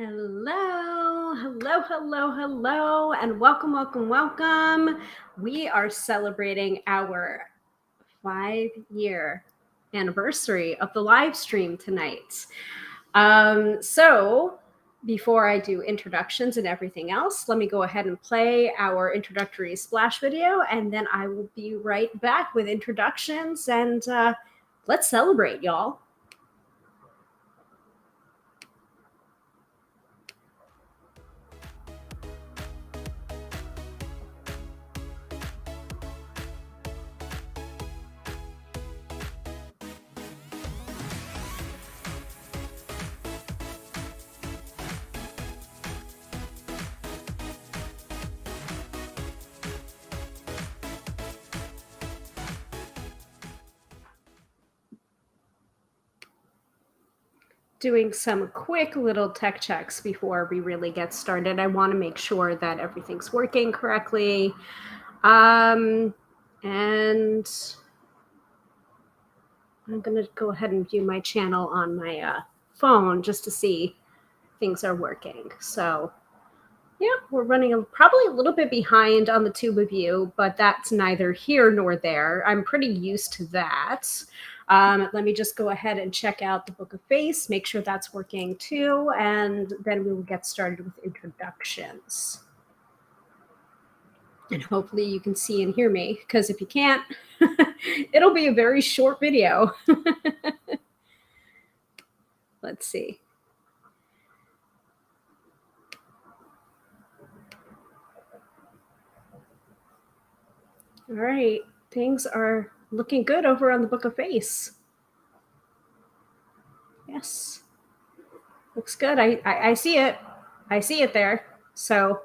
Hello, and welcome. We are celebrating our 5-year anniversary of the live stream tonight. So, before I do introductions and everything else, let me go ahead and play our introductory splash video, and then I will be right back with introductions, and let's celebrate, y'all. Doing some quick little tech checks before we really get started. I want to make sure that everything's working correctly. And I'm going to go ahead and view my channel on my phone just to see things are working. So, yeah, we're running probably a little bit behind on the Tuba view, but that's neither here nor there. I'm pretty used to that. Let me just go ahead and check out the Book of Face, make sure that's working too, and then we will get started with introductions. And hopefully you can see and hear me, because if you can't, it'll be a very short video. Let's see. All right, things are looking good over on the Book of Face. Yes, looks good. I see it. I see it there. So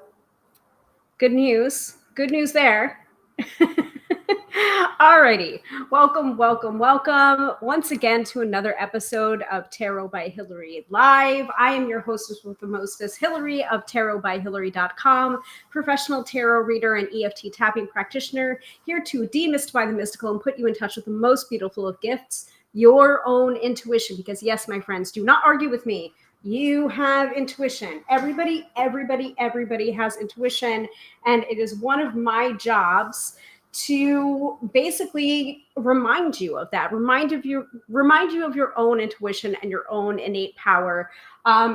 good news there. Alrighty, welcome once again to another episode of Tarot by Hilary Live. I am your hostess with the mostest, Hilary of tarotbyhilary.com, professional tarot reader and EFT tapping practitioner, here to demystify the mystical and put you in touch with the most beautiful of gifts, your own intuition. Because yes, my friends, do not argue with me. You have intuition. Everybody has intuition, and it is one of my jobs to basically remind you of that, remind you of your own intuition and your own innate power.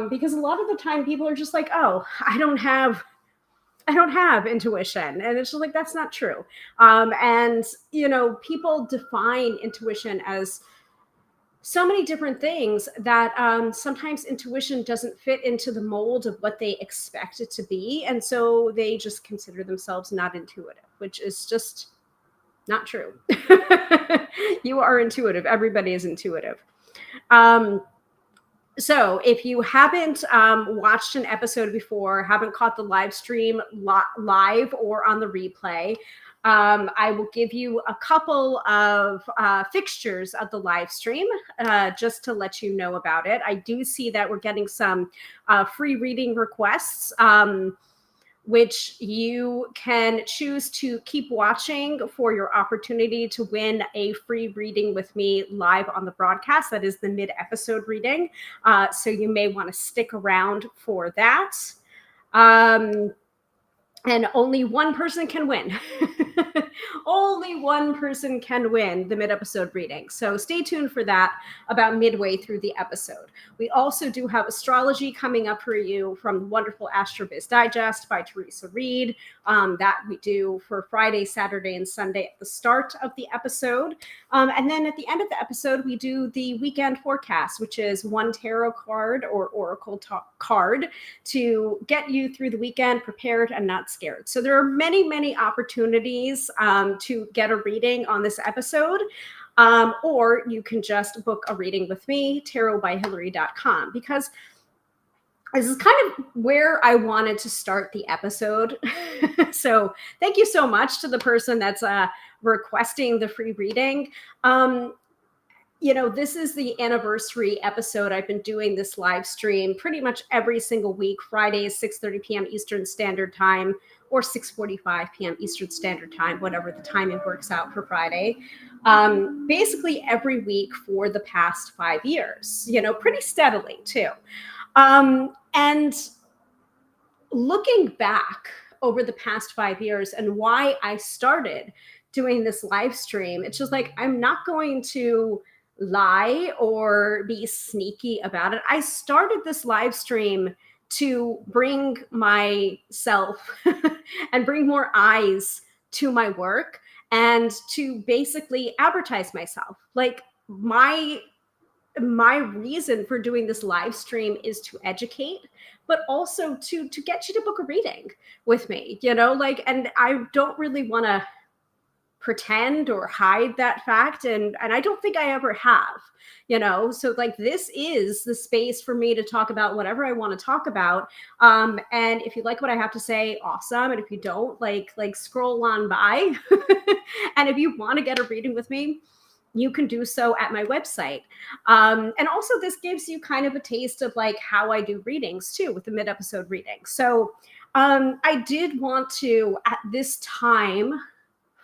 Because a lot of the time people are just like, oh, I don't have intuition. And it's just like, that's not true. And people define intuition as so many different things that sometimes intuition doesn't fit into the mold of what they expect it to be. And so they just consider themselves not intuitive, which is just not true. You are intuitive. Everybody is intuitive. So if you haven't watched an episode before, haven't caught the live stream live or on the replay, I will give you a couple of fixtures of the live stream just to let you know about it. I do see that we're getting some free reading requests, which you can choose to keep watching for your opportunity to win a free reading with me live on the broadcast. That is the mid-episode reading. So you may want to stick around for that. And only one person can win. Only one person can win the mid-episode reading. So stay tuned for that about midway through the episode. We also do have astrology coming up for you from the wonderful AstroBiz Digest by Teresa Reed. That we do for Friday, Saturday, and Sunday at the start of the episode. And then at the end of the episode, we do the weekend forecast, which is one tarot card or oracle card to get you through the weekend prepared and not scared. So there are many opportunities to get a reading on this episode. Or you can just book a reading with me, tarotbyhilary.com, because this is kind of where I wanted to start the episode. So thank you so much to the person that's requesting the free reading. This is the anniversary episode. I've been doing this live stream pretty much every single week, Fridays, 6:30 p.m. Eastern Standard Time, or 6:45 p.m. Eastern Standard Time, whatever the timing works out for Friday. Basically every week for the past 5 years, pretty steadily too. And looking back over the past 5 years and why I started doing this live stream, it's just like, I'm not going to lie or be sneaky about it. I started this live stream to bring myself and bring more eyes to my work and to basically advertise myself. Like, my reason for doing this live stream is to educate, but also to get you to book a reading with me, like, and I don't really want to pretend or hide that fact, and I don't think I ever have, so like, this is the space for me to talk about whatever I want to talk about. And if you like what I have to say, awesome, and if you don't, like scroll on by. And if you want to get a reading with me, you can do so at my website. And also, this gives you kind of a taste of like how I do readings too, with the mid-episode reading. So I did want to, at this time,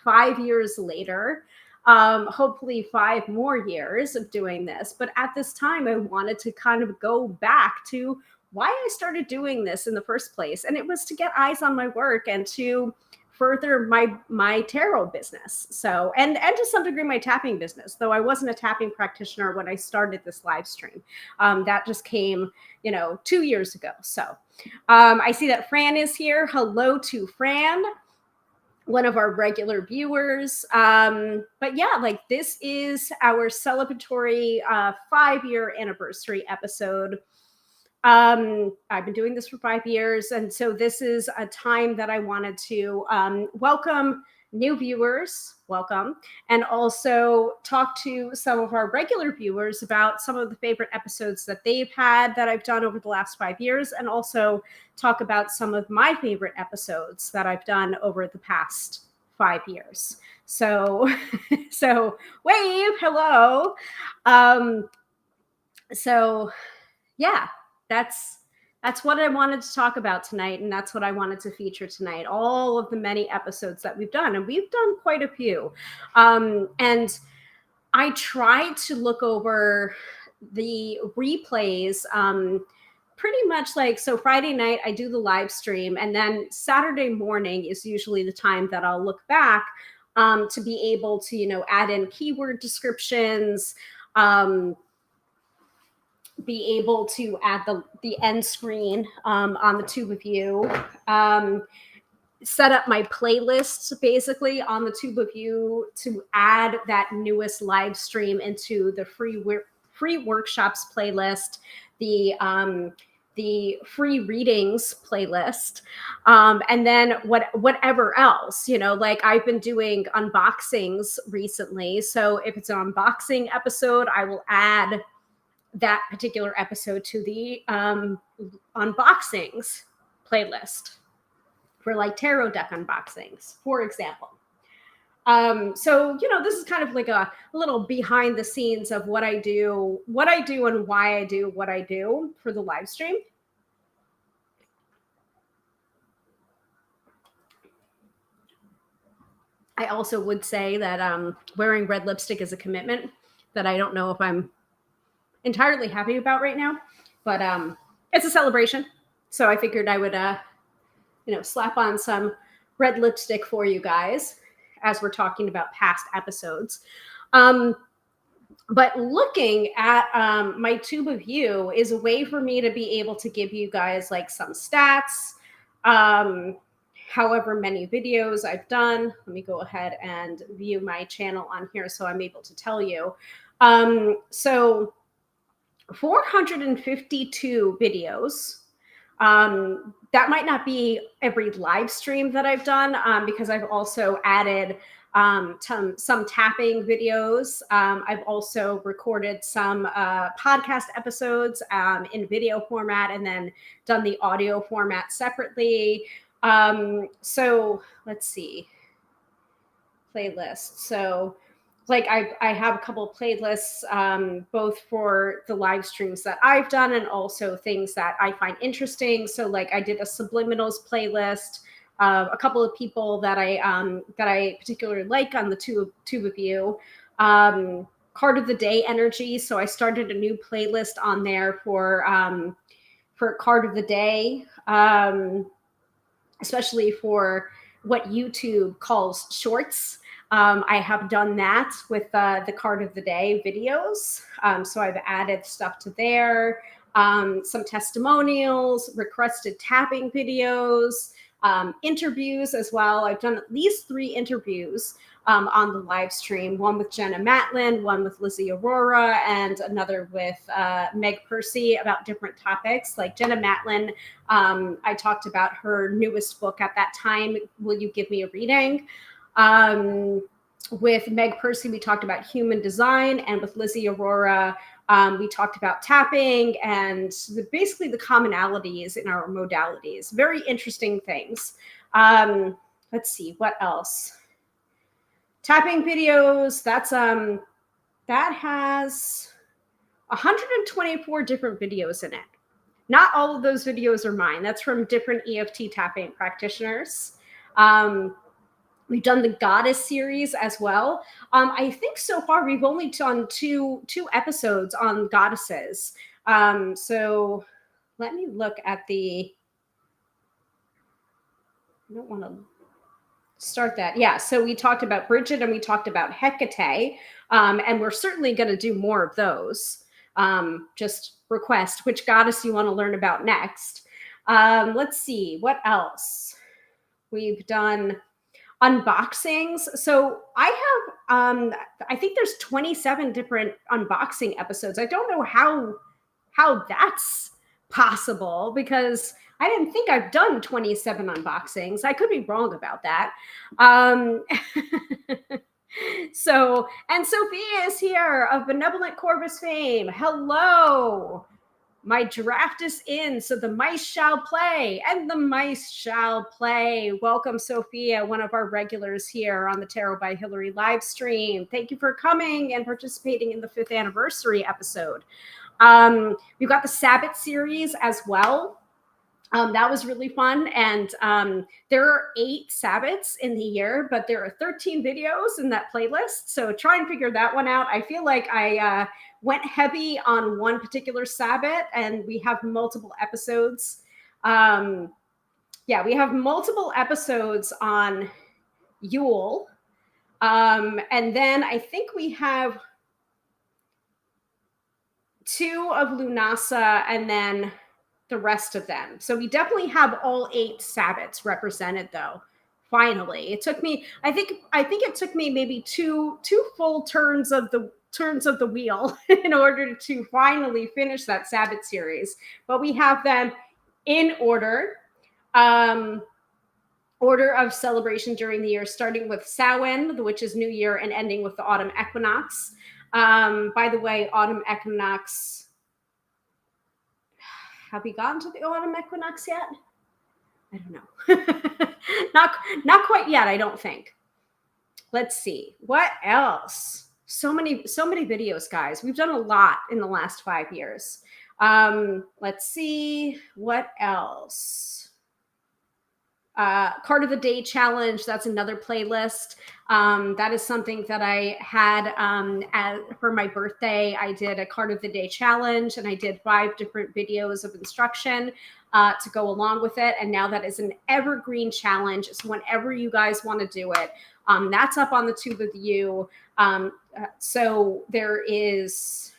5 years later, hopefully 5 more years of doing this, but at this time, I wanted to kind of go back to why I started doing this in the first place. And it was to get eyes on my work and to further my tarot business. So, and to some degree my tapping business, though I wasn't a tapping practitioner when I started this live stream. That just came, 2 years ago. So I see that Fran is here. Hello to Fran, one of our regular viewers. But yeah, like, this is our celebratory 5-year anniversary episode. I've been doing this for 5 years. And so this is a time that I wanted to welcome new viewers, welcome, and also talk to some of our regular viewers about some of the favorite episodes that they've had that I've done over the last 5 years, and also talk about some of my favorite episodes that I've done over the past 5 years. So, so wave, hello. So yeah, that's what I wanted to talk about tonight, and that's what I wanted to feature tonight, all of the many episodes that we've done, and we've done quite a few. And I tried to look over the replays pretty much like, so Friday night I do the live stream, and then Saturday morning is usually the time that I'll look back to be able to, add in keyword descriptions, be able to add the end screen on the tube of you, set up my playlists basically on the tube of you to add that newest live stream into the free workshops playlist, the free readings playlist, and then whatever else, like, I've been doing unboxings recently. So if it's an unboxing episode, I will add that particular episode to the unboxings playlist for like tarot deck unboxings, for example. So, this is kind of like a little behind the scenes of what I do and why I do what I do for the live stream. I also would say that wearing red lipstick is a commitment that I don't know if I'm entirely happy about right now, but it's a celebration, so I figured I would slap on some red lipstick for you guys as we're talking about past episodes. But looking at my tube of you is a way for me to be able to give you guys like some stats, however many videos I've done. Let me go ahead and view my channel on here so I'm able to tell you. So 452 videos. That might not be every live stream that I've done, because I've also added some tapping videos. I've also recorded some podcast episodes in video format and then done the audio format separately. So let's see. Playlist. So like I have a couple of playlists, both for the live streams that I've done and also things that I find interesting. So like I did a subliminals playlist, a couple of people that I particularly like on the tube of you, card of the day energy. So I started a new playlist on there for for card of the day, especially for what YouTube calls shorts. I have done that with the card of the day videos. So I've added stuff to there, some testimonials, requested tapping videos, interviews as well. I've done at least 3 interviews on the live stream, one with Jenna Matlin, one with Lizzie Aurora, and another with Meg Percy about different topics. Like Jenna Matlin, I talked about her newest book at that time, Will You Give Me a Reading? With Meg Percy, we talked about human design, and with Lizzie Aurora, we talked about tapping and basically the commonalities in our modalities. Very interesting things. Let's see, what else? Tapping videos, that has 124 different videos in it. Not all of those videos are mine. That's from different EFT tapping practitioners. We've done the Goddess series as well. I think so far we've only done two episodes on goddesses. So let me look at I don't want to start that. Yeah, so we talked about Bridget and we talked about Hecate, and we're certainly going to do more of those. Just request which goddess you want to learn about next. Let's see, what else? We've done unboxings. So I have, I think there's 27 different unboxing episodes. I don't know how that's possible because I didn't think I've done 27 unboxings. I could be wrong about that. So, and Sophia is here of Benevolent Corvus fame. Hello. My draft is in, so the mice shall play, and the mice shall play. Welcome, Sophia, one of our regulars here on the Tarot by Hilary live stream. Thank you for coming and participating in the 5th anniversary episode. We've got the Sabbath series as well. That was really fun. And there are 8 Sabbats in the year, but there are 13 videos in that playlist. So try and figure that one out. I feel like I went heavy on one particular Sabbat, and we have multiple episodes. Yeah, we have multiple episodes on Yule. And then I think we have 2 of Lunasa and then the rest of them. So we definitely have all 8 Sabbats represented though. Finally, it took me, I think it took me maybe two full turns of the wheel in order to finally finish that Sabbath series. But we have them in order. Order of celebration during the year, starting with Samhain, which is New Year, and ending with the autumn equinox. By the way, autumn equinox, have we gotten to the autumn equinox yet? I don't know. not quite yet, I don't think. Let's see. What else? So many videos, guys. We've done a lot in the last 5 years. Let's see. What else? Card of the Day challenge. That's another playlist. That is something that I had for my birthday. I did a Card of the Day challenge, and I did 5 different videos of instruction to go along with it. And now that is an evergreen challenge. So whenever you guys want to do it, that's up on the Tube of You. So there is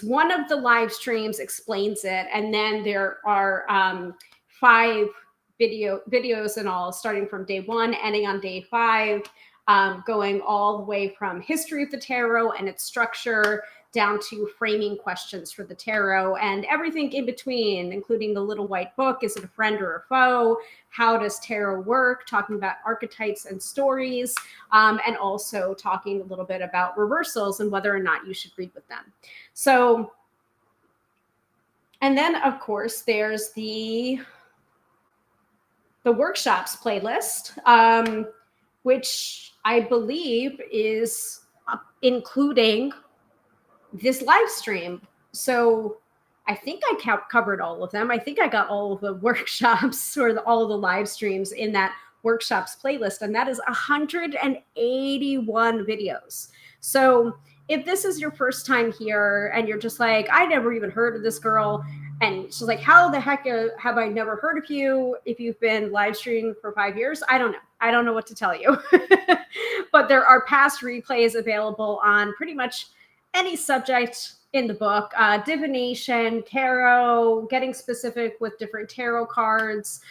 one of the live streams explains it, and then there are 5 videos in all, starting from day 1, ending on day 5, going all the way from history of the tarot and its structure down to framing questions for the tarot and everything in between, including the little white book. Is it a friend or a foe? How does tarot work? Talking about archetypes and stories, and also talking a little bit about reversals and whether or not you should read with them. So, and then of course there's the workshops playlist, which I believe is including this live stream. So I think I covered all of them. I think I got all of the workshops or all of the live streams in that workshops playlist, and that is 181 videos. So if this is your first time here and you're just like, I never even heard of this girl, and she's like, how the heck have I never heard of you if you've been live streaming for 5 years? I don't know. I don't know what to tell you. But there are past replays available on pretty much any subject in the book, divination, tarot, getting specific with different tarot cards,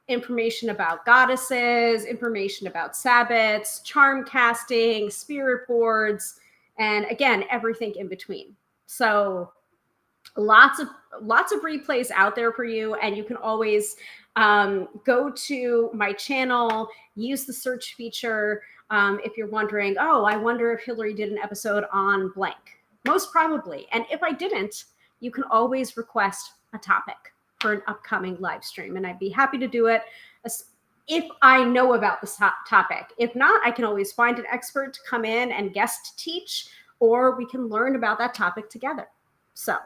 information about goddesses, information about Sabbats, charm casting, spirit boards, and again, everything in between. So lots of replays out there for you, and you can always go to my channel, use the search feature. If you're wondering, oh, I wonder if Hilary did an episode on blank. Most probably. And if I didn't, you can always request a topic for an upcoming live stream, and I'd be happy to do it if I know about the topic. If not, I can always find an expert to come in and guest teach, or we can learn about that topic together. So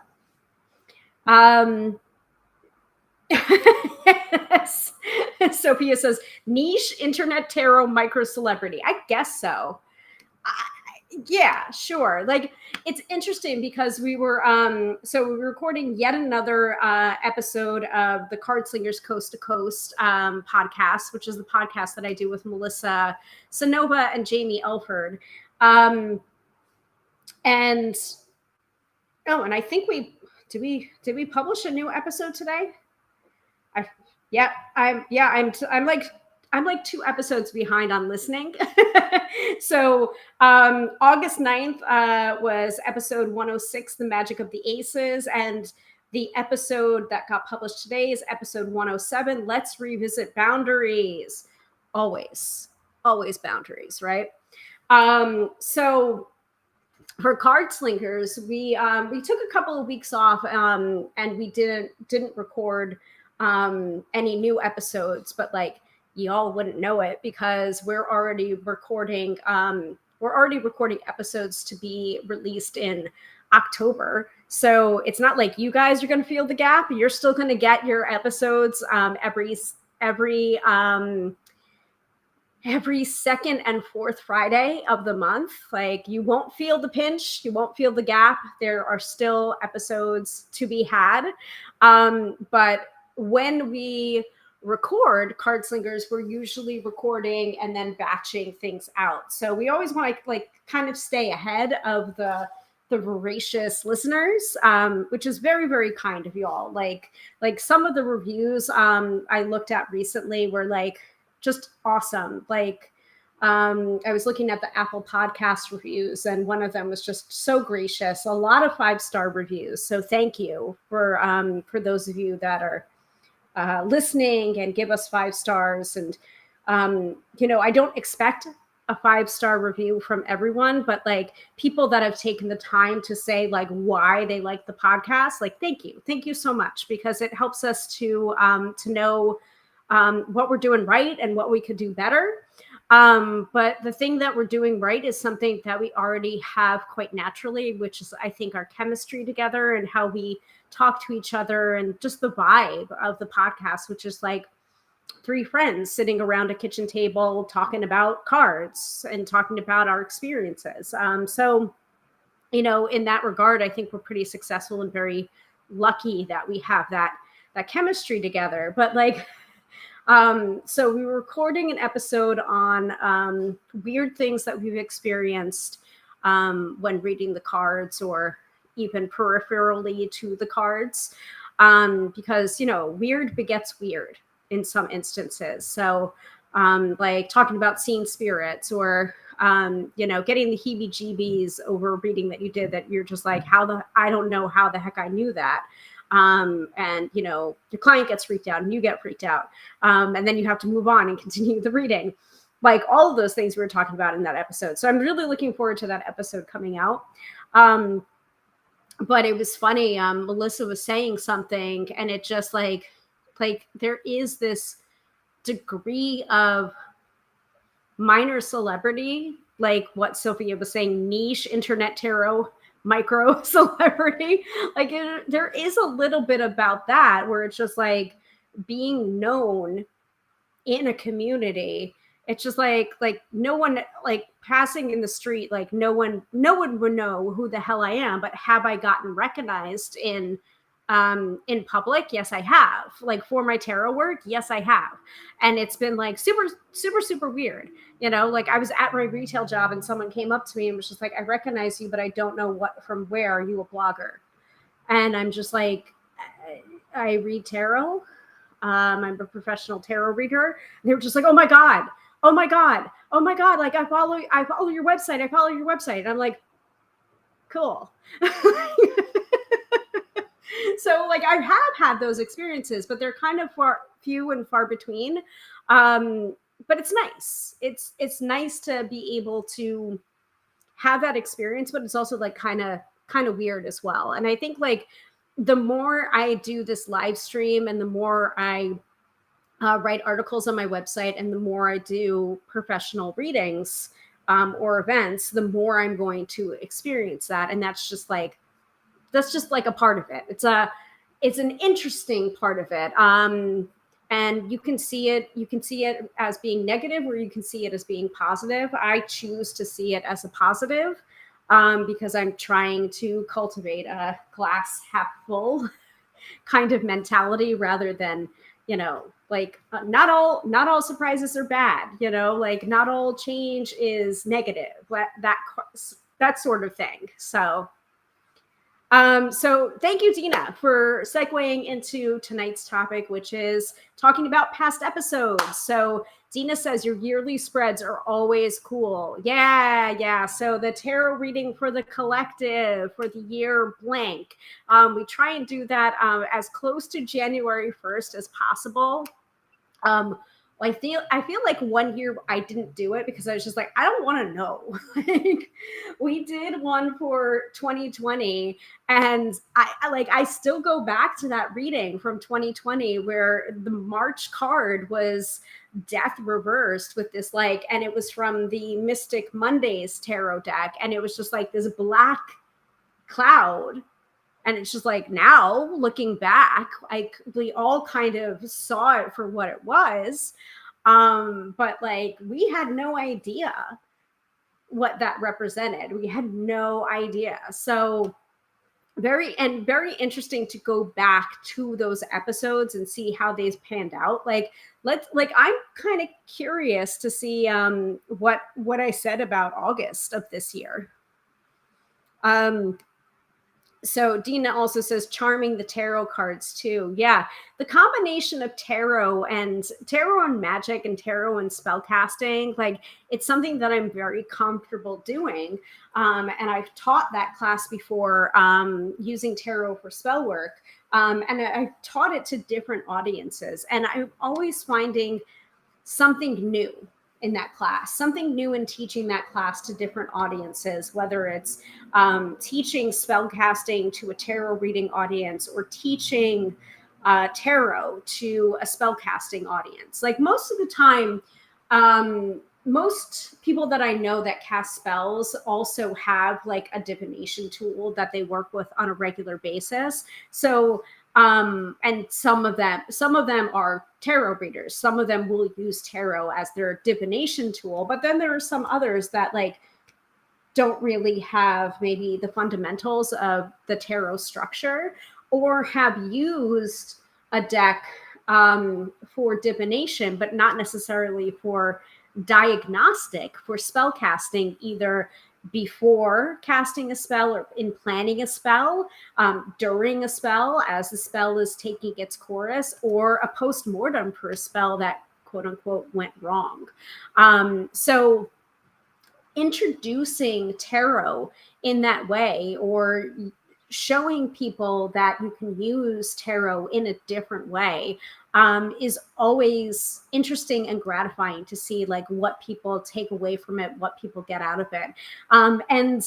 yes. Sophia says, niche internet tarot micro celebrity. I guess so. Yeah, sure. Like, it's interesting because we were recording yet another episode of the Card Slingers Coast to Coast podcast, which is the podcast that I do with Melissa Sonova and Jamie Elford. And I think did we publish a new episode today? I'm like 2 episodes behind on listening. So August 9th was episode 106, The Magic of the Aces. And the episode that got published today is episode 107, Let's Revisit Boundaries. Always boundaries, right? So for Card Slingers, we took a couple of weeks off and we didn't record any new episodes, but like, y'all wouldn't know it because we're already recording episodes to be released in October. So it's not like you guys are going to feel the gap. You're still going to get your episodes every second and fourth Friday of the month. Like, you won't feel the pinch, you won't feel the gap. There are still episodes to be had. But when we record Card Slingers, we're usually recording and then batching things out. So we always want to like kind of stay ahead of the voracious listeners, which is very, very kind of y'all. Like some of the reviews I looked at recently were like just awesome. Like I was looking at the Apple Podcast reviews, and one of them was just so gracious. A lot of 5-star reviews. So thank you for those of you that are listening and give us 5 stars. And I don't expect a 5-star review from everyone, but like people that have taken the time to say like why they like the podcast, like thank you so much, because it helps us to know what we're doing right and what we could do better. But the thing that we're doing right is something that we already have quite naturally, which is, I think, our chemistry together and how we talk to each other, and just the vibe of the podcast, which is like 3 friends sitting around a kitchen table talking about cards and talking about our experiences. So, in that regard, I think we're pretty successful and very lucky that we have that chemistry together. But like, so we were recording an episode on weird things that we've experienced when reading the cards, or even peripherally to the cards, because, weird begets weird in some instances. So like talking about seeing spirits, or, getting the heebie-jeebies over reading that you did, that you're just like, I don't know how the heck I knew that. And your client gets freaked out and you get freaked out. And then you have to move on and continue the reading. Like all of those things we were talking about in that episode. So I'm really looking forward to that episode coming out. But it was funny. Melissa was saying something, and it just like there is this degree of minor celebrity, like what Sophia was saying, niche internet tarot micro celebrity. Like there is a little bit about that, where it's just like being known in a community It's just like no one, like passing in the street, like no one would know who the hell I am. But have I gotten recognized in public? Yes, I have. Like for my tarot work, yes, I have. And it's been like super, super, super weird. Like I was at my retail job and someone came up to me and was just like, I recognize you, but I don't know what from where. Are you a blogger? And I'm just like, I read tarot. I'm a professional tarot reader. And they were just like, oh my God, oh my God, oh my God. Like I follow your website. I follow your website. And I'm like, cool. So like I have had those experiences, but they're kind of few and far between. But it's nice. It's nice to be able to have that experience, but it's also like kind of weird as well. And I think like the more I do this live stream and the more I write articles on my website and the more I do professional readings or events, the more I'm going to experience that. And that's just like a part of it. It's an interesting part of it. And you can see it as being negative, or you can see it as being positive. I choose to see it as a positive because I'm trying to cultivate a glass half full kind of mentality rather than, like not all surprises are bad, like not all change is negative, that sort of thing. So thank you, Dina, for segueing into tonight's topic, which is talking about past episodes. So Dina says your yearly spreads are always cool. Yeah. So the tarot reading for the collective for the year blank. We try and do that as close to January 1st as possible. I feel like one year I didn't do it because I was just like, I don't want to know. Like we did one for 2020 and I still go back to that reading from 2020 where the March card was death reversed with this and it was from the Mystic Mondays tarot deck, and it was just like this black cloud. And it's just like, now looking back, we all kind of saw it for what it was. But like, we had no idea what that represented. We had no idea. So very interesting to go back to those episodes and see how they panned out. I'm kind of curious to see what I said about August of this year. So Dina also says charming the tarot cards too. Yeah, the combination of tarot and magic and tarot and spell casting, like it's something that I'm very comfortable doing. And I've taught that class before using tarot for spell work. And I've taught it to different audiences. And I'm always finding something new in that class, something new in teaching that class to different audiences, whether it's teaching spellcasting to a tarot reading audience or teaching tarot to a spellcasting audience. Like most of the time, most people that I know that cast spells also have like a divination tool that they work with on a regular basis. So and some of them are tarot readers. Some of them will use tarot as their divination tool, but then there are some others that like don't really have maybe the fundamentals of the tarot structure, or have used a deck for divination, but not necessarily for diagnostic, for spell casting, either before casting a spell or in planning a spell, during a spell as the spell is taking its course, or a post-mortem for a spell that quote unquote went wrong. So introducing tarot in that way, or showing people that you can use tarot in a different way, is always interesting and gratifying to see like what people take away from it, what people get out of it. And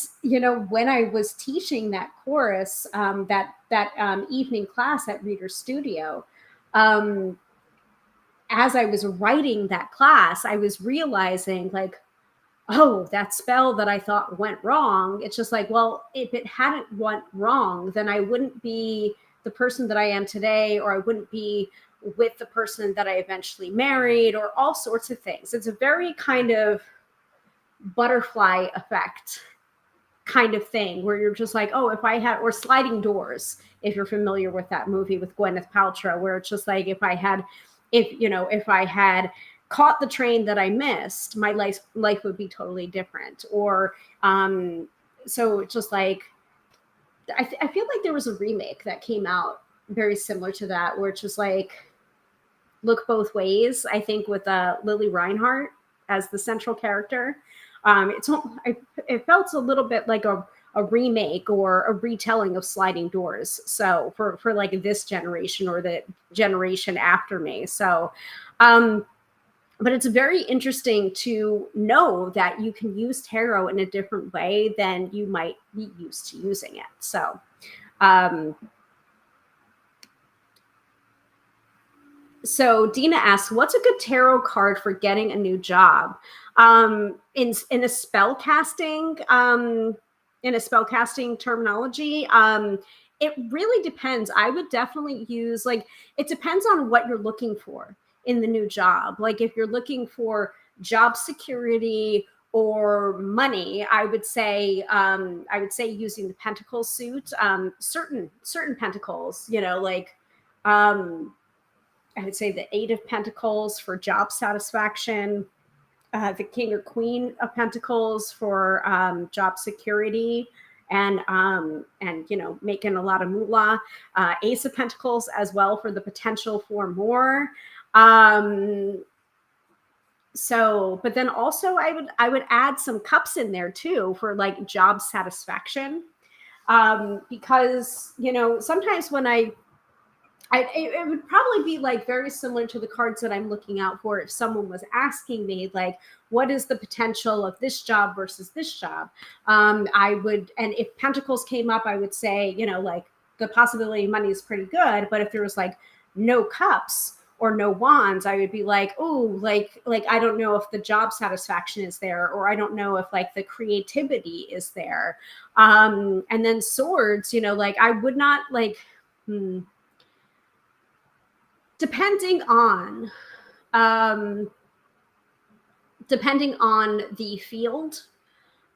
when I was teaching that course, that evening class at Reader Studio, as I was writing that class, I was realizing like, oh, that spell that I thought went wrong. It's just like, well, if it hadn't went wrong, then I wouldn't be the person that I am today, or I wouldn't be with the person that I eventually married, or all sorts of things. It's a very kind of butterfly effect kind of thing where you're just like, oh, if I had, or Sliding Doors, if you're familiar with that movie with Gwyneth Paltrow, where it's just like, if I had caught the train that I missed, my life would be totally different. Or so it's just like, I feel like there was a remake that came out very similar to that, where it's just like Look Both Ways, I think, with Lily Reinhart as the central character. It felt a little bit like a remake or a retelling of Sliding Doors. So for like this generation or the generation after me. So, but it's very interesting to know that you can use tarot in a different way than you might be used to using it. So, so Dina asks, what's a good tarot card for getting a new job? In a spell casting, terminology, it really depends. I would definitely use, like, it depends on what you're looking for in the new job. Like if you're looking for job security or money, I would say using the Pentacle suit. Certain Pentacles, like I would say the Eight of Pentacles for job satisfaction, the King or Queen of Pentacles for job security and making a lot of moolah. Ace of Pentacles as well for the potential for more. So, but then also I would add some cups in there too for like job satisfaction, because sometimes when it would probably be like very similar to the cards that I'm looking out for if someone was asking me like, what is the potential of this job versus this job? I would, and if Pentacles came up, I would say, like the possibility of money is pretty good, but if there was like no cups or no wands, I would be like, oh, like I don't know if the job satisfaction is there, or I don't know if like the creativity is there. And then swords, like I would not like, depending on the field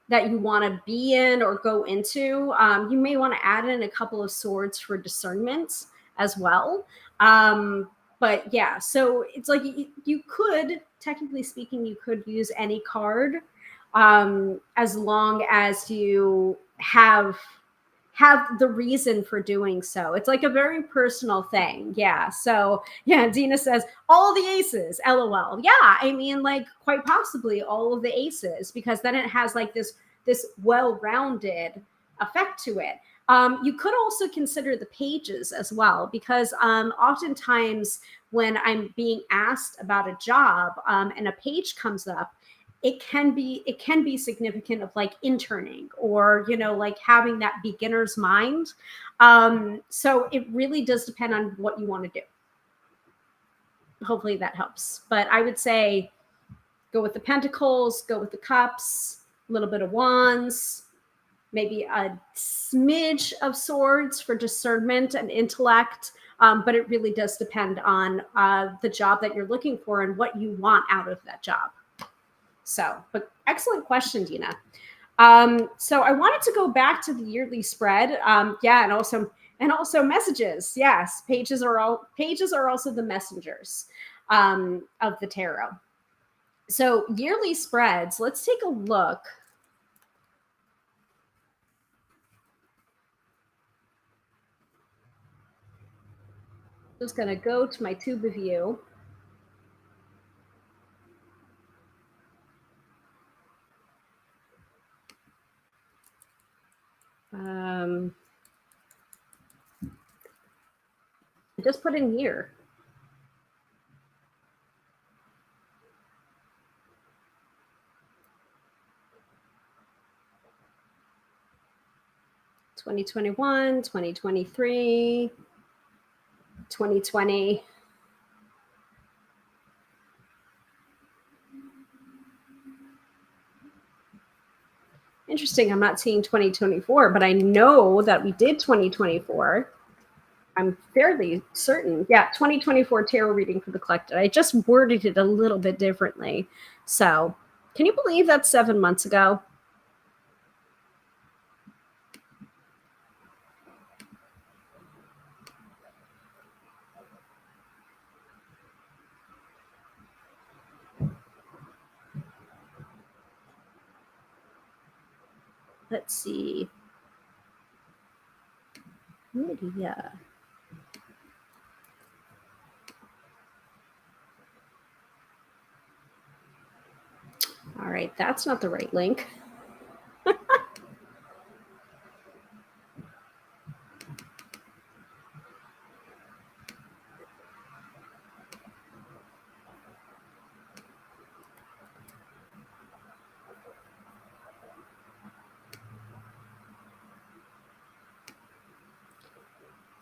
that you want to be in or go into, you may want to add in a couple of swords for discernment as well. But yeah, so it's like you could, technically speaking, you could use any card, as long as you have the reason for doing so. It's like a very personal thing. Yeah. So yeah, Dina says all the aces, LOL. Yeah, I mean, like quite possibly all of the aces, because then it has like this well-rounded effect to it. You could also consider the pages as well, because oftentimes when I'm being asked about a job, and a page comes up, it can be significant of like interning or like having that beginner's mind. So it really does depend on what you want to do. Hopefully that helps. But I would say go with the Pentacles, go with the Cups, a little bit of Wands, maybe a smidge of Swords for discernment and intellect. But it really does depend on the job that you're looking for and what you want out of that job. So, but excellent question, Dina. So I wanted to go back to the yearly spread. Yeah, and also messages. Yes, pages are also the messengers of the tarot. So yearly spreads. Let's take a look. Just gonna go to my tube of view. Just put in year. (2021, 2023, 2020). Interesting. I'm not seeing 2024, but I know that we did 2024. I'm fairly certain. Yeah, 2024 tarot reading for the collected. I just worded it a little bit differently. So, can you believe that's 7 months ago? Let's see. Lydia. All right, that's not the right link.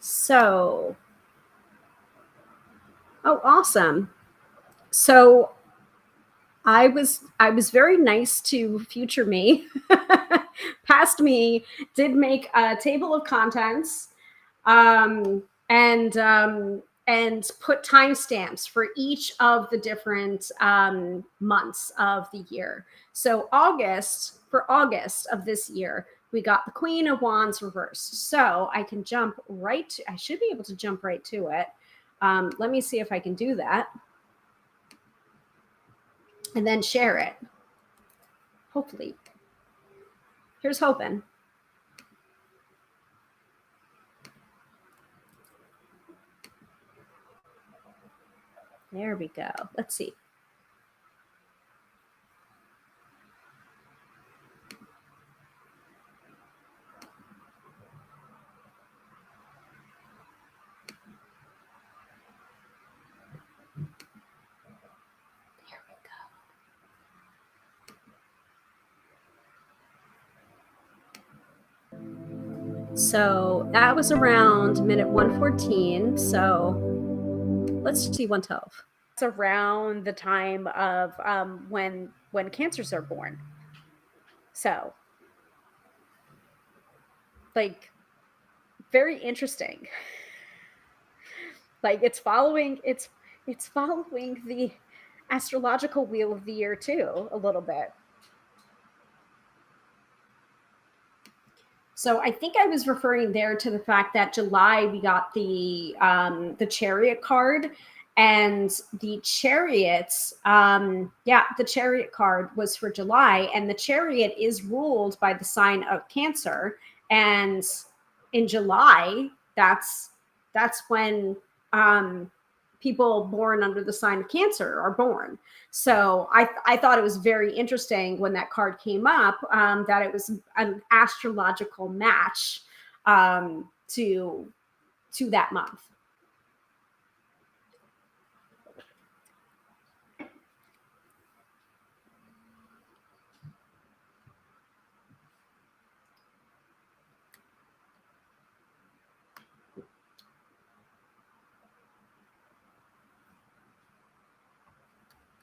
So, oh, awesome. So I was very nice to future me. Past me did make a table of contents, um, and put timestamps for each of the different months of the year. So for August of this year, we got the Queen of Wands reversed. So I can jump right to, I should be able to jump right to it. Let me see if I can do that. And then share it. Hopefully. Here's hoping. There we go. Let's see. There we go. So that was around minute 114. So let's see 112. It's around the time of when cancers are born. So, like, very interesting. Like it's following the astrological wheel of the year too, a little bit. So I think I was referring there to the fact that July we got the Chariot card, and the Chariots, the Chariot card was for July, and the Chariot is ruled by the sign of Cancer, and in July that's when people born under the sign of Cancer are born. So I thought it was very interesting when that card came up, that it was an astrological match to that month.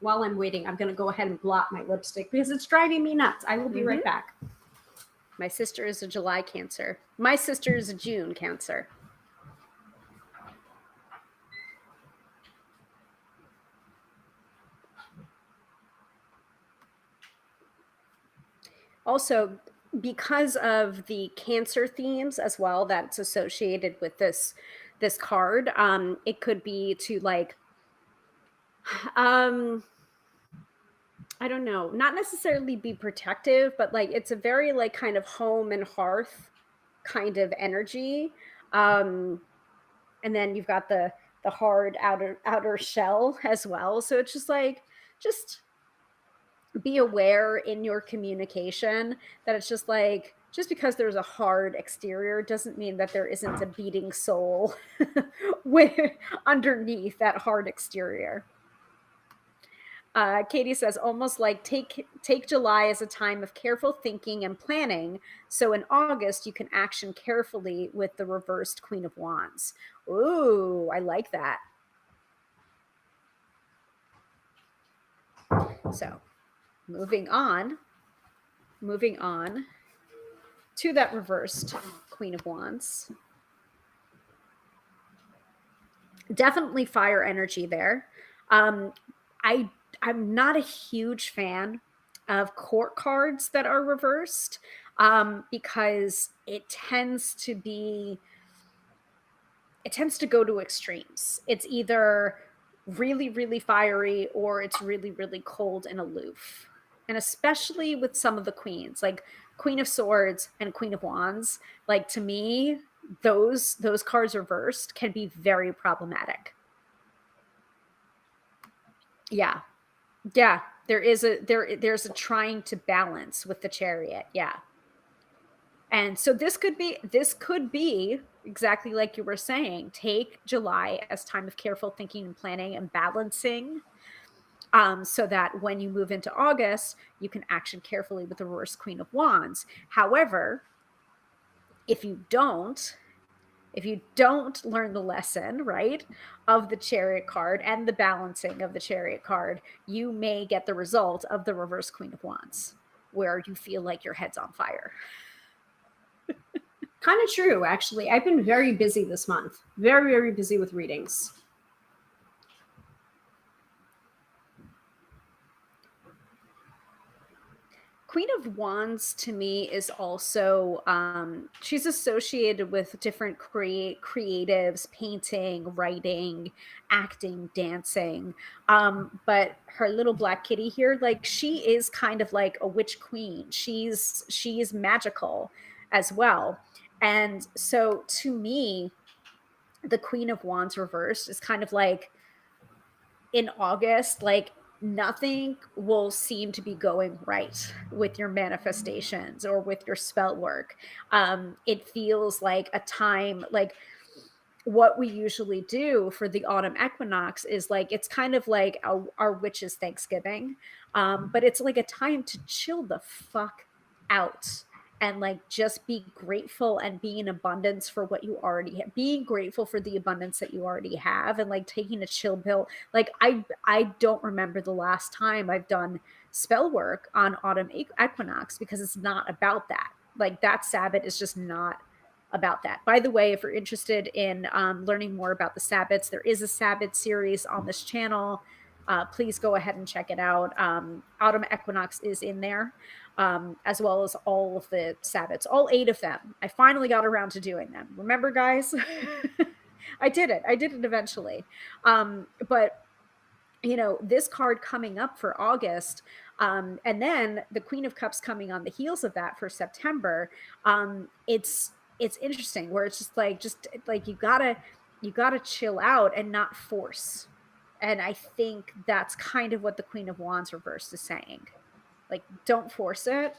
While I'm waiting, I'm going to go ahead and blot my lipstick because it's driving me nuts. I will be right back. My sister is a July Cancer. My sister is a June Cancer. Also, because of the Cancer themes as well that's associated with this card, it could be to like I don't know, not necessarily be protective, but like it's a very like kind of home and hearth kind of energy. And then you've got the hard outer shell as well. So it's just like just be aware in your communication that it's just like just because there's a hard exterior doesn't mean that there isn't a beating soul underneath that hard exterior. Katie says, almost like take July as a time of careful thinking and planning. So in August, you can action carefully with the reversed Queen of Wands. Ooh, I like that. So moving on to that reversed Queen of Wands. Definitely fire energy there. Um, I I'm not a huge fan of court cards that are reversed, because it tends to go to extremes. It's either really, really fiery or it's really, really cold and aloof. And especially with some of the queens, like Queen of Swords and Queen of Wands, like to me, those cards reversed can be very problematic. Yeah. Yeah. There's a trying to balance with the Chariot. Yeah. And so this could be exactly like you were saying. Take July as time of careful thinking and planning and balancing, so that when you move into August, you can action carefully with the reverse Queen of Wands. However, if you don't, if you don't learn the lesson, right, of the Chariot card and the balancing of the Chariot card, you may get the result of the reverse Queen of Wands, where you feel like your head's on fire. Kind of true, actually. I've been very busy this month. Very, very busy with readings. Queen of Wands to me is also, she's associated with different creatives, painting, writing, acting, dancing. But her little black kitty here, like she is kind of like a witch queen. She's magical as well. And so to me, the Queen of Wands reversed is kind of like in August, like nothing will seem to be going right with your manifestations or with your spell work. It feels like a time like what we usually do for the autumn equinox is like it's kind of like our witches' Thanksgiving, but it's like a time to chill the fuck out and like just be grateful and be in abundance for what you already have. Being grateful for the abundance that you already have and like taking a chill pill. Like I don't remember the last time I've done spell work on autumn equinox because it's not about that. Like that Sabbath is just not about that. By the way, if you're interested in learning more about the Sabbats, there is a Sabbat series on this channel. Please go ahead and check it out. Autumn Equinox is in there, as well as all of the Sabbats, all 8 of them. I finally got around to doing them. Remember, guys? I did it. I did it eventually. But you know, this card coming up for August, and then the Queen of Cups coming on the heels of that for September. It's interesting where it's just like you gotta chill out and not force. And I think that's kind of what the Queen of Wands reversed is saying. Like, don't force it.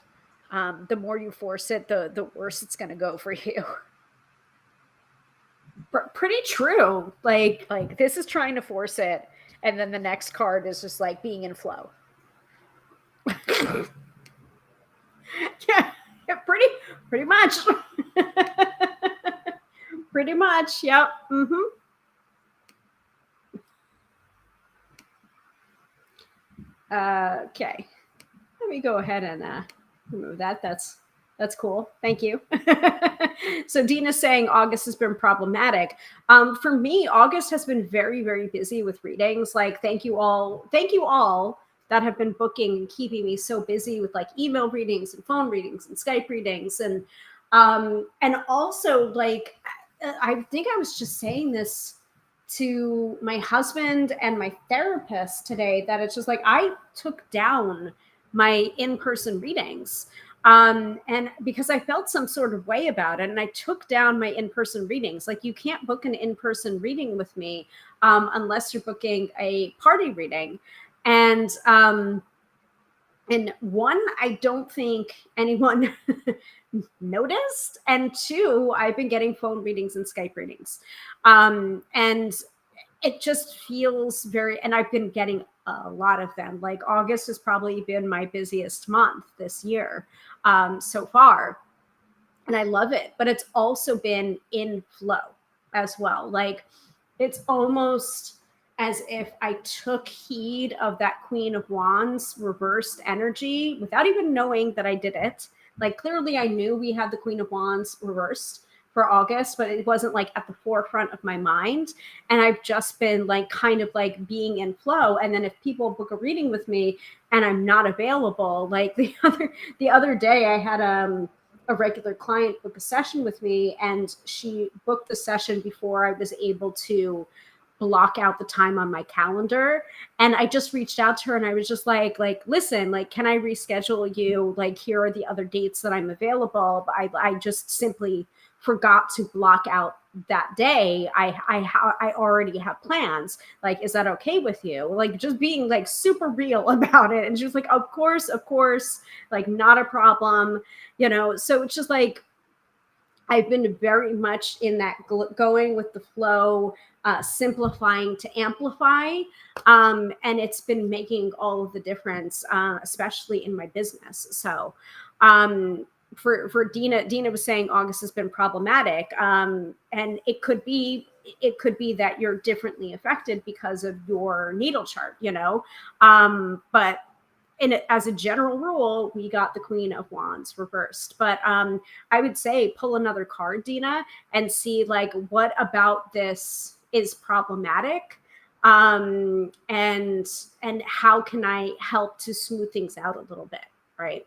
The more you force it, the worse it's gonna go for you. Pretty true. Like, Like this is trying to force it, and then the next card is just like being in flow. yeah, pretty much. Pretty much. Yep. Mm-hmm. Okay. Let me go ahead and remove that. That's cool. Thank you. So Dina's saying August has been problematic. For me, August has been very, very busy with readings. Like, thank you all that have been booking and keeping me so busy with like email readings and phone readings and Skype readings. And also like, I think I was just saying this to my husband and my therapist today, that it's just like I took down my in-person readings, and because I felt some sort of way about it, and I took down my in-person readings. Like, you can't book an in-person reading with me unless you're booking a party reading. And one, I don't think anyone noticed. And two, I've been getting phone readings and Skype readings. And it just feels very, and I've been getting a lot of them. Like, August has probably been my busiest month this year so far. And I love it. But it's also been in flow as well. Like, it's almost as if I took heed of that Queen of Wands reversed energy without even knowing that I did it. Like, clearly I knew we had the Queen of Wands reversed, for August, but it wasn't like at the forefront of my mind. And I've just been like kind of like being in flow. And then if people book a reading with me and I'm not available, like the other day I had a regular client book a session with me, and she booked the session before I was able to block out the time on my calendar. And I just reached out to her and I was just like, listen, like, can I reschedule you? Like, here are the other dates that I'm available. But I just simply forgot to block out that day. I already have plans. Like, is that okay with you? Like, just being like super real about it. And she was like, of course, like, not a problem, you know? So it's just like, I've been very much in that going with the flow, simplifying to amplify. And it's been making all of the difference, especially in my business. So for Dina was saying August has been problematic. And it could be that you're differently affected because of your natal chart, you know. But as a general rule, we got the Queen of Wands reversed. But I would say pull another card, Dina, and see like what about this is problematic, and how can I help to smooth things out a little bit, right?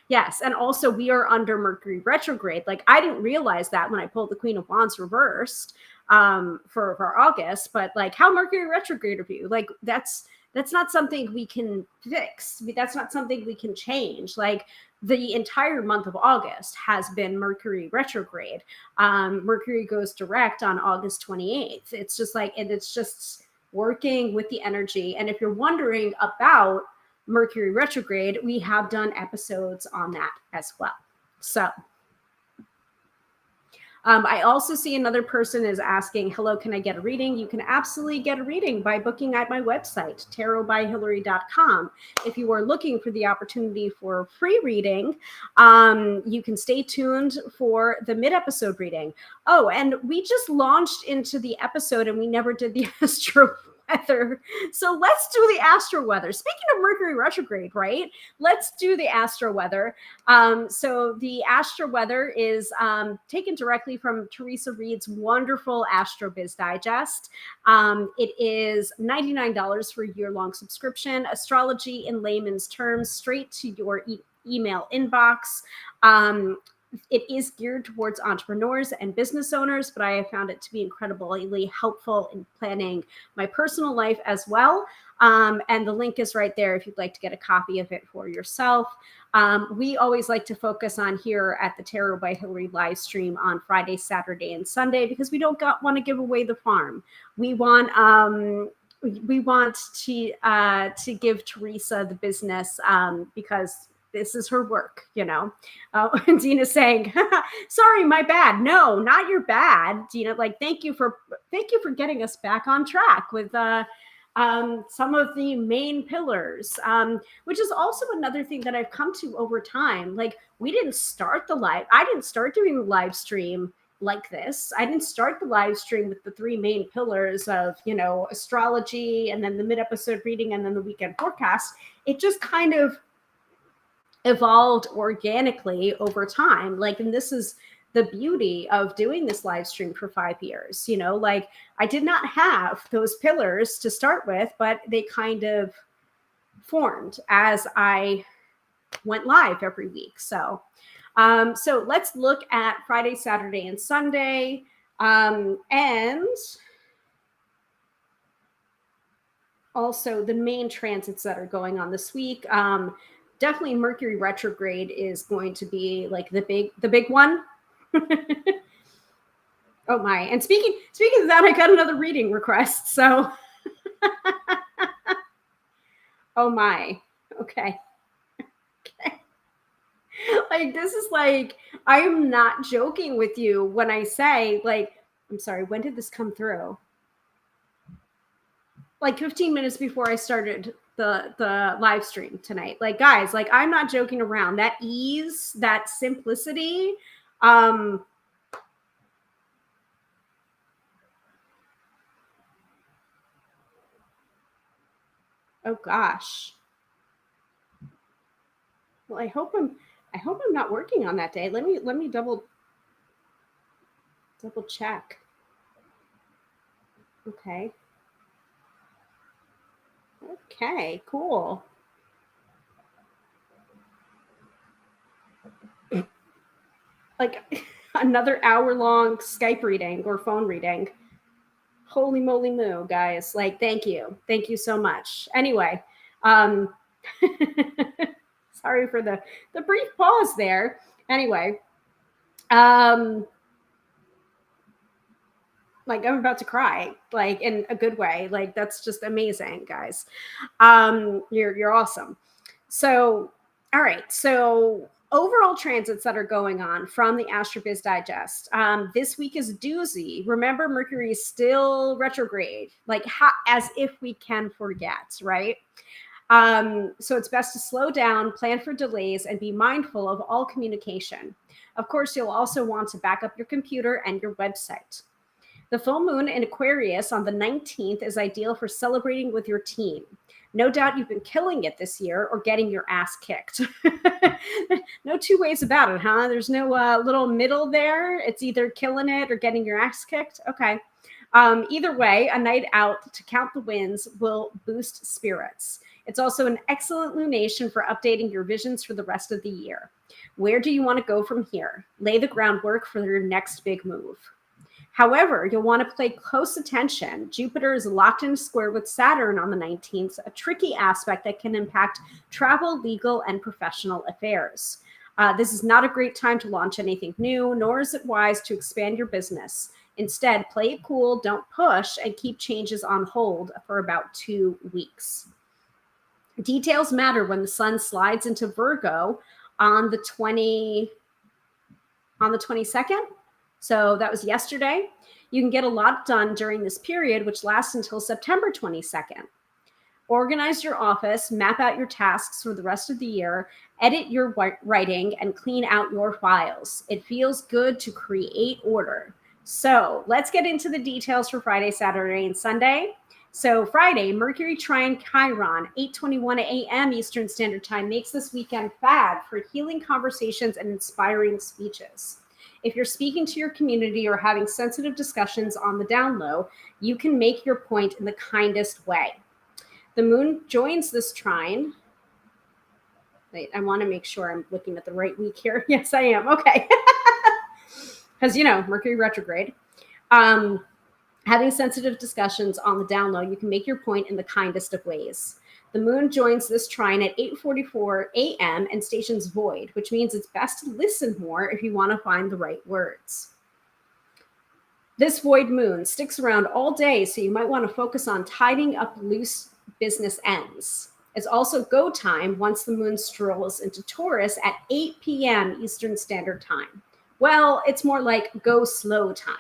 Yes, and also we are under Mercury retrograde. Like, I didn't realize that when I pulled the Queen of Wands reversed for August, but like, how Mercury retrograde of you? Like, that's not something we can fix. That's not something we can change. Like, the entire month of August has been Mercury retrograde. Mercury goes direct on August 28th. It's just like, and it's just working with the energy. And if you're wondering about Mercury retrograde, we have done episodes on that as well. So I also see another person is asking, hello, can I get a reading? You can absolutely get a reading by booking at my website, tarotbyhilary.com. If you are looking for the opportunity for a free reading, you can stay tuned for the mid-episode reading. Oh, and we just launched into the episode and we never did the astro-weather. So let's do the astro-weather. Speaking of Mercury retrograde, right? Let's do the astro-weather. So the astro-weather is taken directly from Teresa Reed's wonderful AstroBiz Digest. It is $99 for a year-long subscription. Astrology in layman's terms, straight to your email inbox. It is geared towards entrepreneurs and business owners, but I have found it to be incredibly helpful in planning my personal life as well. And the link is right there if you'd like to get a copy of it for yourself. We always like to focus on here at the Tarot by Hilary live stream on Friday, Saturday, and Sunday, because we don't want to give away the farm. We want to give Teresa the business, because this is her work, you know. Dina's saying, sorry, my bad. No, not your bad, Dina. Like, thank you for getting us back on track with some of the main pillars, which is also another thing that I've come to over time. Like, I didn't start doing the live stream like this. I didn't start the live stream with the three main pillars of, you know, astrology, and then the mid-episode reading, and then the weekend forecast. It just kind of evolved organically over time. Like, and this is the beauty of doing this live stream for 5 years. You know, like, I did not have those pillars to start with, but they kind of formed as I went live every week. So let's look at Friday, Saturday, and Sunday. And also the main transits that are going on this week. Definitely Mercury retrograde is going to be like the big one. Oh my. And speaking of that, I got another reading request. So oh my. Okay. Like, this is like, I am not joking with you when I say, like, I'm sorry, when did this come through? Like 15 minutes before I started the live stream tonight. Like, guys, like, I'm not joking around. That ease, that simplicity, oh gosh. Well, I hope I'm not working on that day. Let me double. Double check. Okay. Okay, cool. Like another hour-long Skype reading or phone reading. Holy moly moo, guys. Like, thank you. Thank you so much. Anyway, um sorry for the brief pause there. Anyway, like I'm about to cry, like in a good way. Like that's just amazing, guys. You're awesome. So, all right. So overall transits that are going on from the Astrobiz Digest. This week is a doozy. Remember, Mercury is still retrograde, like as if we can forget, right? So it's best to slow down, plan for delays, and be mindful of all communication. Of course, you'll also want to back up your computer and your website. The full moon in Aquarius on the 19th is ideal for celebrating with your team. No doubt you've been killing it this year or getting your ass kicked. No two ways about it, huh? There's no little middle there. It's either killing it or getting your ass kicked. Okay. Either way, a night out to count the wins will boost spirits. It's also an excellent lunation for updating your visions for the rest of the year. Where do you want to go from here? Lay the groundwork for your next big move. However, you'll want to pay close attention. Jupiter is locked in a square with Saturn on the 19th, a tricky aspect that can impact travel, legal, and professional affairs. This is not a great time to launch anything new, nor is it wise to expand your business. Instead, play it cool, don't push, and keep changes on hold for about 2 weeks. Details matter when the sun slides into Virgo on the 22nd. So that was yesterday. You can get a lot done during this period, which lasts until September 22nd. Organize your office, map out your tasks for the rest of the year, edit your writing, and clean out your files. It feels good to create order. So let's get into the details for Friday, Saturday, and Sunday. So Friday, Mercury trine Chiron, 8:21 a.m. Eastern Standard Time, makes this weekend fab for healing conversations and inspiring speeches. If you're speaking to your community or having sensitive discussions on the down low, you can make your point in the kindest way. The moon joins this trine. Wait, I want to make sure I'm looking at the right week here. Yes, I am. Okay. Because, Mercury retrograde. Having sensitive discussions on the down low, you can make your point in the kindest of ways. The moon joins this trine at 8:44 a.m. and stations void, which means it's best to listen more if you want to find the right words. This void moon sticks around all day, so you might want to focus on tidying up loose business ends. It's also go time once the moon strolls into Taurus at 8 p.m. Eastern Standard Time. Well, it's more like go slow time.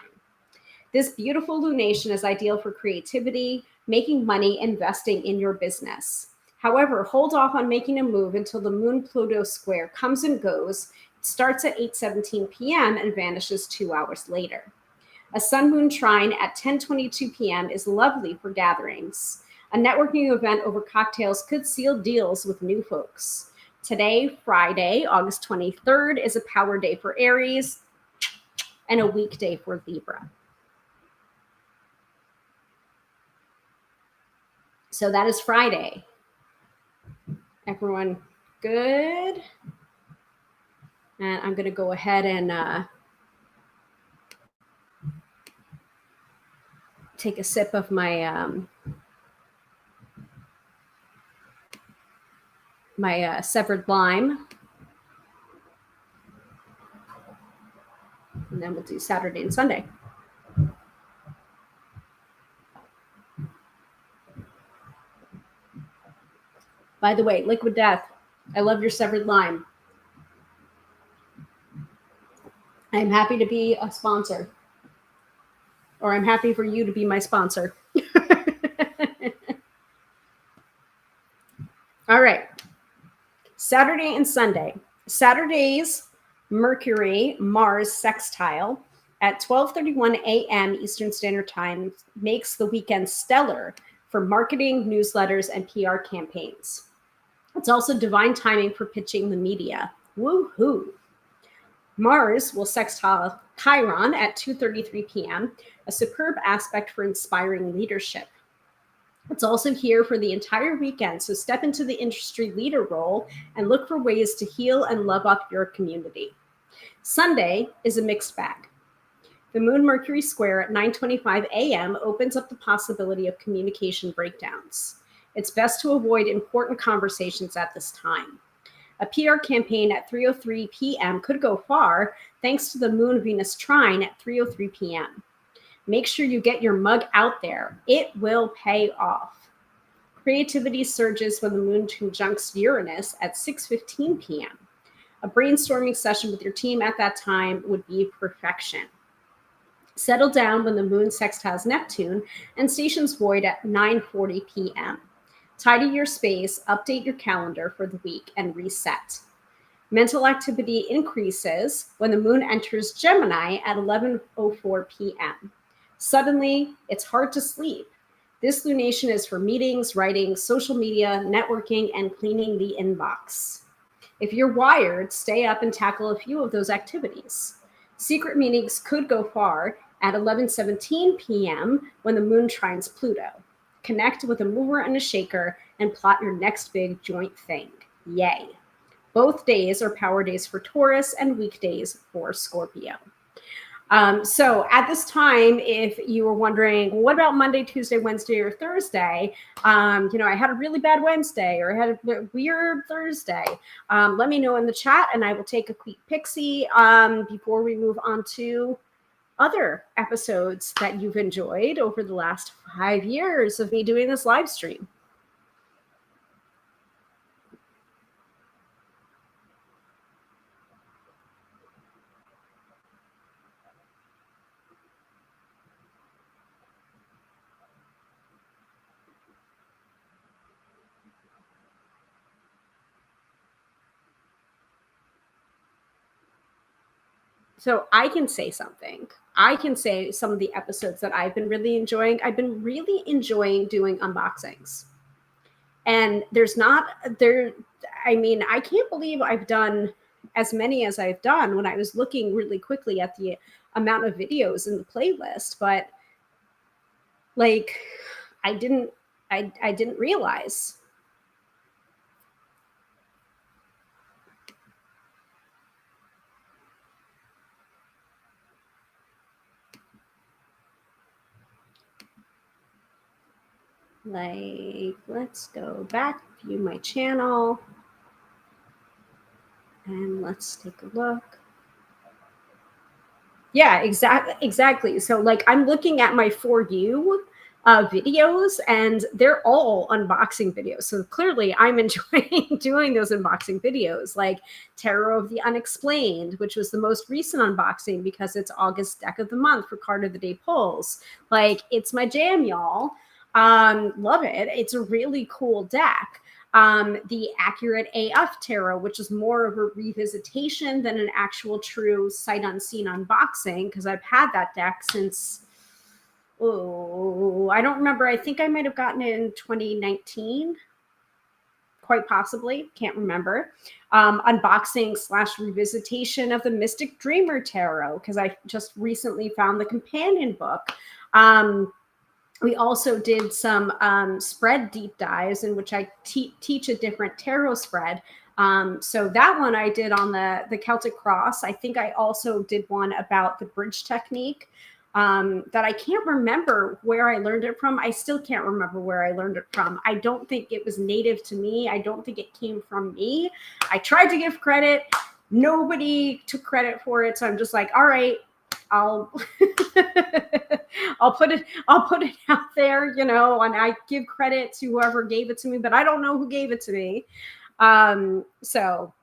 This beautiful lunation is ideal for creativity, making money, investing in your business. However, hold off on making a move until the Moon-Pluto square comes and goes. It starts at 8:17 p.m. and vanishes 2 hours later. A sun-moon trine at 10:22 p.m. is lovely for gatherings. A networking event over cocktails could seal deals with new folks. Today, Friday, August 23rd, is a power day for Aries and a weekday for Libra. So that is Friday. Everyone good? And I'm going to go ahead and take a sip of my severed lime. And then we'll do Saturday and Sunday. By the way, Liquid Death, I love your severed lime. I'm happy to be a sponsor. Or I'm happy for you to be my sponsor. All right. Saturday and Sunday. Saturday's Mercury Mars sextile at 12:31 a.m. Eastern Standard Time makes the weekend stellar for marketing, newsletters, and PR campaigns. It's also divine timing for pitching the media. Woohoo! Mars will sextile Chiron at 2:33 p.m., a superb aspect for inspiring leadership. It's also here for the entire weekend, so step into the industry leader role and look for ways to heal and love up your community. Sunday is a mixed bag. The Moon-Mercury square at 9:25 a.m. opens up the possibility of communication breakdowns. It's best to avoid important conversations at this time. A PR campaign at 3:03 p.m. could go far thanks to the Moon-Venus trine at 3:03 p.m. Make sure you get your mug out there. It will pay off. Creativity surges when the Moon conjuncts Uranus at 6:15 p.m. A brainstorming session with your team at that time would be perfection. Settle down when the Moon sextiles Neptune and stations void at 9:40 p.m. Tidy your space, update your calendar for the week, and reset. Mental activity increases when the Moon enters Gemini at 11:04 p.m. Suddenly, it's hard to sleep. This lunation is for meetings, writing, social media, networking, and cleaning the inbox. If you're wired, stay up and tackle a few of those activities. Secret meetings could go far at 11:17 p.m. when the Moon trines Pluto. Connect with a mover and a shaker and plot your next big joint thing. Yay. Both days are power days for Taurus and weekdays for Scorpio. So at this time, if you were wondering, what about Monday, Tuesday, Wednesday, or Thursday? I had a really bad Wednesday or I had a weird Thursday. Let me know in the chat and I will take a quick pixie before we move on to other episodes that you've enjoyed over the last 5 years of me doing this live stream. So I can say something. I can say some of the episodes that I've been really enjoying. I've been really enjoying doing unboxings. And I can't believe I've done as many as I've done when I was looking really quickly at the amount of videos in the playlist, but like I didn't realize. Like, let's go back, view my channel, and let's take a look. Yeah, exactly. So like I'm looking at my For You videos and they're all unboxing videos. So clearly I'm enjoying doing those unboxing videos, like Tarot of the Unexplained, which was the most recent unboxing because it's August deck of the month for card of the day pulls. Like it's my jam, y'all. Love it. It's a really cool deck. The Accurate AF Tarot, which is more of a revisitation than an actual true sight unseen unboxing, because I've had that deck since, I don't remember. I think I might have gotten it in 2019, quite possibly. Can't remember. Unboxing / revisitation of the Mystic Dreamer Tarot, because I just recently found the companion book. We also did some spread deep dives in which I teach a different tarot spread. So that one I did on the Celtic Cross. I think I also did one about the bridge technique that I can't remember where I learned it from. I still can't remember where I learned it from. I don't think it was native to me. I don't think it came from me. I tried to give credit. Nobody took credit for it. So I'm just like, all right, I'll put it out there, and I give credit to whoever gave it to me, but I don't know who gave it to me. So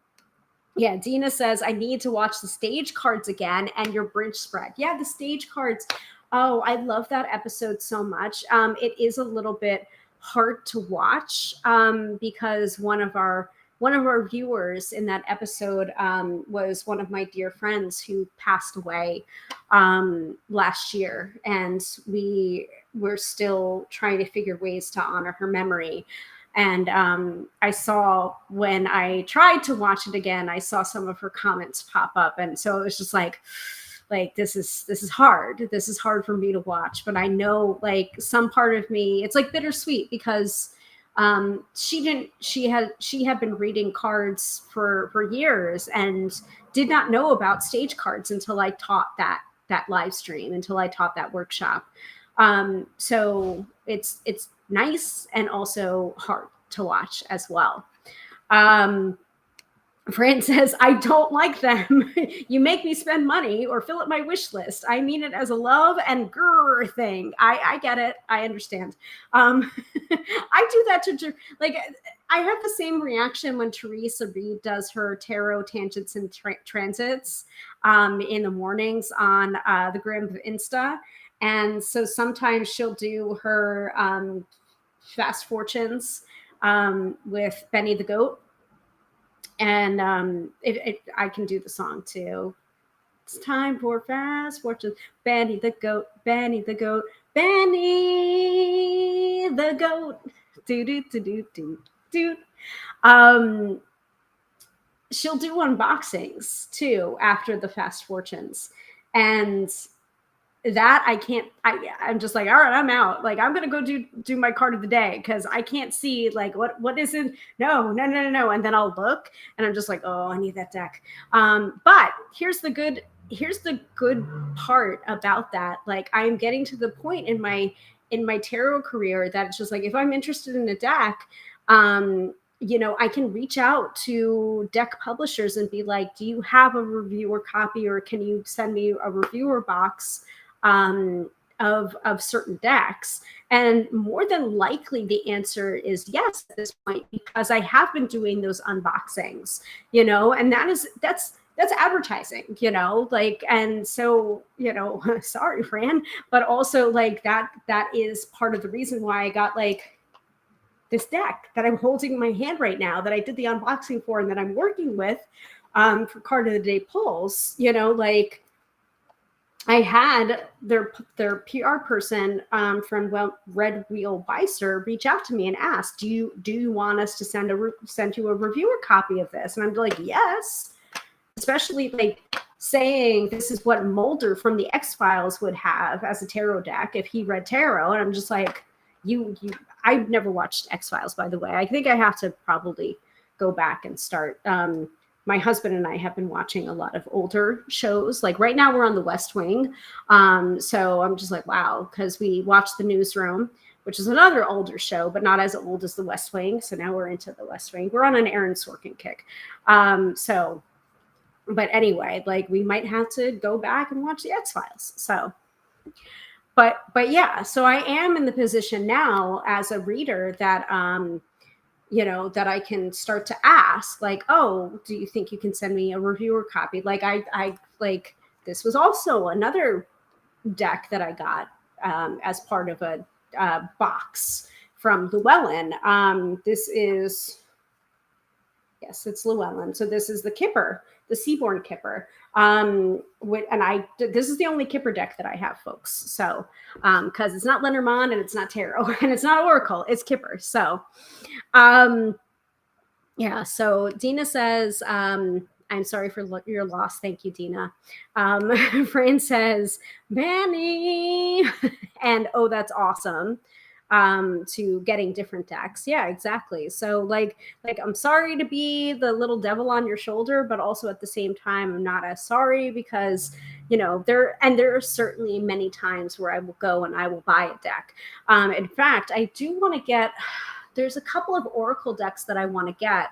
yeah, Dina says, I need to watch the stage cards again and your bridge spread. Yeah, the stage cards. Oh, I love that episode so much. It is a little bit hard to watch because one of our viewers in that episode was one of my dear friends who passed away last year, and we're still trying to figure ways to honor her memory. And I saw, when I tried to watch it again, I saw some of her comments pop up, and so it was just like, like this is hard. This is hard for me to watch, but I know like some part of me, it's like bittersweet because she had been reading cards for years and did not know about stage cards until I taught that live stream, until I taught that workshop. So it's nice and also hard to watch as well. Fran says, I don't like them. You make me spend money or fill up my wish list. I mean it as a love and grrr thing. I get it. I understand. I do that to, like, I have the same reaction when Teresa Reed does her tarot tangents and transits in the mornings on the Grim Insta. And so sometimes she'll do her fast fortunes with Benny the Goat. And I can do the song too. It's time for fast fortunes. Benny the goat, Benny the goat, Benny the goat. Do do do do do do. She'll do unboxings too after the fast fortunes, and that I'm just like, all right, I'm out. Like, I'm gonna go do my card of the day because I can't see like what is it. No. And then I'll look and I'm just like, oh, I need that deck. But here's the good part about that. Like, I'm getting to the point in my tarot career that it's just like, if I'm interested in a deck, I can reach out to deck publishers and be like, do you have a reviewer copy, or can you send me a reviewer box of certain decks? And more than likely the answer is yes at this point, because I have been doing those unboxings, and that's advertising, like, and so, sorry, Fran, but also like that is part of the reason why I got like this deck that I'm holding in my hand right now that I did the unboxing for and that I'm working with for card of the day pulls, like, I had their PR person from Red Wheel Beister reach out to me and ask, do you want us to send you a reviewer copy of this? And I'm like, yes, especially like saying this is what Mulder from the X-Files would have as a tarot deck if he read tarot. And I'm just like, I've never watched X-Files, by the way. I think I have to probably go back and start. My husband and I have been watching a lot of older shows. Like right now we're on the West Wing. So I'm just like, wow, because we watched The Newsroom, which is another older show, but not as old as the West Wing. So now we're into the West Wing. We're on an Aaron Sorkin kick. But anyway, like we might have to go back and watch the X-Files. So, but yeah, so I am in the position now as a reader that, that I can start to ask, like, oh, do you think you can send me a reviewer copy? Like I like, this was also another deck that I got as part of a box from Llewellyn. It's Llewellyn. So this is the Kipper, the Seaborn Kipper. This is the only Kipper deck that I have, folks. So, because it's not Lenormand and it's not tarot and it's not Oracle, it's Kipper. So, yeah. So Dina says, I'm sorry for your loss. Thank you, Dina. Fran says, Manny, and oh, that's awesome. To getting different decks. Yeah, exactly. So like I'm sorry to be the little devil on your shoulder, but also at the same time, I'm not as sorry because, there are certainly many times where I will go and I will buy a deck. In fact, I do want to get, there's a couple of Oracle decks that I want to get,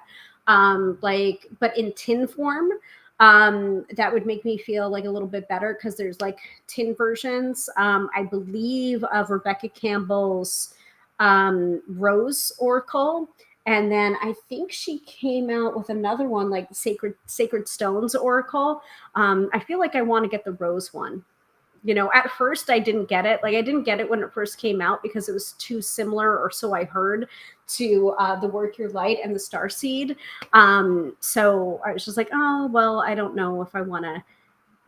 but in tin form. That would make me feel like a little bit better because there's like tin versions, I believe, of Rebecca Campbell's Rose Oracle, and then I think she came out with another one like Sacred Stones Oracle. I feel like I want to get the Rose one. At first I didn't get it. Like I didn't get it when it first came out because it was too similar, or so I heard, to the Work Your Light and the Starseed. So I was just like, oh, well, I don't know if I want to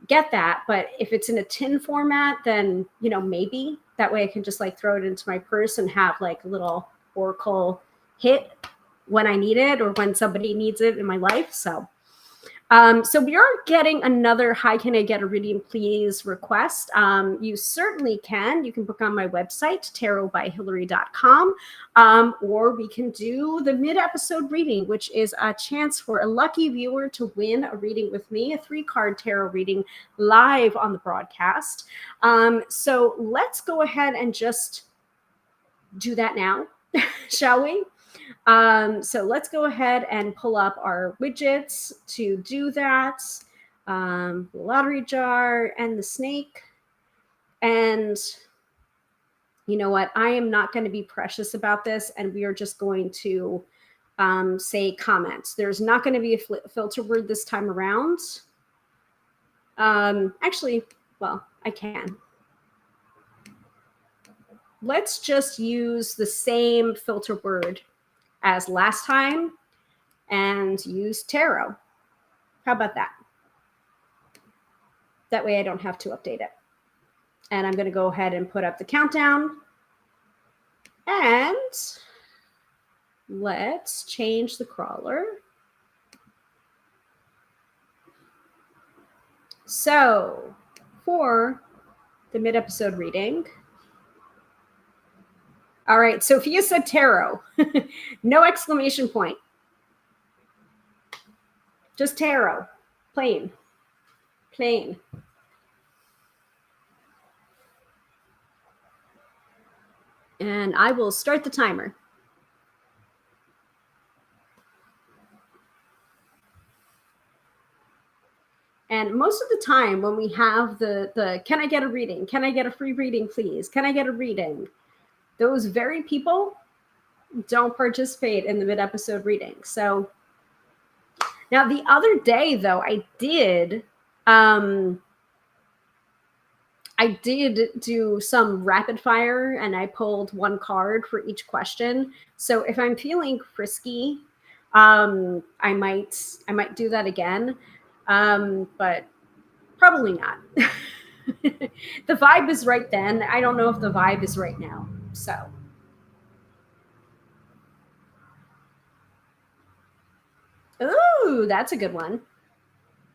get that. But if it's in a tin format, then, maybe that way I can just like throw it into my purse and have like a little Oracle hit when I need it or when somebody needs it in my life. So, So we are getting another "Hi, can I get a reading, please?" request. You certainly can. You can book on my website, tarotbyhilary.com, or we can do the mid-episode reading, which is a chance for a lucky viewer to win a reading with me, a 3-card tarot reading live on the broadcast. So let's go ahead and just do that now, shall we? So let's go ahead and pull up our widgets to do that. The lottery jar and the snake. And you know what? I am not going to be precious about this, and we are just going to say comments. There's not going to be a filter word this time around. Actually, well, I can. Let's just use the same filter word as last time and use tarot. How about that? That way I don't have to update it. And I'm going to go ahead and put up the countdown. And let's change the crawler. So for the mid-episode reading. All right, Sophia said tarot. No exclamation point. Just tarot. Plain. Plain. And I will start the timer. And most of the time when we have the can I get a reading? Can I get a free reading, please? Can I get a reading? Those very people don't participate in the mid-episode reading. So now the other day, though, I did do some rapid fire, and I pulled one card for each question. So if I'm feeling frisky, I might do that again, but probably not. The vibe is right then. I don't know if the vibe is right now. So. Ooh, that's a good one.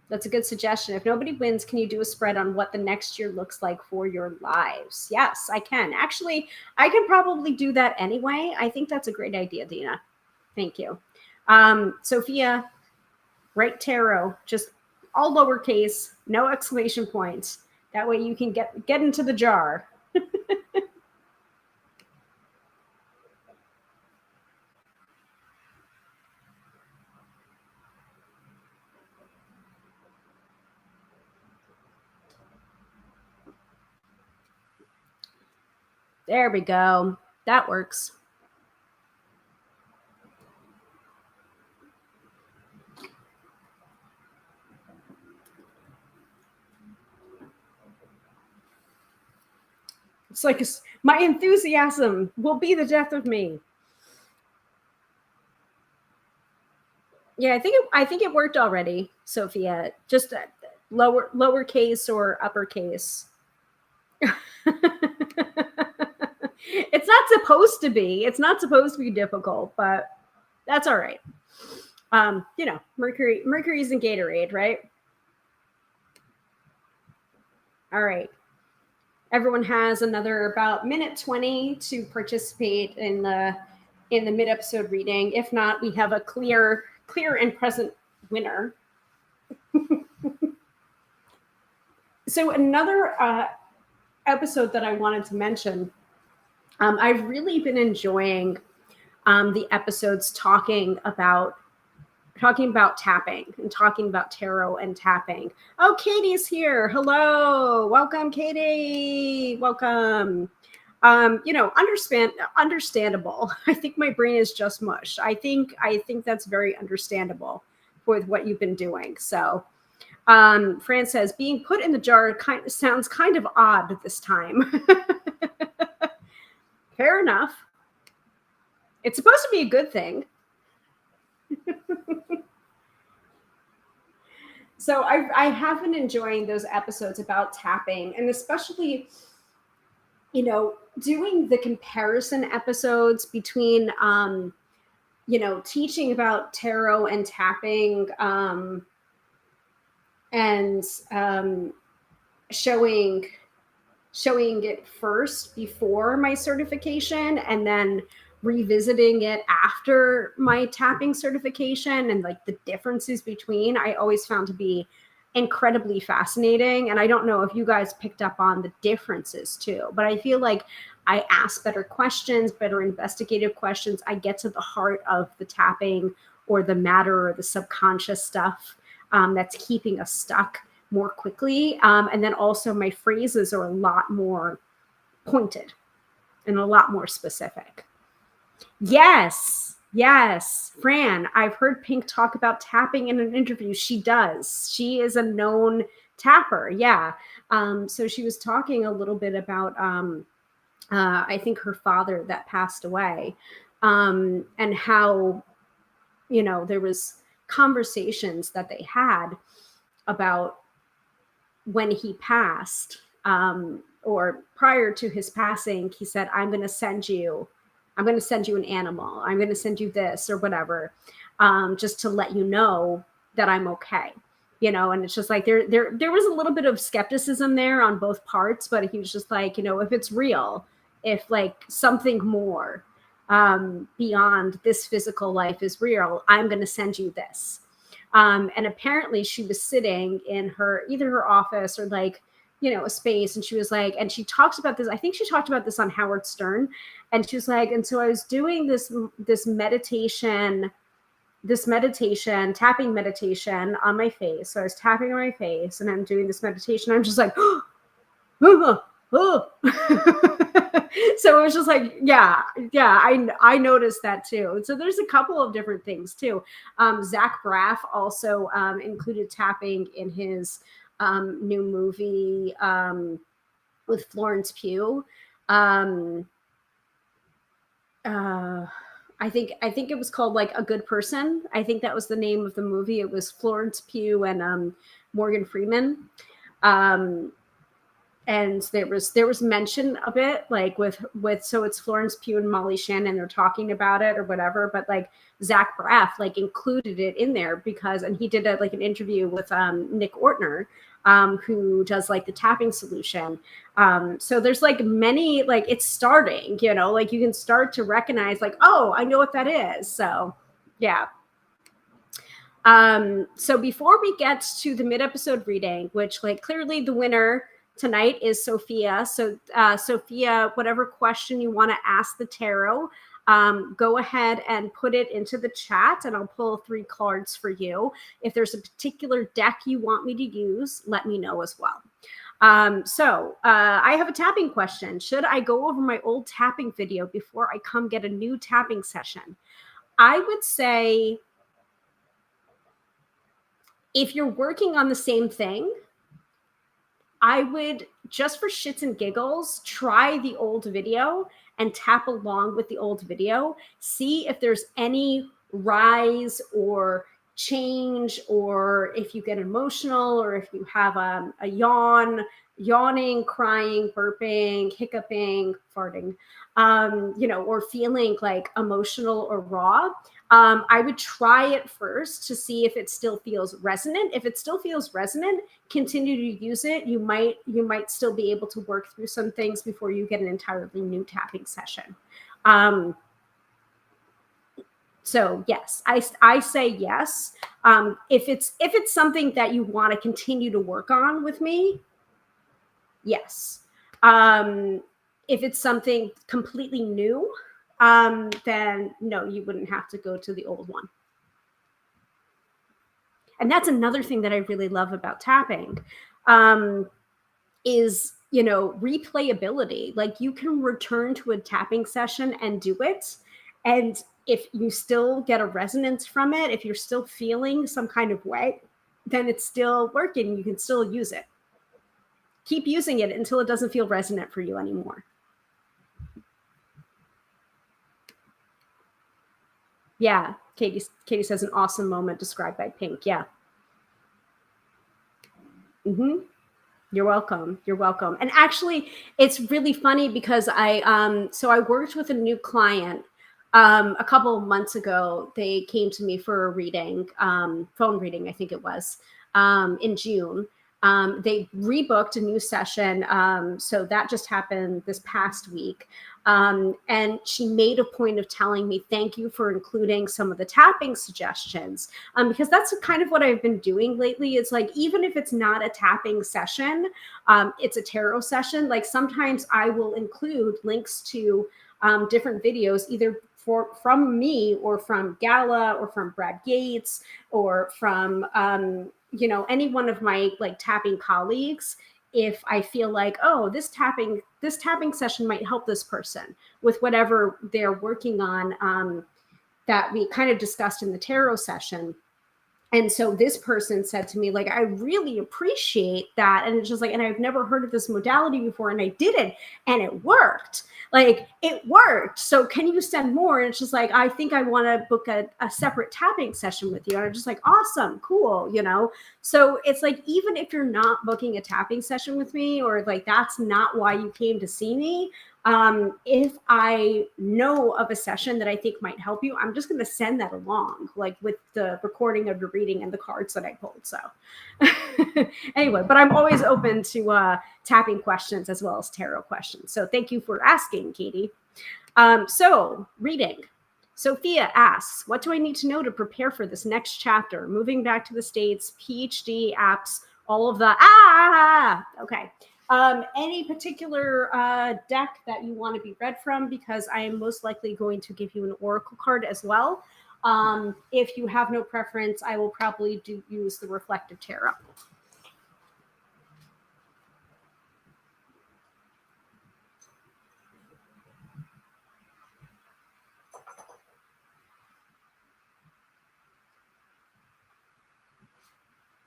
That's a good suggestion. If nobody wins, can you do a spread on what the next year looks like for your lives? Yes, I can. Actually, I can probably do that anyway. I think that's a great idea, Dina. Thank you. Sophia, write tarot, just all lowercase, no exclamation points. That way you can get into the jar. There we go. That works. It's like my enthusiasm will be the death of me. Yeah, I think it worked already, Sophia. Just lowercase or uppercase. It's not supposed to be. It's not supposed to be difficult, but that's all right. You know, Mercury's in Gatorade, right? All right. Everyone has another about minute 20 to participate in the mid-episode reading. If not, we have a clear and present winner. So another episode that I wanted to mention, I've really been enjoying the episodes talking about tapping and talking about tarot and tapping. Oh, Katie's here. Hello. Welcome, Katie. Welcome. You know, understandable. I think my brain is just mush. I think that's very understandable with what you've been doing. So Fran says being put in the jar sounds kind of odd this time. Fair enough. It's supposed to be a good thing. So I have been enjoying those episodes about tapping, and especially, you know, doing the comparison episodes between, you know, teaching about tarot and tapping, and showing it first before my certification, and then revisiting it after my tapping certification, and like the differences between, I always found to be incredibly fascinating. And I don't know if you guys picked up on the differences too, but I feel like I ask better questions, better investigative questions. I get to the heart of the tapping or the matter or the subconscious stuff that's keeping us stuck more quickly. And then also my phrases are a lot more pointed and a lot more specific. Yes. Yes. Fran, I've heard Pink talk about tapping in an interview. She does. She is a known tapper. Yeah. So she was talking a little bit about, I think her father that passed away, and how, there was conversations that they had about when he passed, or prior to his passing, he said, I'm going to send you an animal. I'm going to send you this or whatever, just to let you know that I'm okay. And it's just like, there was a little bit of skepticism there on both parts, but he was just like, if it's real, if like something more, beyond this physical life is real, I'm going to send you this. And apparently she was sitting in either her office or like, a space. And she was like, and she talks about this, I think she talked about this on Howard Stern. And she was like, and so I was doing this meditation, tapping meditation on my face. So I was tapping on my face and I'm doing this meditation. I'm just like, oh. So it was just like, yeah, I noticed that too. So there's a couple of different things too. Zach Braff also included tapping in his new movie with Florence Pugh. I think it was called like A Good Person. I think that was the name of the movie. It was Florence Pugh and Morgan Freeman. And there was mention of it, like with so it's Florence Pugh and Molly Shannon, they're talking about it or whatever, but like Zach Braff like included it in there because, and he did like an interview with Nick Ortner, who does like the tapping solution. So there's like many, like it's starting, like you can start to recognize like, oh, I know what that is. So yeah. So before we get to the mid-episode reading, which like clearly the winner tonight is Sophia. So Sophia, whatever question you want to ask the tarot, go ahead and put it into the chat and I'll pull 3 cards for you. If there's a particular deck you want me to use, let me know as well. So I have a tapping question. Should I go over my old tapping video before I come get a new tapping session? I would say if you're working on the same thing, I would, just for shits and giggles, try the old video and tap along with the old video. See if there's any rise or change, or if you get emotional, or if you have a yawning, crying, burping, hiccuping, farting, or feeling like emotional or raw. I would try it first to see if it still feels resonant. If it still feels resonant, continue to use it. You might still be able to work through some things before you get an entirely new tapping session. So yes, I say yes. If it's something that you want to continue to work on with me, yes. If it's something completely new, then no, you wouldn't have to go to the old one. And that's another thing that I really love about tapping, is, replayability. Like you can return to a tapping session and do it. And if you still get a resonance from it, if you're still feeling some kind of way, then it's still working. You can still use it. Keep using it until it doesn't feel resonant for you anymore. Yeah, Katie says an awesome moment described by Pink. Yeah. Mm-hmm. You're welcome. You're welcome. And actually, it's really funny because I worked with a new client a couple of months ago. They came to me for a reading, phone reading, I think it was. in June. They rebooked a new session. So that just happened this past week. And she made a point of telling me, thank you for including some of the tapping suggestions. Because that's kind of what I've been doing lately. It's like, even if it's not a tapping session, it's a tarot session. Like sometimes I will include links to different videos, either from me or from Gala or from Brad Gates or from any one of my like tapping colleagues, if I feel like, oh, this tapping session might help this person with whatever they're working on, that we kind of discussed in the tarot session. And so this person said to me, like, I really appreciate that. And it's just like, and I've never heard of this modality before. And I did it and it worked. Like, it worked. So can you send more? And it's just like, I think I want to book a separate tapping session with you. And I'm just like, awesome, cool, So it's like, even if you're not booking a tapping session with me, or like, that's not why you came to see me, if I know of a session that I think might help you, I'm just going to send that along, like with the recording of your reading and the cards that I pulled. So anyway, but I'm always open to tapping questions as well as tarot questions. So thank you for asking, Katie. So reading. Sophia asks, what do I need to know to prepare for this next chapter? Moving back to the States, PhD, apps, all of the, okay. Any particular deck that you want to be read from, because I am most likely going to give you an oracle card as well. If you have no preference, I will probably use the reflective tarot.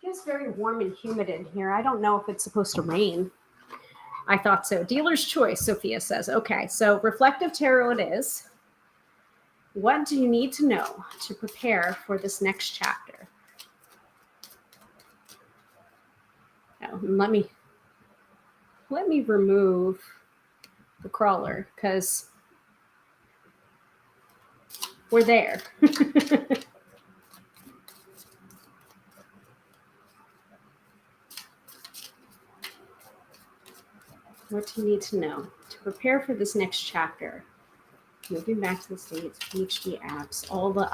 It's very warm and humid in here. I don't know if it's supposed to rain. I thought so. Dealer's choice, Sophia says. Okay, so reflective tarot it is. What do you need to know to prepare for this next chapter? Oh, let me remove the crawler because we're there. What do you need to know to prepare for this next chapter? Moving back to the States, PhD apps, all the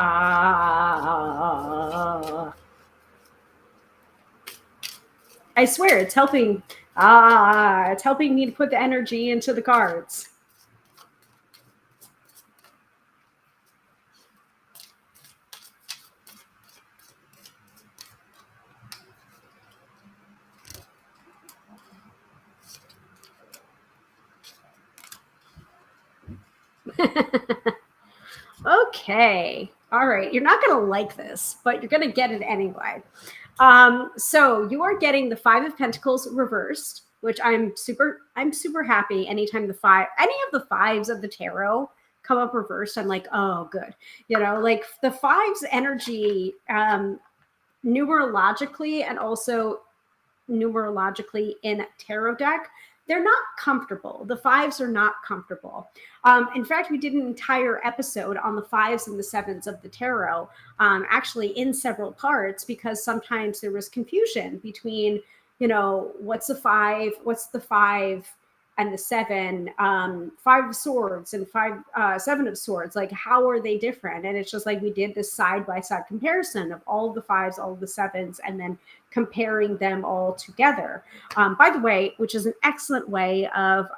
I swear it's helping. It's helping me to put the energy into the cards. Okay. All right. You're not going to like this, but you're going to get it anyway. So you are getting the 5 of Pentacles reversed, which I'm super happy anytime any of the 5s of the tarot come up reversed. I'm like, oh, good. Like the 5's energy, numerologically and also numerologically in tarot deck, they're not comfortable. The 5s are not comfortable. In fact, we did an entire episode on the 5s and the 7s of the tarot, actually in several parts, because sometimes there was confusion between, what's the 5, what's the 5 and the 7, 5 of swords and 7 of swords, like how are they different? And it's just like we did this side-by-side comparison of all of the 5s, all of the 7s, and then comparing them all together. By the way, which is an excellent way of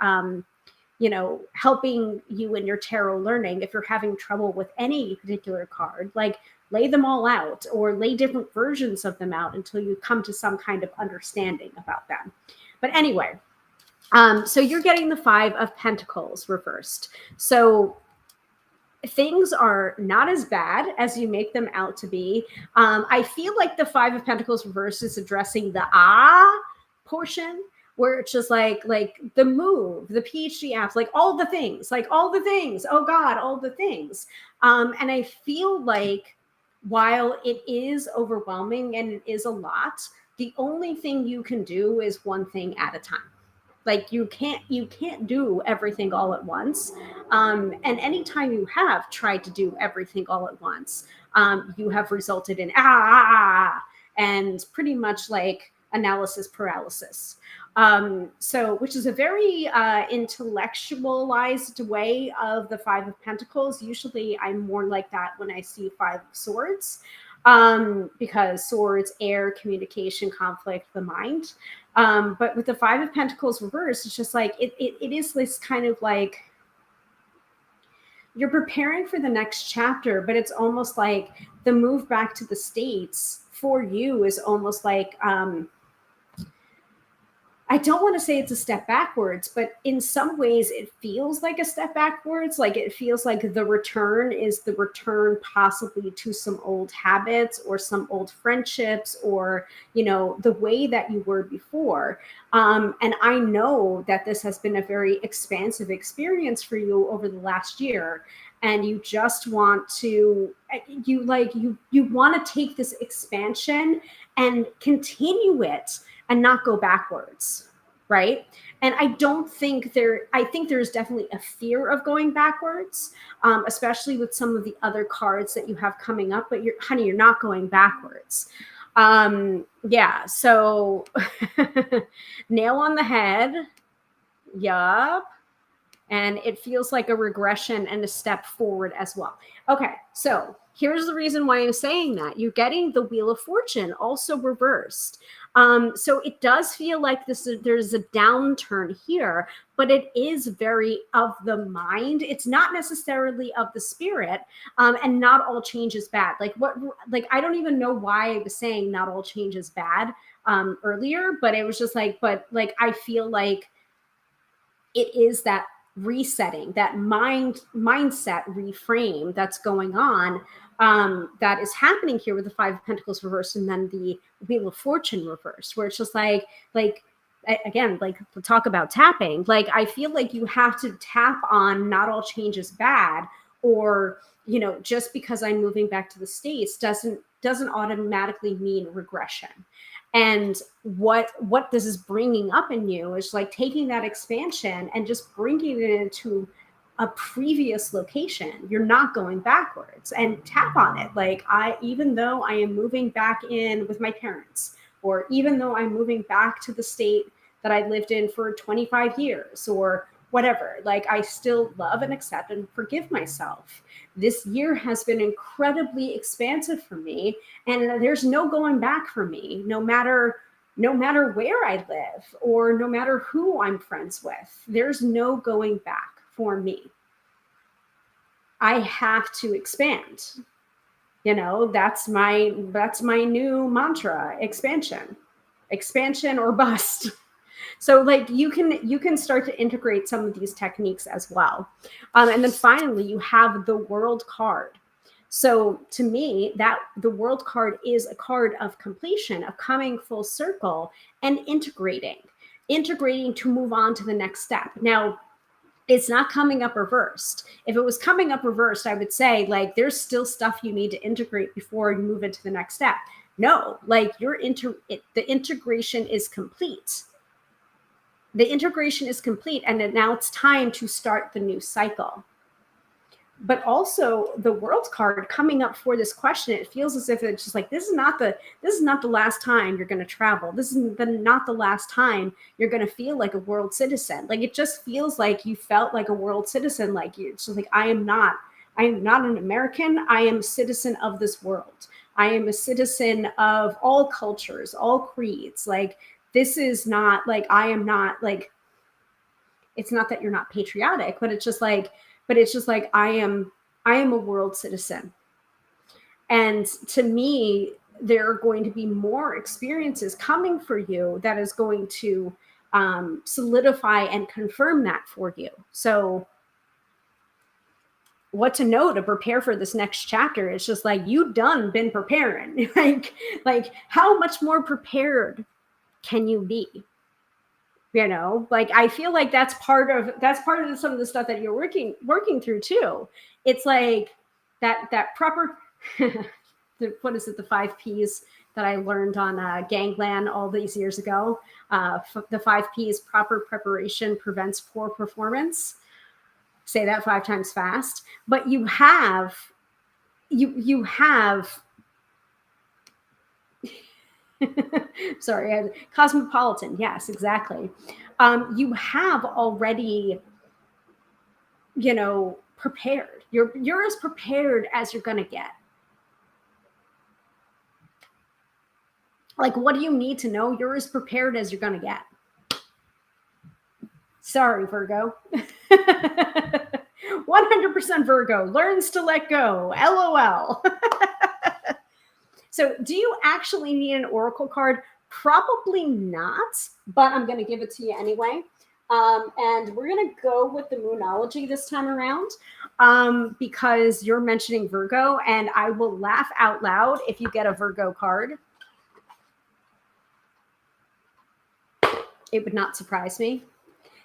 helping you in your tarot learning. If you're having trouble with any particular card, like lay them all out or lay different versions of them out until you come to some kind of understanding about them. But anyway, so you're getting the 5 of Pentacles reversed. So things are not as bad as you make them out to be. I feel like the 5 of Pentacles reversed is addressing the portion, where it's just like the move, the PhD apps, like all the things, oh God, all the things. And I feel like while it is overwhelming and it is a lot, the only thing you can do is one thing at a time. Like you can't do everything all at once. And anytime you have tried to do everything all at once, you have resulted in and pretty much like analysis paralysis. So, which is a very intellectualized way of the Five of Pentacles. Usually I'm more like that when I see Five of Swords, because swords, air, communication, conflict, the mind. But with the Five of Pentacles reversed, it's just like, it is this kind of like, you're preparing for the next chapter, but it's almost like the move back to the States for you is almost like, I don't want to say it's a step backwards, but in some ways it feels like a step backwards. Like it feels like the return is the return possibly to some old habits or some old friendships, or, you know, the way that you were before. And I know that this has been a very expansive experience for you over the last year. And you just want to, you want to take this expansion and continue it and not go backwards, right? And I don't think I think there's definitely a fear of going backwards, especially with some of the other cards that you have coming up, but honey, you're not going backwards. Yeah, so nail on the head. Yup. And it feels like a regression and a step forward as well. Okay, so here's the reason why I'm saying that. You're getting the Wheel of Fortune also reversed. So it does feel like there's a downturn here, but it is very of the mind. It's not necessarily of the spirit, and not all change is bad. Like I don't even know why I was saying not all change is bad earlier, but it was just like, but like I feel like it is that resetting, that mindset reframe that's going on, that is happening here with the Five of Pentacles reversed and then the Wheel of Fortune reversed, where it's just like again, like to talk about tapping, like I feel like you have to tap on not all change is bad, or, you know, just because I'm moving back to the States doesn't automatically mean regression. And what this is bringing up in you is like taking that expansion and just bringing it into a previous location. You're not going backwards, and tap on it. Like even though I am moving back in with my parents, or even though I'm moving back to the state that I lived in for 25 years or whatever, like I still love and accept and forgive myself. This year has been incredibly expansive for me, and there's no going back for me, no matter where I live or no matter who I'm friends with. There's no going back for me. I have to expand. You know, that's my new mantra: expansion or bust. So like you can start to integrate some of these techniques as well. And then finally, you have the World card. So to me, that the World card is a card of completion, of coming full circle and integrating to move on to the next step. Now, it's not coming up reversed. If it was coming up reversed, I would say like there's still stuff you need to integrate before you move into the next step. No, like the integration is complete. The integration is complete, and now it's time to start the new cycle. But also the World card coming up for this question, it feels as if it's just like this is not the last time you're going to travel. This is not the last time you're going to feel like a world citizen. Like it just feels like you felt like a world citizen. Like it's just like I am not an American. I am a citizen of this world. I am a citizen of all cultures, all creeds. Like this is not like I am not like, it's not that you're not patriotic, but it's just like I am a world citizen. And to me, there are going to be more experiences coming for you that is going to solidify and confirm that for you. So what to know to prepare for this next chapter? It's just like you done been preparing. like how much more prepared can you be? You know, like I feel like that's part of some of the stuff that you're working through too. It's like that proper what is it, the 5 P's that I learned on Gangland all these years ago. The 5 P's: proper preparation prevents poor performance. Say that 5 times fast. But you have Sorry, cosmopolitan. Yes, exactly. You have already, prepared. You're as prepared as you're gonna get. Like, what do you need to know? You're as prepared as you're gonna get. Sorry, Virgo. 100% Virgo learns to let go. LOL. So, do you actually need an oracle card? Probably not, but I'm going to give it to you anyway. And we're going to go with the Moonology this time around because you're mentioning Virgo, and I will laugh out loud if you get a Virgo card. It would not surprise me.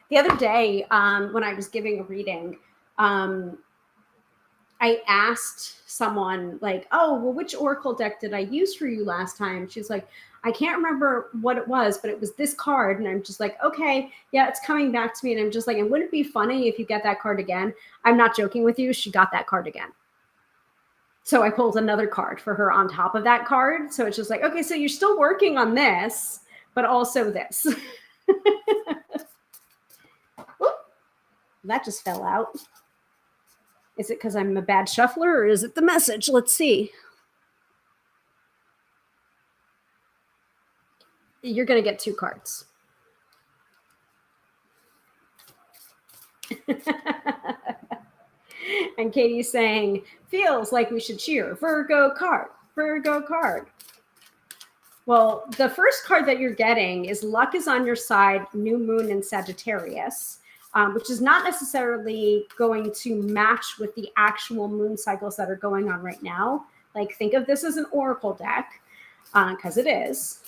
The other day, when I was giving a reading, I asked someone like, "Oh, well, which oracle deck did I use for you last time?" She's like, "I can't remember what it was, but it was this card." And I'm just like, "Okay, yeah, it's coming back to me." And I'm just like, "And wouldn't it be funny if you get that card again?" I'm not joking with you. She got that card again. So I pulled another card for her on top of that card. So it's just like, okay, so you're still working on this, but also this. That just fell out. Is it because I'm a bad shuffler, or is it the message? Let's see. You're going to get 2 cards. And Katie's saying, feels like we should cheer. Virgo card. Virgo card. Well, the first card that you're getting is Luck is on your side, New Moon in Sagittarius, which is not necessarily going to match with the actual moon cycles that are going on right now. Like, think of this as an oracle deck, because it is.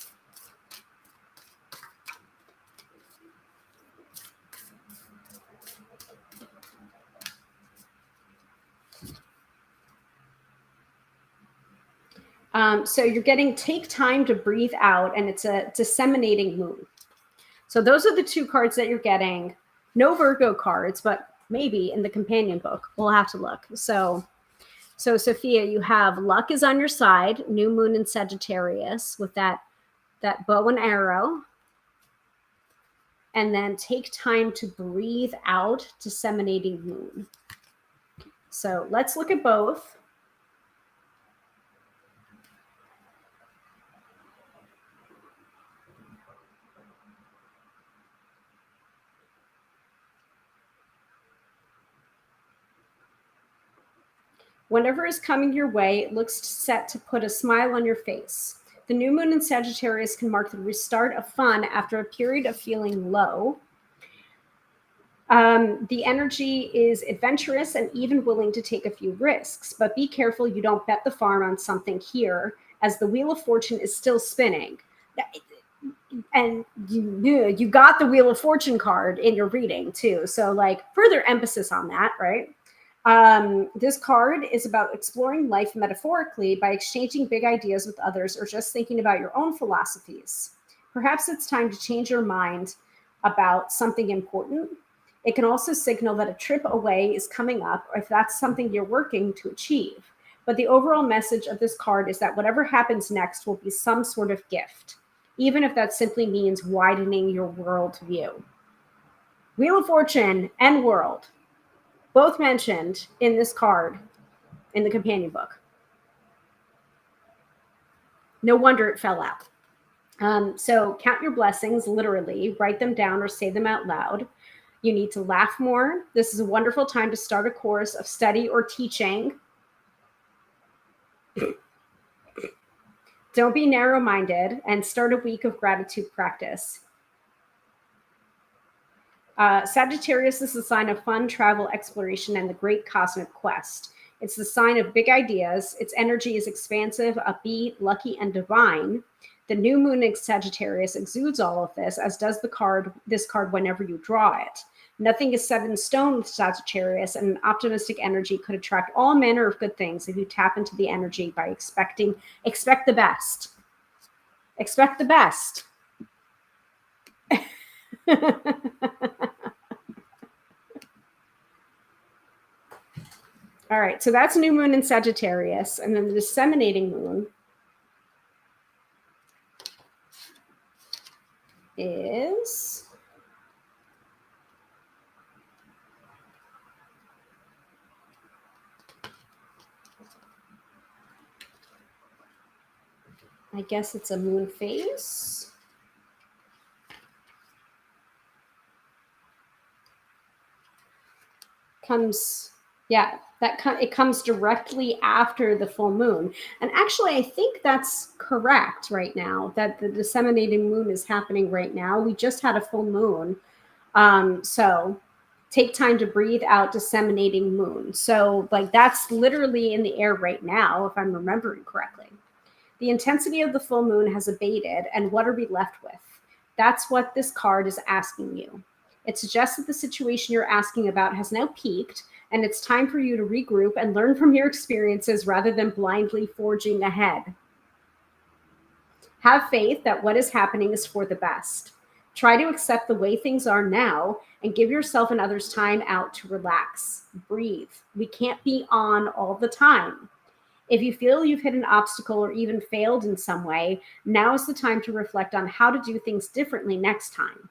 So you're getting take time to breathe out, and it's a disseminating moon. So those are the 2 cards that you're getting. No Virgo cards, but maybe in the companion book. We'll have to look. So Sophia, you have Luck is on your side, New Moon in Sagittarius with that bow and arrow. And then take time to breathe out, disseminating moon. So let's look at both. Whatever is coming your way, it looks set to put a smile on your face. The new moon in Sagittarius can mark the restart of fun after a period of feeling low. The energy is adventurous and even willing to take a few risks, but be careful you don't bet the farm on something here, as the Wheel of Fortune is still spinning. And you got the Wheel of Fortune card in your reading too. So like further emphasis on that, right? This card is about exploring life metaphorically by exchanging big ideas with others or just thinking about your own philosophies. Perhaps it's time to change your mind about something important. It can also signal that a trip away is coming up, or if that's something you're working to achieve. But the overall message of this card is that whatever happens next will be some sort of gift, even if that simply means widening your world view. Wheel of Fortune and world, both mentioned in this card in the companion book. No wonder it fell out. So count your blessings, literally, write them down or say them out loud. You need to laugh more. This is a wonderful time to start a course of study or teaching. Don't be narrow-minded and start a week of gratitude practice. Sagittarius is the sign of fun, travel, exploration, and the great cosmic quest. It's the sign of big ideas. Its energy is expansive, upbeat, lucky, and divine. The new moon in Sagittarius exudes all of this, as does this card whenever you draw it. Nothing is set in stone with Sagittarius, and an optimistic energy could attract all manner of good things if you tap into the energy by expect the best. Expect the best. All right, so that's new moon in Sagittarius, and then the disseminating moon is I guess it's a moon phase. It comes directly after the full moon. And actually, I think that's correct right now, that the disseminating moon is happening right now. We just had a full moon. So take time to breathe out, disseminating moon. So like that's literally in the air right now, if I'm remembering correctly. The intensity of the full moon has abated, and what are we left with? That's what this card is asking you. It suggests that the situation you're asking about has now peaked, and it's time for you to regroup and learn from your experiences rather than blindly forging ahead. Have faith that what is happening is for the best. Try to accept the way things are now and give yourself and others time out to relax, breathe. We can't be on all the time. If you feel you've hit an obstacle or even failed in some way, now is the time to reflect on how to do things differently next time.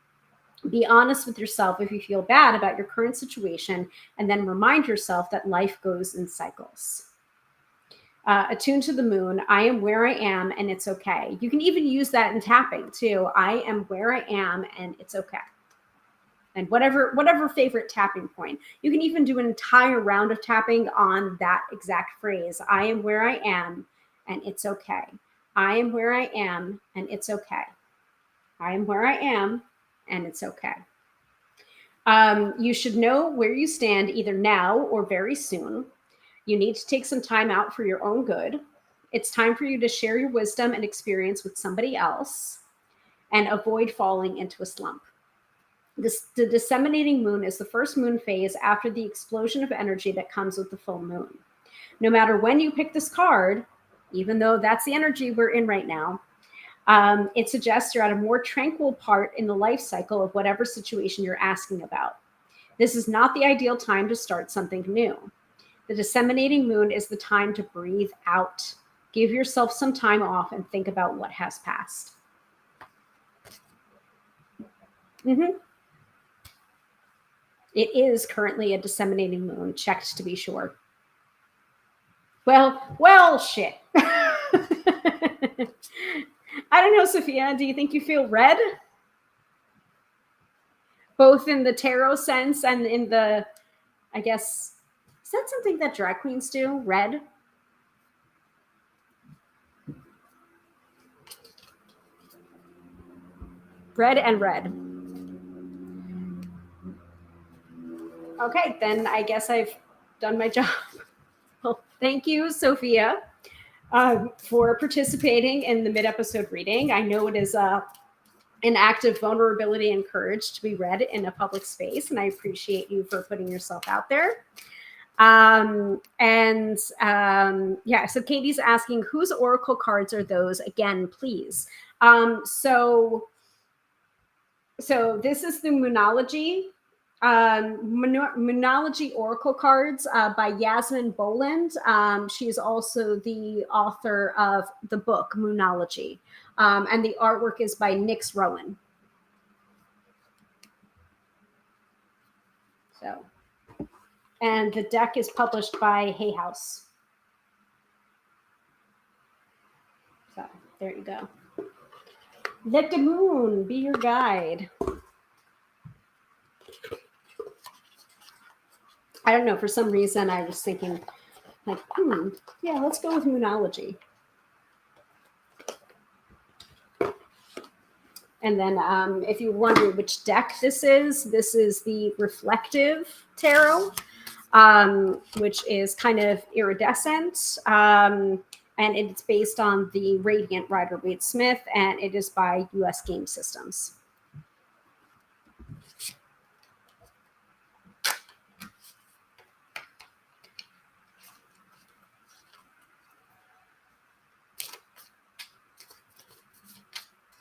Be honest with yourself if you feel bad about your current situation, and then remind yourself that life goes in cycles. Attune to the moon. I am where I am, and it's okay. You can even use that in tapping too. I am where I am, and it's okay. And whatever favorite tapping point. You can even do an entire round of tapping on that exact phrase. I am where I am, and it's okay. I am where I am, and it's okay. I am where I am, and it's okay. You should know where you stand either now or very soon. You need to take some time out for your own good. It's time for you to share your wisdom and experience with somebody else and avoid falling into a slump. The disseminating moon is the first moon phase after the explosion of energy that comes with the full moon. No matter when you pick this card, even though that's the energy we're in right now, it suggests you're at a more tranquil part in the life cycle of whatever situation you're asking about. This is not the ideal time to start something new. The disseminating moon is the time to breathe out. Give yourself some time off and think about what has passed. Mm-hmm. It is currently a disseminating moon, checked to be sure. Well, shit. I don't know, Sophia. Do you think you feel red? Both in the tarot sense and in the, I guess, is that something that drag queens do? Red? Red and red. Okay, then I guess I've done my job. Well, thank you, Sophia, for participating in the mid-episode reading. I know it is an act of vulnerability and courage to be read in a public space, and I appreciate you for putting yourself out there. Yeah, so Katie's asking, whose oracle cards are those? Again, please. So this is the Moonology. Moonology Oracle cards by Yasmin Boland. She is also the author of the book Moonology, and the artwork is by Nyx Rowan. So, and the deck is published by Hay House. So there you go. Let the moon be your guide. I don't know, for some reason I was thinking like, yeah, let's go with Moonology. And then if you wonder which deck this is the Reflective Tarot, which is kind of iridescent. And it's based on the Radiant Rider-Waite-Smith, and it is by US Game Systems.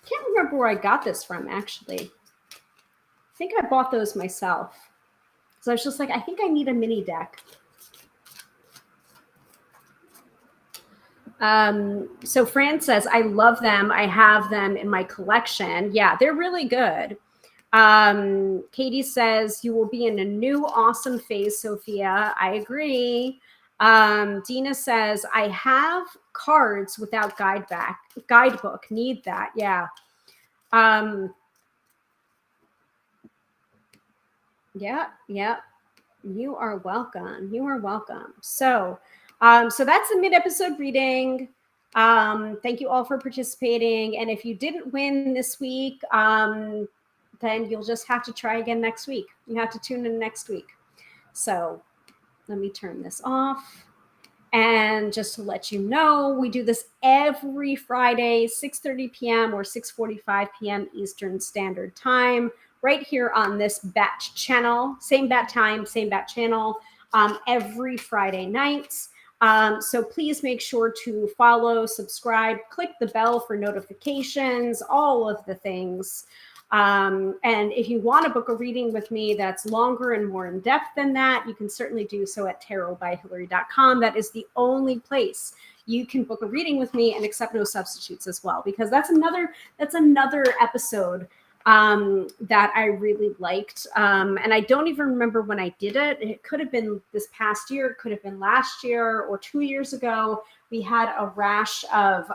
Can't remember where I got this from, actually. I think I bought those myself. So I was just like, I think I need a mini deck. So Fran says, I love them. I have them in my collection. Yeah, they're really good. Katie says, you will be in a new awesome phase, Sophia. I agree. Dina says, I have cards without guidebook. Need that. Yeah. Yeah. You are welcome. You are welcome. So that's the mid-episode reading. Thank you all for participating. And if you didn't win this week, then you'll just have to try again next week. You have to tune in next week. So let me turn this off. And just to let you know, we do this every Friday, 6:30 p.m. or 6:45 p.m. Eastern Standard Time, right here on this Bat channel. Same bat time, same bat channel, every Friday nights. So please make sure to follow, subscribe, click the bell for notifications, all of the things. And if you want to book a reading with me that's longer and more in depth than that, you can certainly do so at tarotbyhilary.com. That is the only place you can book a reading with me and accept no substitutes as well, because that's another episode that I really liked. And I don't even remember when I did it. It could have been this past year, it could have been last year or 2 years ago. We had a rash of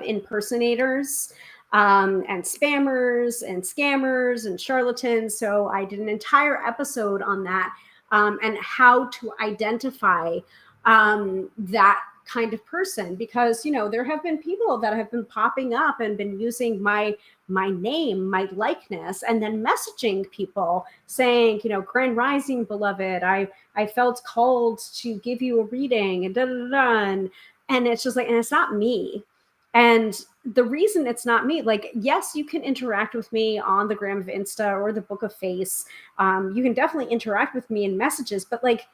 impersonators and spammers and scammers and charlatans. So I did an entire episode on that and how to identify that kind of person, because there have been people that have been popping up and been using my name, my likeness, and then messaging people saying, Grand Rising, beloved, I felt called to give you a reading, and da da da. And it's just like, and it's not me. And the reason it's not me, like, yes, you can interact with me on the Gram of Insta or the Book of Face. You can definitely interact with me in messages, but like,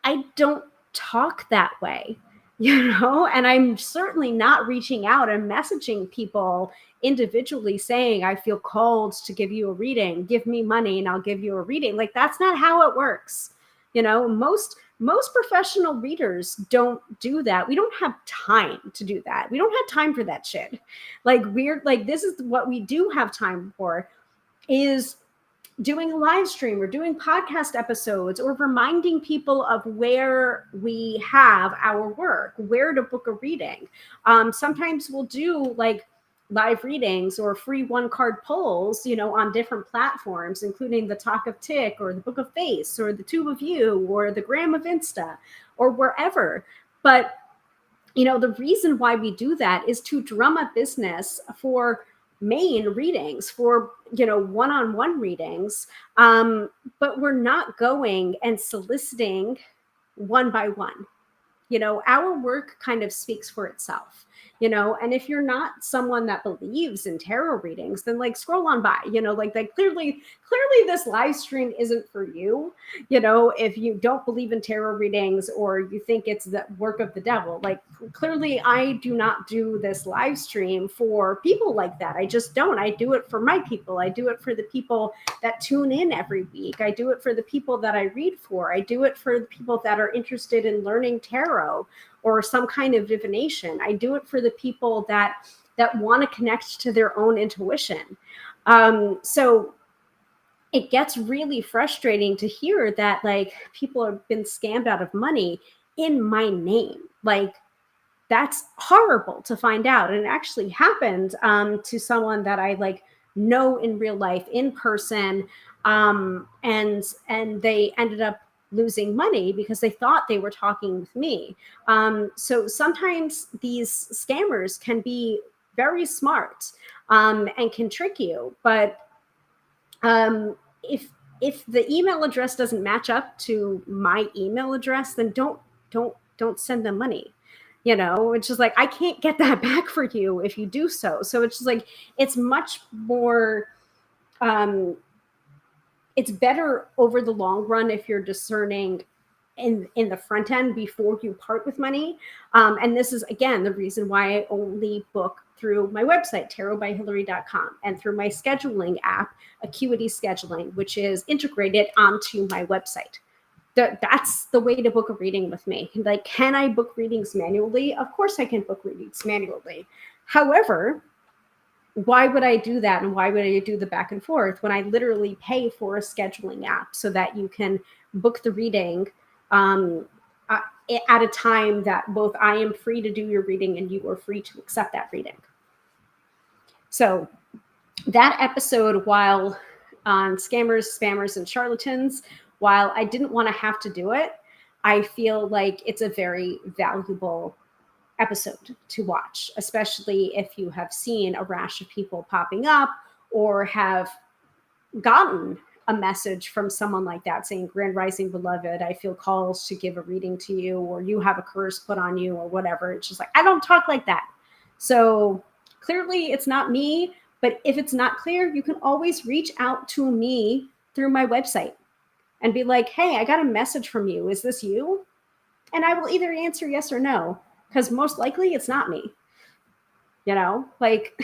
I don't talk that way, and I'm certainly not reaching out and messaging people individually saying, I feel called to give you a reading, give me money and I'll give you a reading. Like, that's not how it works. Most professional readers don't do that. We don't have time to do that. We don't have time for that shit. Like, this is what we do have time for, is doing a live stream or doing podcast episodes or reminding people of where we have our work, where to book a reading. Sometimes we'll do like live readings or free one-card pulls, on different platforms, including the Talk of Tick or the Book of Face or the Tube of You or the Gram of Insta or wherever. But, the reason why we do that is to drum up business for main readings, for one-on-one readings, but we're not going and soliciting one by one. Our work kind of speaks for itself. And if you're not someone that believes in tarot readings, then like scroll on by. Like clearly this live stream isn't for you. If you don't believe in tarot readings or you think it's the work of the devil, like clearly I do not do this live stream for people like that. I just don't. I do it for my people. I do it for the people that tune in every week. I do it for the people that I read for. I do it for the people that are interested in learning tarot or some kind of divination. I do it for the people that want to connect to their own intuition. So it gets really frustrating to hear that like people have been scammed out of money in my name. Like, that's horrible to find out. And it actually happened to someone that I like know in real life, in person, and they ended up losing money because they thought they were talking with me. So sometimes these scammers can be very smart and can trick you. But if the email address doesn't match up to my email address, then don't send them money. It's just like, I can't get that back for you if you do so. So it's just like, it's much more, it's better over the long run if you're discerning in the front end before you part with money. And this is, again, the reason why I only book through my website, tarotbyhilary.com, and through my scheduling app, Acuity Scheduling, which is integrated onto my website. that's the way to book a reading with me. Like, can I book readings manually? Of course I can book readings manually. However, why would I do that? And why would I do the back and forth when I literally pay for a scheduling app so that you can book the reading at a time that both I am free to do your reading and you are free to accept that reading. So that episode, while on scammers, spammers, and charlatans, while I didn't want to have to do it, I feel like it's a very valuable episode to watch, especially if you have seen a rash of people popping up or have gotten a message from someone like that saying, Grand Rising Beloved, I feel calls to give a reading to you, or you have a curse put on you, or whatever. It's just like, I don't talk like that. So clearly it's not me, but if it's not clear, you can always reach out to me through my website and be like, hey, I got a message from you. Is this you? And I will either answer yes or no, because most likely it's not me. You know, like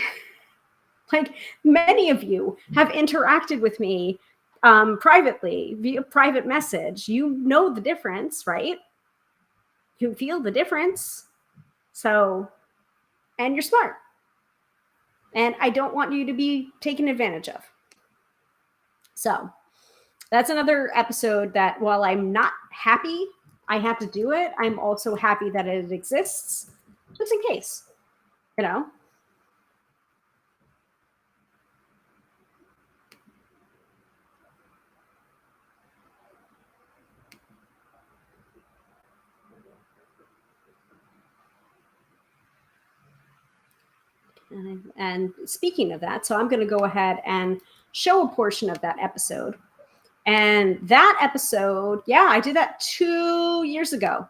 many of you have interacted with me privately via private message. You know the difference, right? You feel the difference. So, and you're smart. And I don't want you to be taken advantage of. So that's another episode that, while I'm not happy I have to do it, I'm also happy that it exists, just in case, you know? And speaking of that, so I'm going to go ahead and show a portion of that episode. And that episode, yeah, I did that 2 years ago.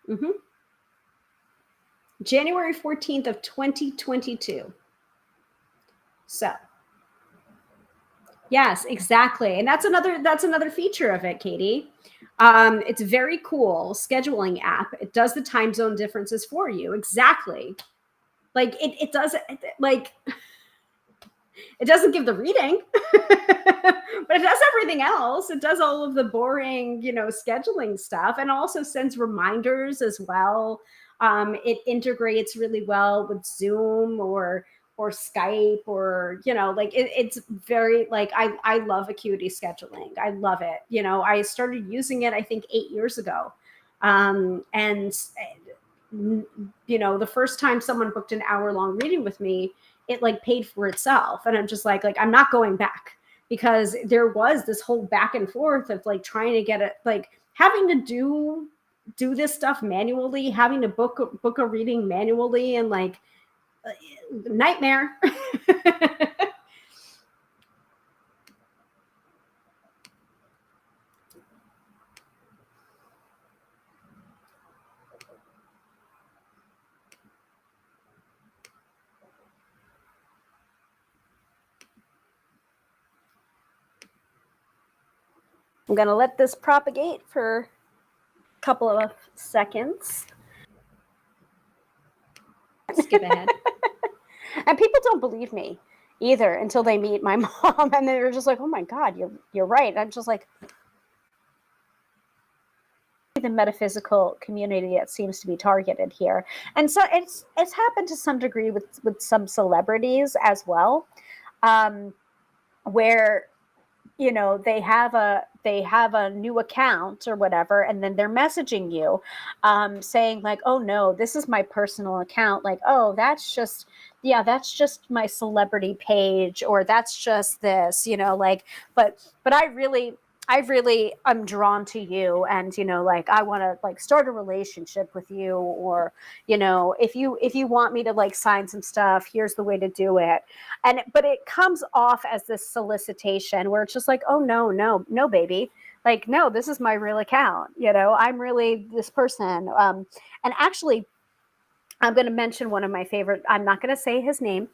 Mm-hmm. January 14th of 2022. So, yes, exactly. And that's another feature of it, Katie. It's very cool scheduling app. It does the time zone differences for you. Exactly. Like it does, like, it doesn't give the reading, but it does everything else. It does all of the boring, scheduling stuff, and also sends reminders as well. It integrates really well with Zoom or Skype, or it's very, like, I love Acuity scheduling. I love it. I started using it I think 8 years ago, and the first time someone booked an hour-long reading with me, it like paid for itself. And I'm just like I'm not going back, because there was this whole back and forth of like trying to get it, like having to do this stuff manually, having to book a reading manually, and like nightmare. I'm going to let this propagate for a couple of seconds. Skip ahead. And people don't believe me either until they meet my mom, and they're just like, oh my God, you're right. I'm just like, the metaphysical community that seems to be targeted here. And so it's happened to some degree with some celebrities as well, where they have a new account or whatever, and then they're messaging you saying like, oh no, this is my personal account, like, oh, that's just my celebrity page, or that's just this, but I really am drawn to you, and like I want to like start a relationship with you, or if you want me to like sign some stuff, here's the way to do it. But it comes off as this solicitation where it's just like, oh no baby, like, no, this is my real account, I'm really this person. And actually, I'm going to mention one of my favorite, I'm not going to say his name,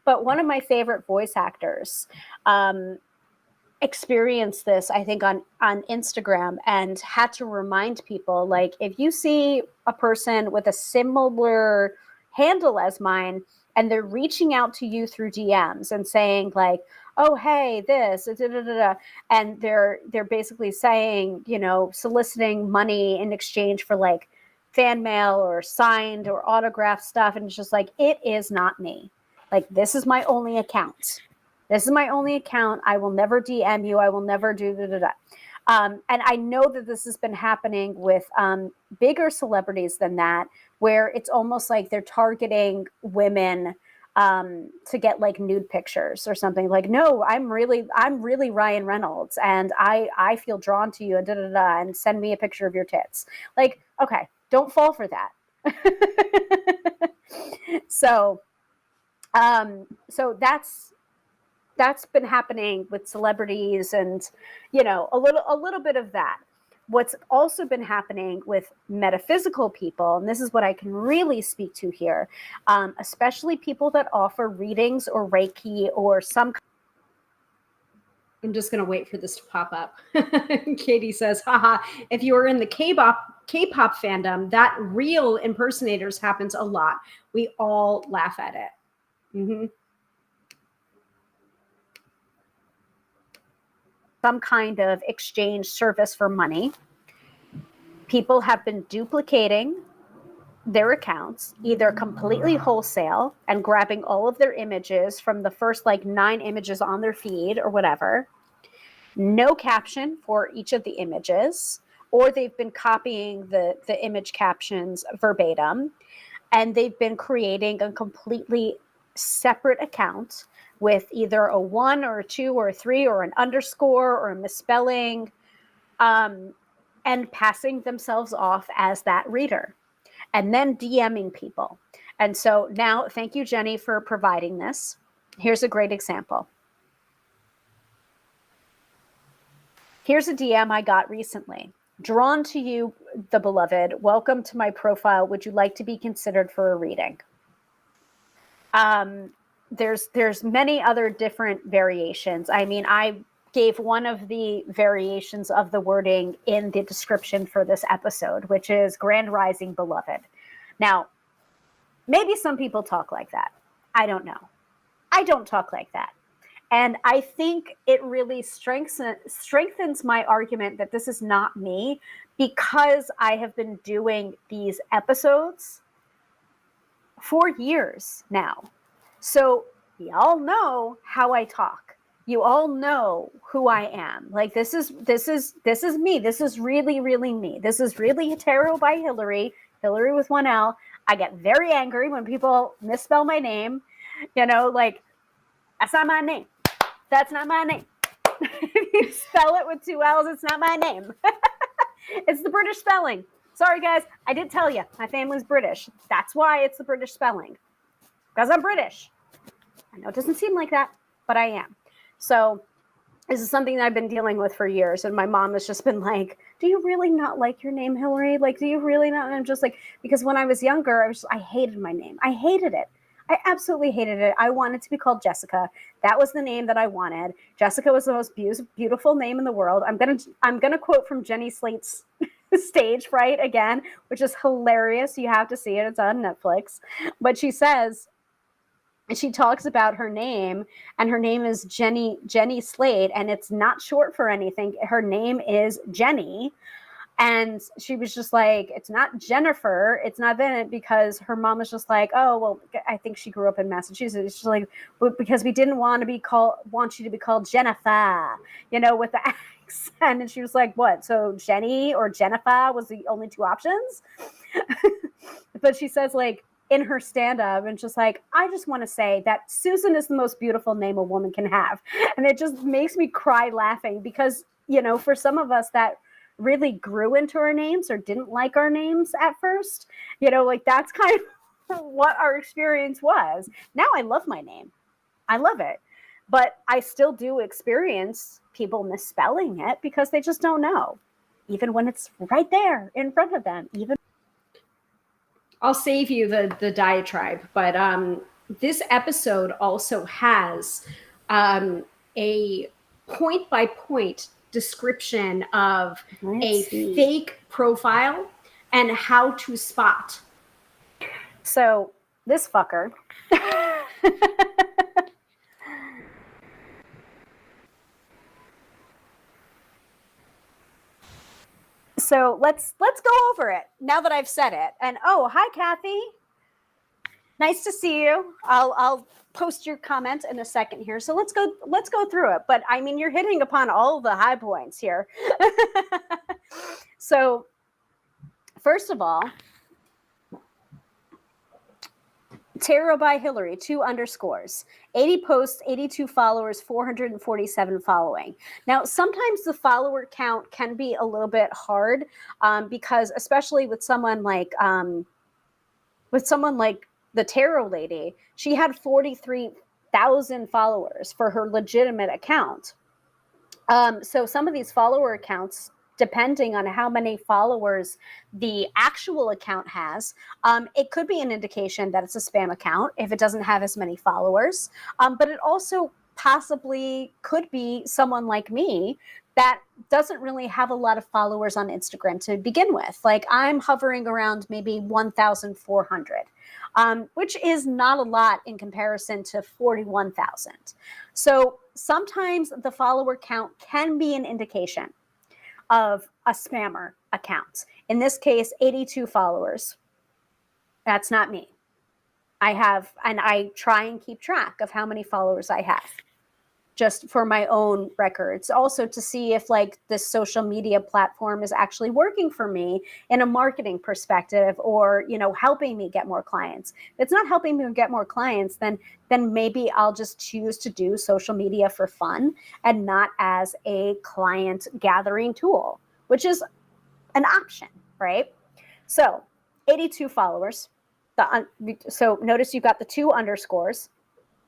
but one of my favorite voice actors experienced this, I think, on Instagram, and had to remind people, like, if you see a person with a similar handle as mine, and they're reaching out to you through DMs and saying like, oh, hey, this, da, da, da, da. And they're basically saying, you know, soliciting money in exchange for like fan mail or signed or autographed stuff. And it's just like, it is not me. Like, this is my only account. This is my only account. I will never DM you. I will never do da, da, da. And I know that this has been happening with bigger celebrities than that, where it's almost like they're targeting women to get like nude pictures or something. Like, no, I'm really Ryan Reynolds, and I feel drawn to you, and da da da, and send me a picture of your tits. Like, okay, don't fall for that. So that's been happening with celebrities, and you know, a little bit of that. What's also been happening with metaphysical people, and this is what I can really speak to here, especially people that offer readings or Reiki or some. I'm just going to wait for this to pop up. Katie says, haha, if you are in the K-pop fandom, that real impersonators happens a lot. We all laugh at it. Mm-hmm. Some kind of exchange service for money. People have been duplicating their accounts, either completely wholesale and grabbing all of their images from the first like 9 images on their feed or whatever, no caption for each of the images, or they've been copying the image captions verbatim, and they've been creating a completely separate account with either a 1 or a 2 or a 3 or an underscore or a misspelling, and passing themselves off as that reader, and then DMing people. And so now, thank you, Jenny, for providing this. Here's a great example. Here's a DM I got recently. Drawn to you, the beloved. Welcome to my profile. Would you like to be considered for a reading? There's many other different variations. I mean, I gave one of the variations of the wording in the description for this episode, which is Grand Rising Beloved. Now, maybe some people talk like that. I don't know. I don't talk like that. And I think it really strengthens my argument that this is not me, because I have been doing these episodes for years now. So y'all know how I talk. You all know who I am. Like, this is me. This is really, really me. This is really Tarot by Hilary with 1 L. I get very angry when people misspell my name. You know, like, that's not my name. That's not my name. If you spell it with 2 L's, it's not my name. It's the British spelling. Sorry, guys. I did tell you. My family's British. That's why it's the British spelling. Because I'm British. I know it doesn't seem like that, but I am. So this is something that I've been dealing with for years. And my mom has just been like, do you really not like your name, Hilary? Like, do you really not? And I'm just like, because when I was younger, I hated my name. I hated it. I absolutely hated it. I wanted to be called Jessica. That was the name that I wanted. Jessica was the most beautiful name in the world. I'm gonna quote from Jenny Slate's stage fright again, which is hilarious. You have to see it. It's on Netflix. But she says, and she talks about her name, and her name is Jenny Slate, and it's not short for anything. Her name is Jenny. And she was just like, it's not Jennifer. It's not then, because her mom was just like, oh, well, I think she grew up in Massachusetts. She's like, because we didn't want you to be called Jennifer, you know, with the accent. And she was like, what? So Jenny or Jennifer was the only 2 options. But she says, like, in her stand-up, and just like, I just want to say that Susan is the most beautiful name a woman can have. And it just makes me cry laughing, because, you know, for some of us that really grew into our names or didn't like our names at first, you know, like, that's kind of what our experience was. Now I love my name. I love it. But I still do experience people misspelling it because they just don't know, even when it's right there in front of them. Even I'll save you the diatribe, but this episode also has a point-by-point description of fake profile and how to spot. So this fucker. So let's go over it now that I've said it. And oh, hi Kathy. Nice to see you. I'll post your comment in a second here. So let's go through it. But I mean, you're hitting upon all the high points here. So first of all, Tarot by Hilary, 2 underscores, 80 posts, 82 followers, 447 following. Now, sometimes the follower count can be a little bit hard because, especially with someone like the tarot lady, she had 43,000 followers for her legitimate account. So some of these follower accounts, depending on how many followers the actual account has, it could be an indication that it's a spam account if it doesn't have as many followers. But it also possibly could be someone like me that doesn't really have a lot of followers on Instagram to begin with. Like I'm hovering around maybe 1,400, which is not a lot in comparison to 41,000. So sometimes the follower count can be an indication of a spammer account. In this case, 82 followers. That's not me. I try and keep track of how many followers I have, just for my own records. Also to see if like this social media platform is actually working for me in a marketing perspective, or, you know, helping me get more clients. If it's not helping me get more clients, then maybe I'll just choose to do social media for fun and not as a client gathering tool, which is an option, right? So 82 followers. So notice you've got the 2 underscores.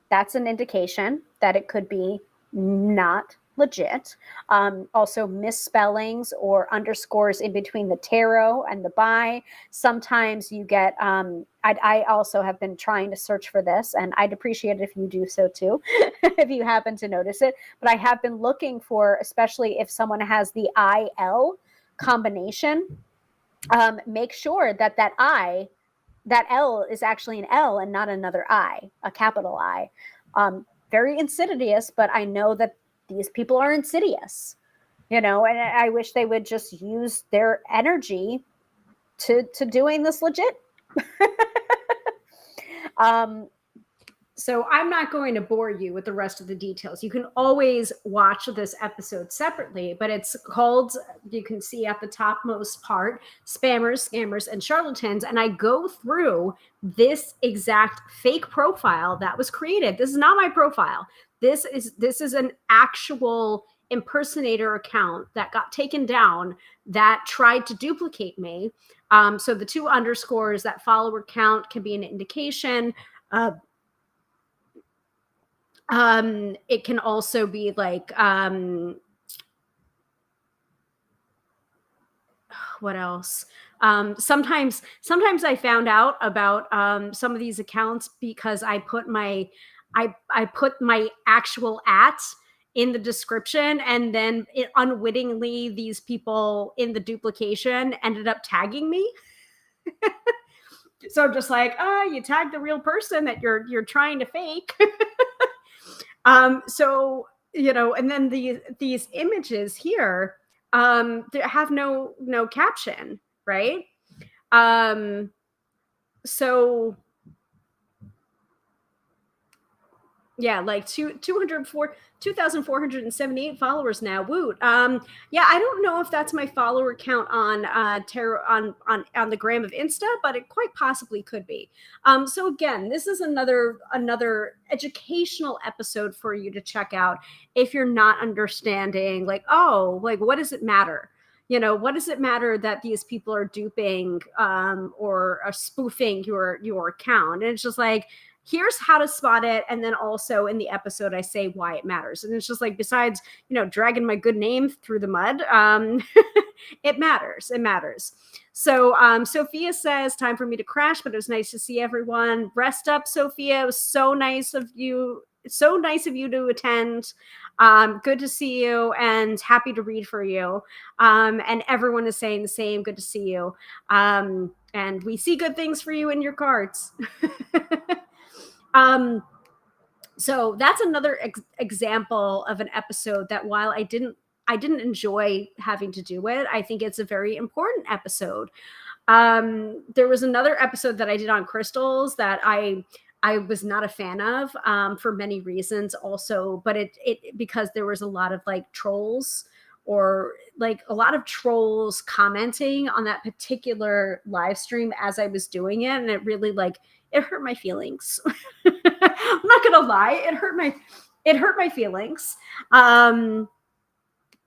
That's an indication that it could be not legit. Also misspellings or underscores in between the tarot and the by. Sometimes you get, I also have been trying to search for this, and I'd appreciate it if you do so too, if you happen to notice it. But I have been looking for, especially if someone has the IL combination, make sure that that L is actually an L and not another I, a capital I. Very insidious, but I know that these people are insidious, you know, and I wish they would just use their energy to doing this legit. So I'm not going to bore you with the rest of the details. You can always watch this episode separately, but it's called, you can see at the topmost part, Spammers, Scammers, and Charlatans. And I go through this exact fake profile that was created. This is not my profile. This is an actual impersonator account that got taken down that tried to duplicate me. So the 2 underscores, that follower count can be an indication. It can also be like, what else? Sometimes I found out about some of these accounts because I put my actual @ in the description, and then unwittingly these people in the duplication ended up tagging me. So I'm just like, you tagged the real person that you're trying to fake. So, you know, and then these images here, they have no caption, right? So yeah, like 2,478 followers now. Woot. Yeah, I don't know if that's my follower count on tarot on the gram of Insta, but it quite possibly could be. So again, this is another educational episode for you to check out if you're not understanding, like, oh, like what does it matter? You know, what does it matter that these people are duping or are spoofing your account? And it's just like, here's how to spot it. And then also in the episode, I say why it matters. And it's just like, besides, you know, dragging my good name through the mud, it matters. It matters. So Sophia says, time for me to crash, but it was nice to see everyone. Rest up, Sophia. It was so nice of you. So nice of you to attend. Good to see you and happy to read for you. And everyone is saying the same. Good to see you. and we see good things for you in your cards. So that's another example of an episode that, while I didn't enjoy having to do it, I think it's a very important episode. There was another episode that I did on crystals that I was not a fan of, for many reasons also, but it because there was a lot of like trolls, or like a lot of trolls commenting on that particular live stream as I was doing it. And it really, like, it hurt my feelings. I'm not gonna lie, it hurt my feelings.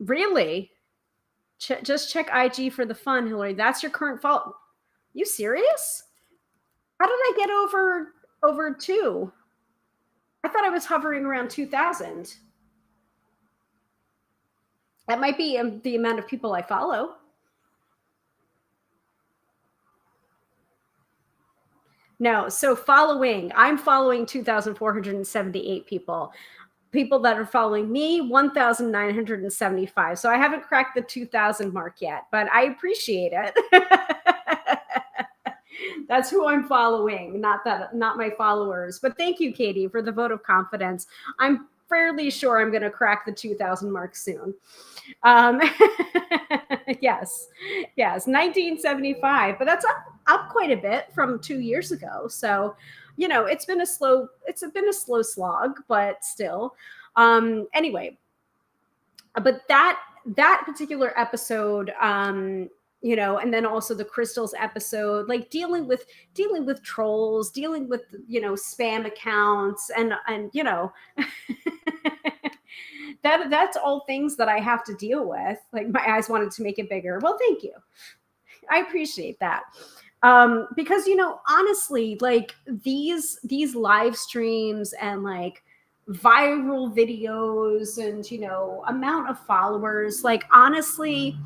Really, just check IG for the fun, Hilary. That's your current fault. You serious? How did I get over 2? I thought I was hovering around 2,000. That might be the amount of people I follow. No, so I'm following 2,478 people. People that are following me, 1,975. So I haven't cracked the 2,000 mark yet, but I appreciate it. That's who I'm following, not my followers. But thank you, Katie, for the vote of confidence. I'm fairly sure I'm going to crack the 2,000 mark soon. Yes, 1975, but that's up quite a bit from 2 years ago. So, it's been a slow slog, but still. Anyway, but that particular episode, and then also the crystals episode, like dealing with trolls, dealing with spam accounts, and that's all things that I have to deal with. Like, my eyes wanted to make it bigger. Well, thank you. I appreciate that. Because honestly, like these live streams and like viral videos and amount of followers, like honestly,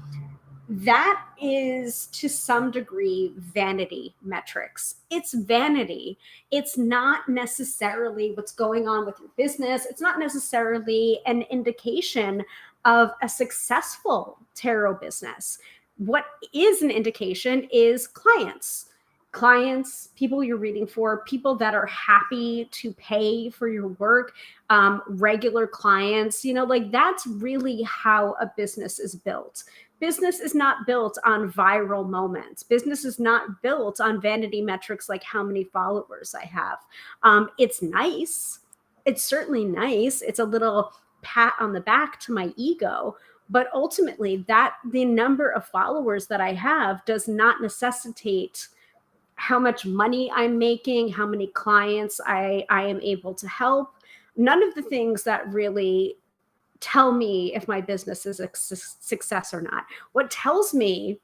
that is to some degree vanity metrics. It's vanity. It's not necessarily what's going on with your business. It's not necessarily an indication of a successful tarot business. What is an indication is clients, people you're reading for, people that are happy to pay for your work, regular clients, like that's really how a business is built. Business is not built on viral moments. Business is not built on vanity metrics like how many followers I have. It's nice. It's certainly nice. It's a little pat on the back to my ego. But ultimately, the number of followers that I have does not necessitate how much money I'm making, how many clients I am able to help. None of the things that really tell me if my business is a success or not. What tells me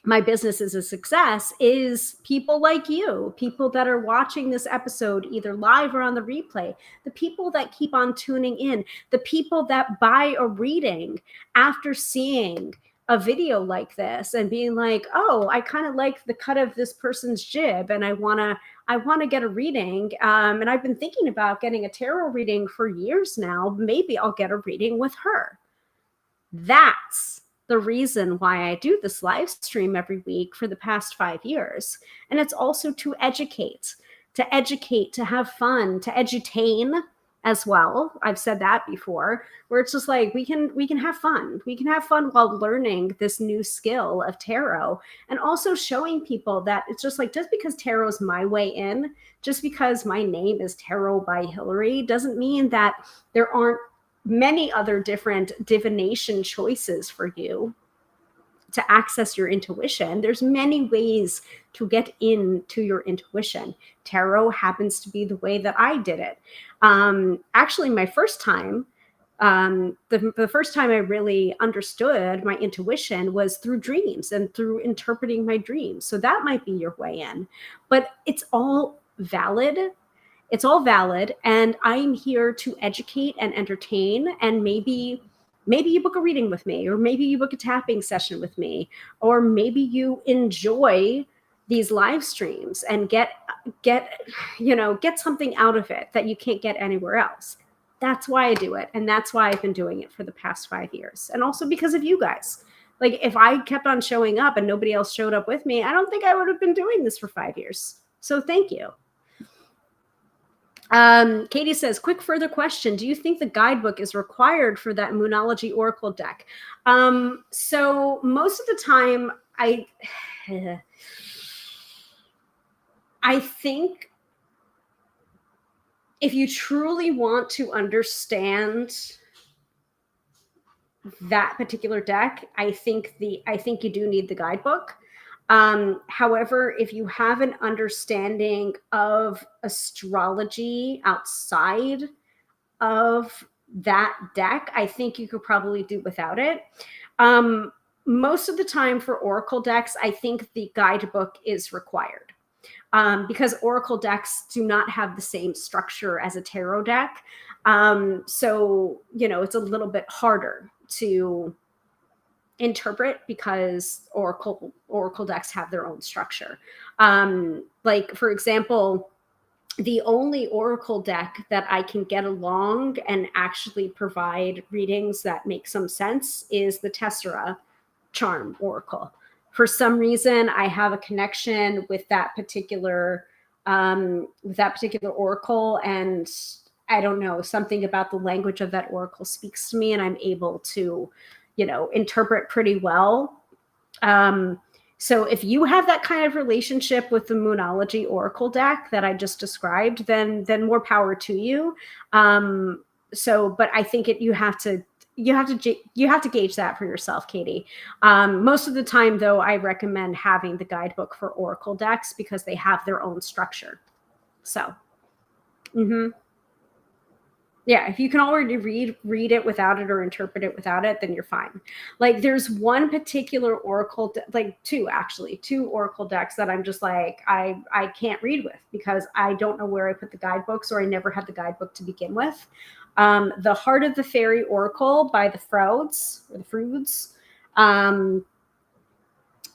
my business is a success is people like you, people that are watching this episode either live or on the replay, the people that keep on tuning in, the people that buy a reading after seeing a video like this and being like, oh, I kind of like the cut of this person's jib and I want to get a reading. And I've been thinking about getting a tarot reading for years now. Maybe I'll get a reading with her. That's the reason why I do this live stream every week for the past 5 years. And it's also to educate, to have fun, to edutain as well. I've said that before, where it's just like we can have fun. We can have fun while learning this new skill of tarot, and also showing people that it's just like, just because tarot's my way in, just because my name is Tarot by Hilary, doesn't mean that there aren't many other different divination choices for you to access your intuition. There's many ways to get into your intuition. Tarot happens to be the way that I did it. Actually, my first time, the first time I really understood my intuition was through dreams and through interpreting my dreams. So that might be your way in, but it's all valid. It's all valid. And I'm here to educate and entertain. And maybe you book a reading with me, or maybe you book a tapping session with me, or maybe you enjoy these live streams and get something out of it that you can't get anywhere else. That's why I do it. And that's why I've been doing it for the past 5 years. And also because of you guys. Like if I kept on showing up and nobody else showed up with me, I don't think I would have been doing this for 5 years. So thank you. Katie says, quick further question. Do you think the guidebook is required for that Moonology Oracle deck? So most of the time, I think if you truly want to understand that particular deck, I think you do need the guidebook. However, if you have an understanding of astrology outside of that deck, I think you could probably do without it. Most of the time for Oracle decks, I think the guidebook is required. Because Oracle decks do not have the same structure as a tarot deck. So, it's a little bit harder to interpret because Oracle decks have their own structure. Like, for example, the only Oracle deck that I can get along and actually provide readings that make some sense is the Tessera Charm Oracle. For some reason, I have a connection with that particular oracle, and I don't know, something about the language of that oracle speaks to me, and I'm able to, interpret pretty well. So if you have that kind of relationship with the Moonology Oracle deck that I just described, then more power to you. But I think you have to gauge that for yourself, Katie. Most of the time, though, I recommend having the guidebook for Oracle decks because they have their own structure. So, yeah, if you can already read it without it or interpret it without it, then you're fine. Like there's one particular Oracle, two Oracle decks that I'm just like, I can't read with because I don't know where I put the guidebooks, or I never had the guidebook to begin with. The Heart of the Fairy Oracle by the Frauds,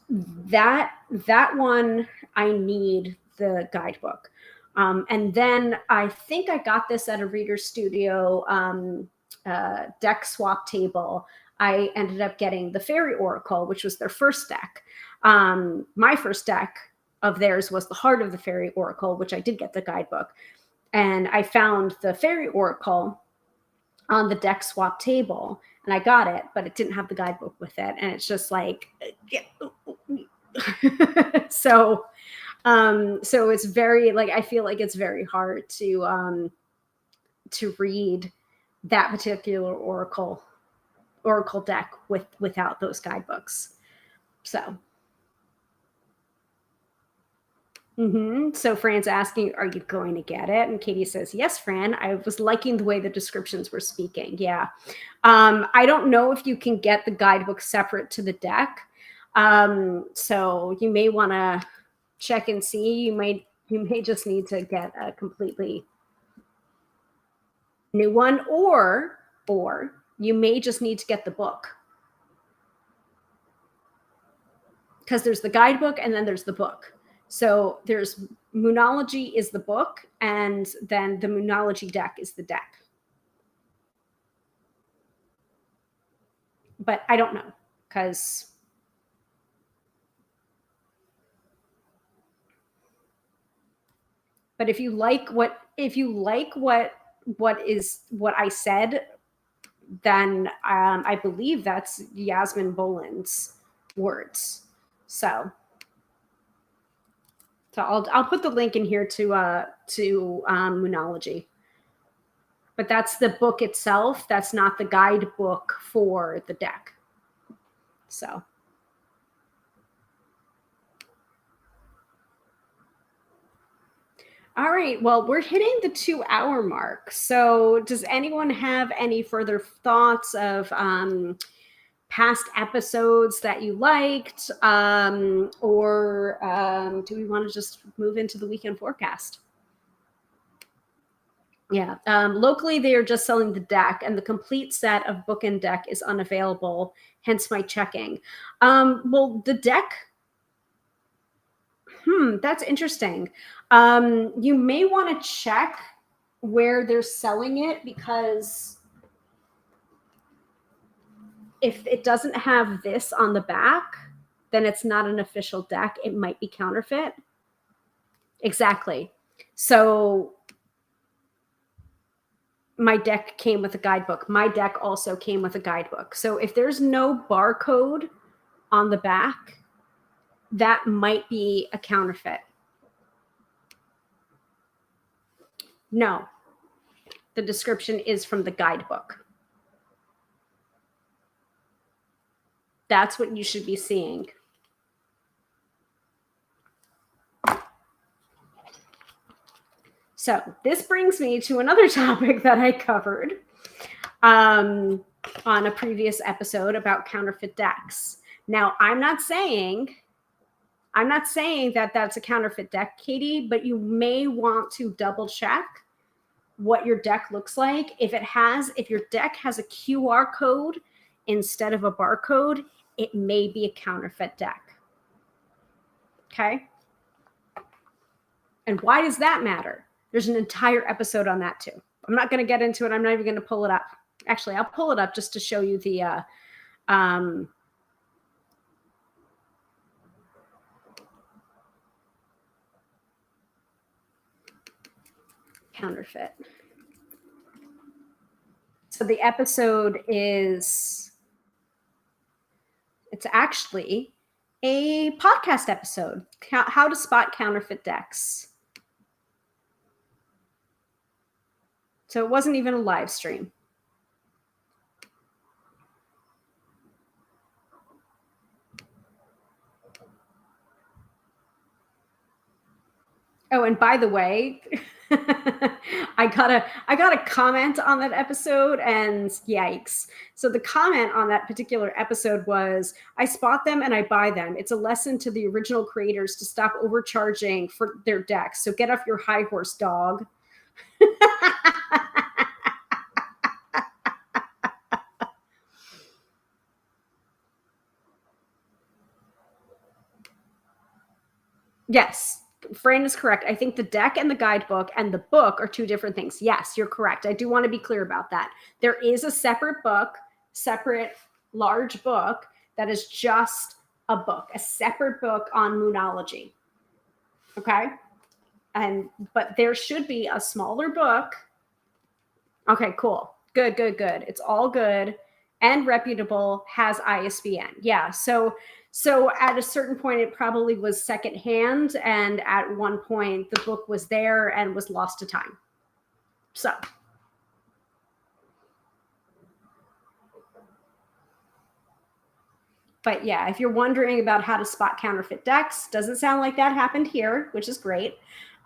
that one I need the guidebook. And then I think I got this at a Reader Studio deck swap table. I ended up getting the Fairy Oracle, which was their first deck. My first deck of theirs was the Heart of the Fairy Oracle, which I did get the guidebook. And I found the Fairy Oracle on the deck swap table, and I got it, but it didn't have the guidebook with it. And it's just like, so it's very, like, I feel like it's very hard to read that particular oracle deck without those guidebooks. So. So Fran's asking, are you going to get it? And Katie says, yes, Fran, I was liking the way the descriptions were speaking. Yeah. I don't know if you can get the guidebook separate to the deck. So you may want to check and see. You may just need to get a completely new one, or you may just need to get the book. Because there's the guidebook and then there's the book. So there's Moonology is the book, and then the Moonology deck is the deck. But I don't know, because but if you like what I said, then I believe that's Yasmin Boland's words. So I'll put the link in here to Moonology. But that's the book itself. That's not the guidebook for the deck. So. All right. Well, we're hitting the 2-hour mark. So does anyone have any further thoughts of past episodes that you liked? Or do we want to just move into the weekend forecast? Yeah. Locally, they are just selling the deck, and the complete set of book and deck is unavailable, hence my checking. Well, the deck... that's interesting. You may want to check where they're selling it, because if it doesn't have this on the back, then it's not an official deck. It might be counterfeit. Exactly. So my deck came with a guidebook. My deck also came with a guidebook. So if there's no barcode on the back, that might be a counterfeit. No, the description is from the guidebook. That's what you should be seeing. So this brings me to another topic that I covered on a previous episode about counterfeit decks. Now, I'm not saying that that's a counterfeit deck, Katie, but you may want to double check what your deck looks like. If your deck has a QR code instead of a barcode, it may be a counterfeit deck. Okay? And why does that matter? There's an entire episode on that too. I'm not going to get into it. I'm not even going to pull it up. Actually, I'll pull it up just to show you the counterfeit. So the episode it's actually a podcast episode, how to spot counterfeit decks. So it wasn't even a live stream. Oh, and by the way, I got a comment on that episode, and yikes. So the comment on that particular episode was, I spot them and I buy them. It's a lesson to the original creators to stop overcharging for their decks. So get off your high horse, dog. Yes, Fran is correct. I think the deck and the guidebook and the book are two different things. Yes, you're correct. I do want to be clear about that. There is a separate book, separate large book that is just a book, a separate book on moonology. Okay? But there should be a smaller book. Okay, cool. Good. It's all good and reputable, has ISBN. Yeah, so at a certain point, it probably was secondhand, and at one point, the book was there and was lost to time. So, but yeah, if you're wondering about how to spot counterfeit decks, doesn't sound like that happened here, which is great.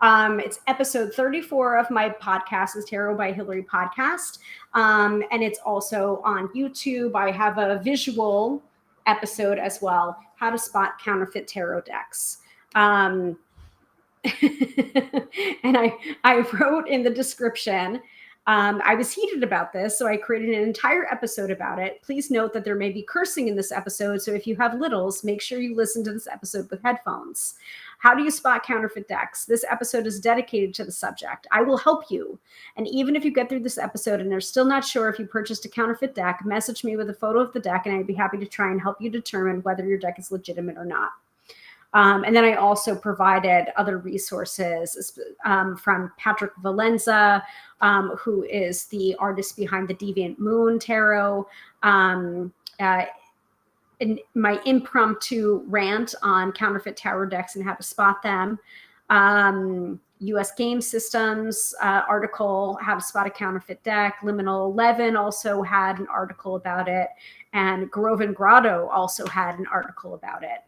It's episode 34 of my podcast, is Tarot by Hilary podcast, and it's also on YouTube. I have a visual episode as well, how to spot counterfeit tarot decks. And I wrote in the description, I was heated about this, so I created an entire episode about it. Please note that there may be cursing in this episode, so if you have littles, make sure you listen to this episode with headphones. How do you spot counterfeit decks? This episode is dedicated to the subject. I will help you. And even if you get through this episode and they're still not sure if you purchased a counterfeit deck, message me with a photo of the deck, and I'd be happy to try and help you determine whether your deck is legitimate or not. And then I also provided other resources from Patrick Valenza, who is the artist behind the Deviant Moon Tarot, in my impromptu rant on counterfeit tarot decks and how to spot them. US Game Systems article, how to spot a counterfeit deck. Liminal 11 also had an article about it. And Grove and Grotto also had an article about it.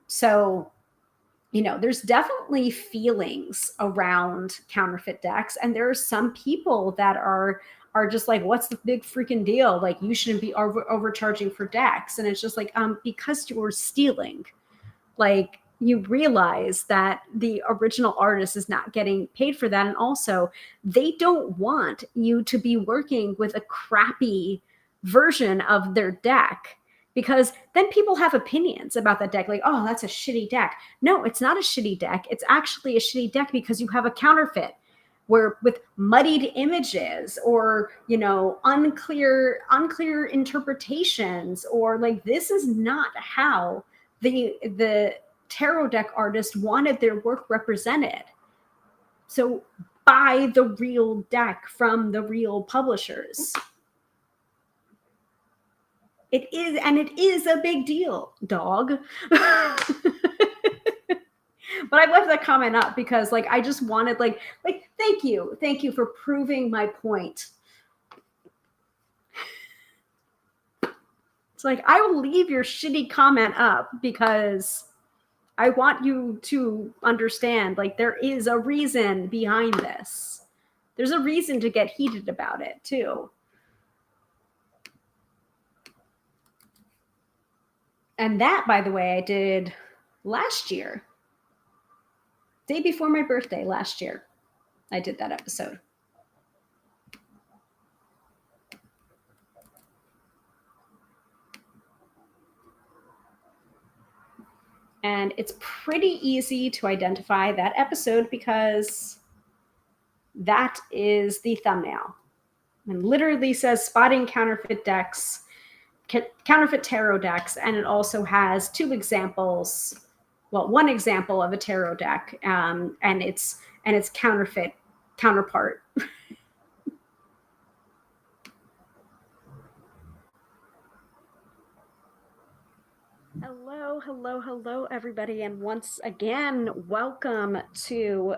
So, there's definitely feelings around counterfeit decks. And there are some people that are just like, what's the big freaking deal? Like, you shouldn't be overcharging for decks. And it's just like, because you're stealing, like, you realize that the original artist is not getting paid for that. And also, they don't want you to be working with a crappy version of their deck, because then people have opinions about that deck. Like, oh, that's a shitty deck. No, it's not a shitty deck. It's actually a shitty deck because you have a counterfeit. where with muddied images or, you know, unclear interpretations, or like, this is not how the tarot deck artist wanted their work represented. So buy the real deck from the real publishers. It is, and it is a big deal, dog. But I left that comment up because, like, I just wanted, like, thank you for proving my point. It's like, I will leave your shitty comment up because I want you to understand, like, there is a reason behind this. There's a reason to get heated about it too. And that, by the way, I did last year. Day before my birthday last year, I did that episode. And it's pretty easy to identify that episode because that is the thumbnail. And literally says spotting counterfeit decks, counterfeit tarot decks, and it also has two examples. Well, one example of a tarot deck, and its counterfeit counterpart. Hello, everybody, and once again, welcome to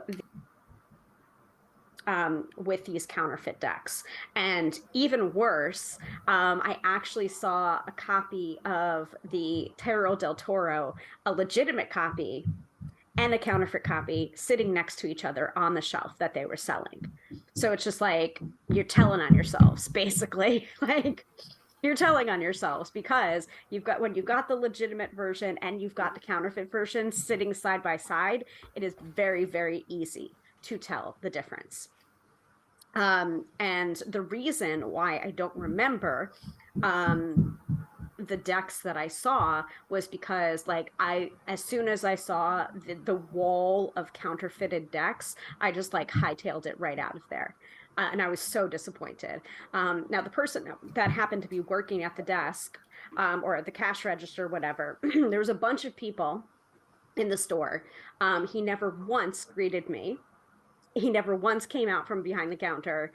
with these counterfeit decks. And even worse, I actually saw a copy of the Tarot del Toro, a legitimate copy, and a counterfeit copy sitting next to each other on the shelf that they were selling. So it's just like, you're telling on yourselves, basically. Like, you're telling on yourselves, because when you've got the legitimate version and you've got the counterfeit version sitting side by side, it is very, very easy to tell the difference. And the reason why I don't remember the decks that I saw was because, like, as soon as I saw the wall of counterfeited decks, I just, like, hightailed it right out of there. And I was so disappointed. Now, the person that happened to be working at the desk or at the cash register, whatever, there was a bunch of people in the store. He never once greeted me. He never once came out from behind the counter.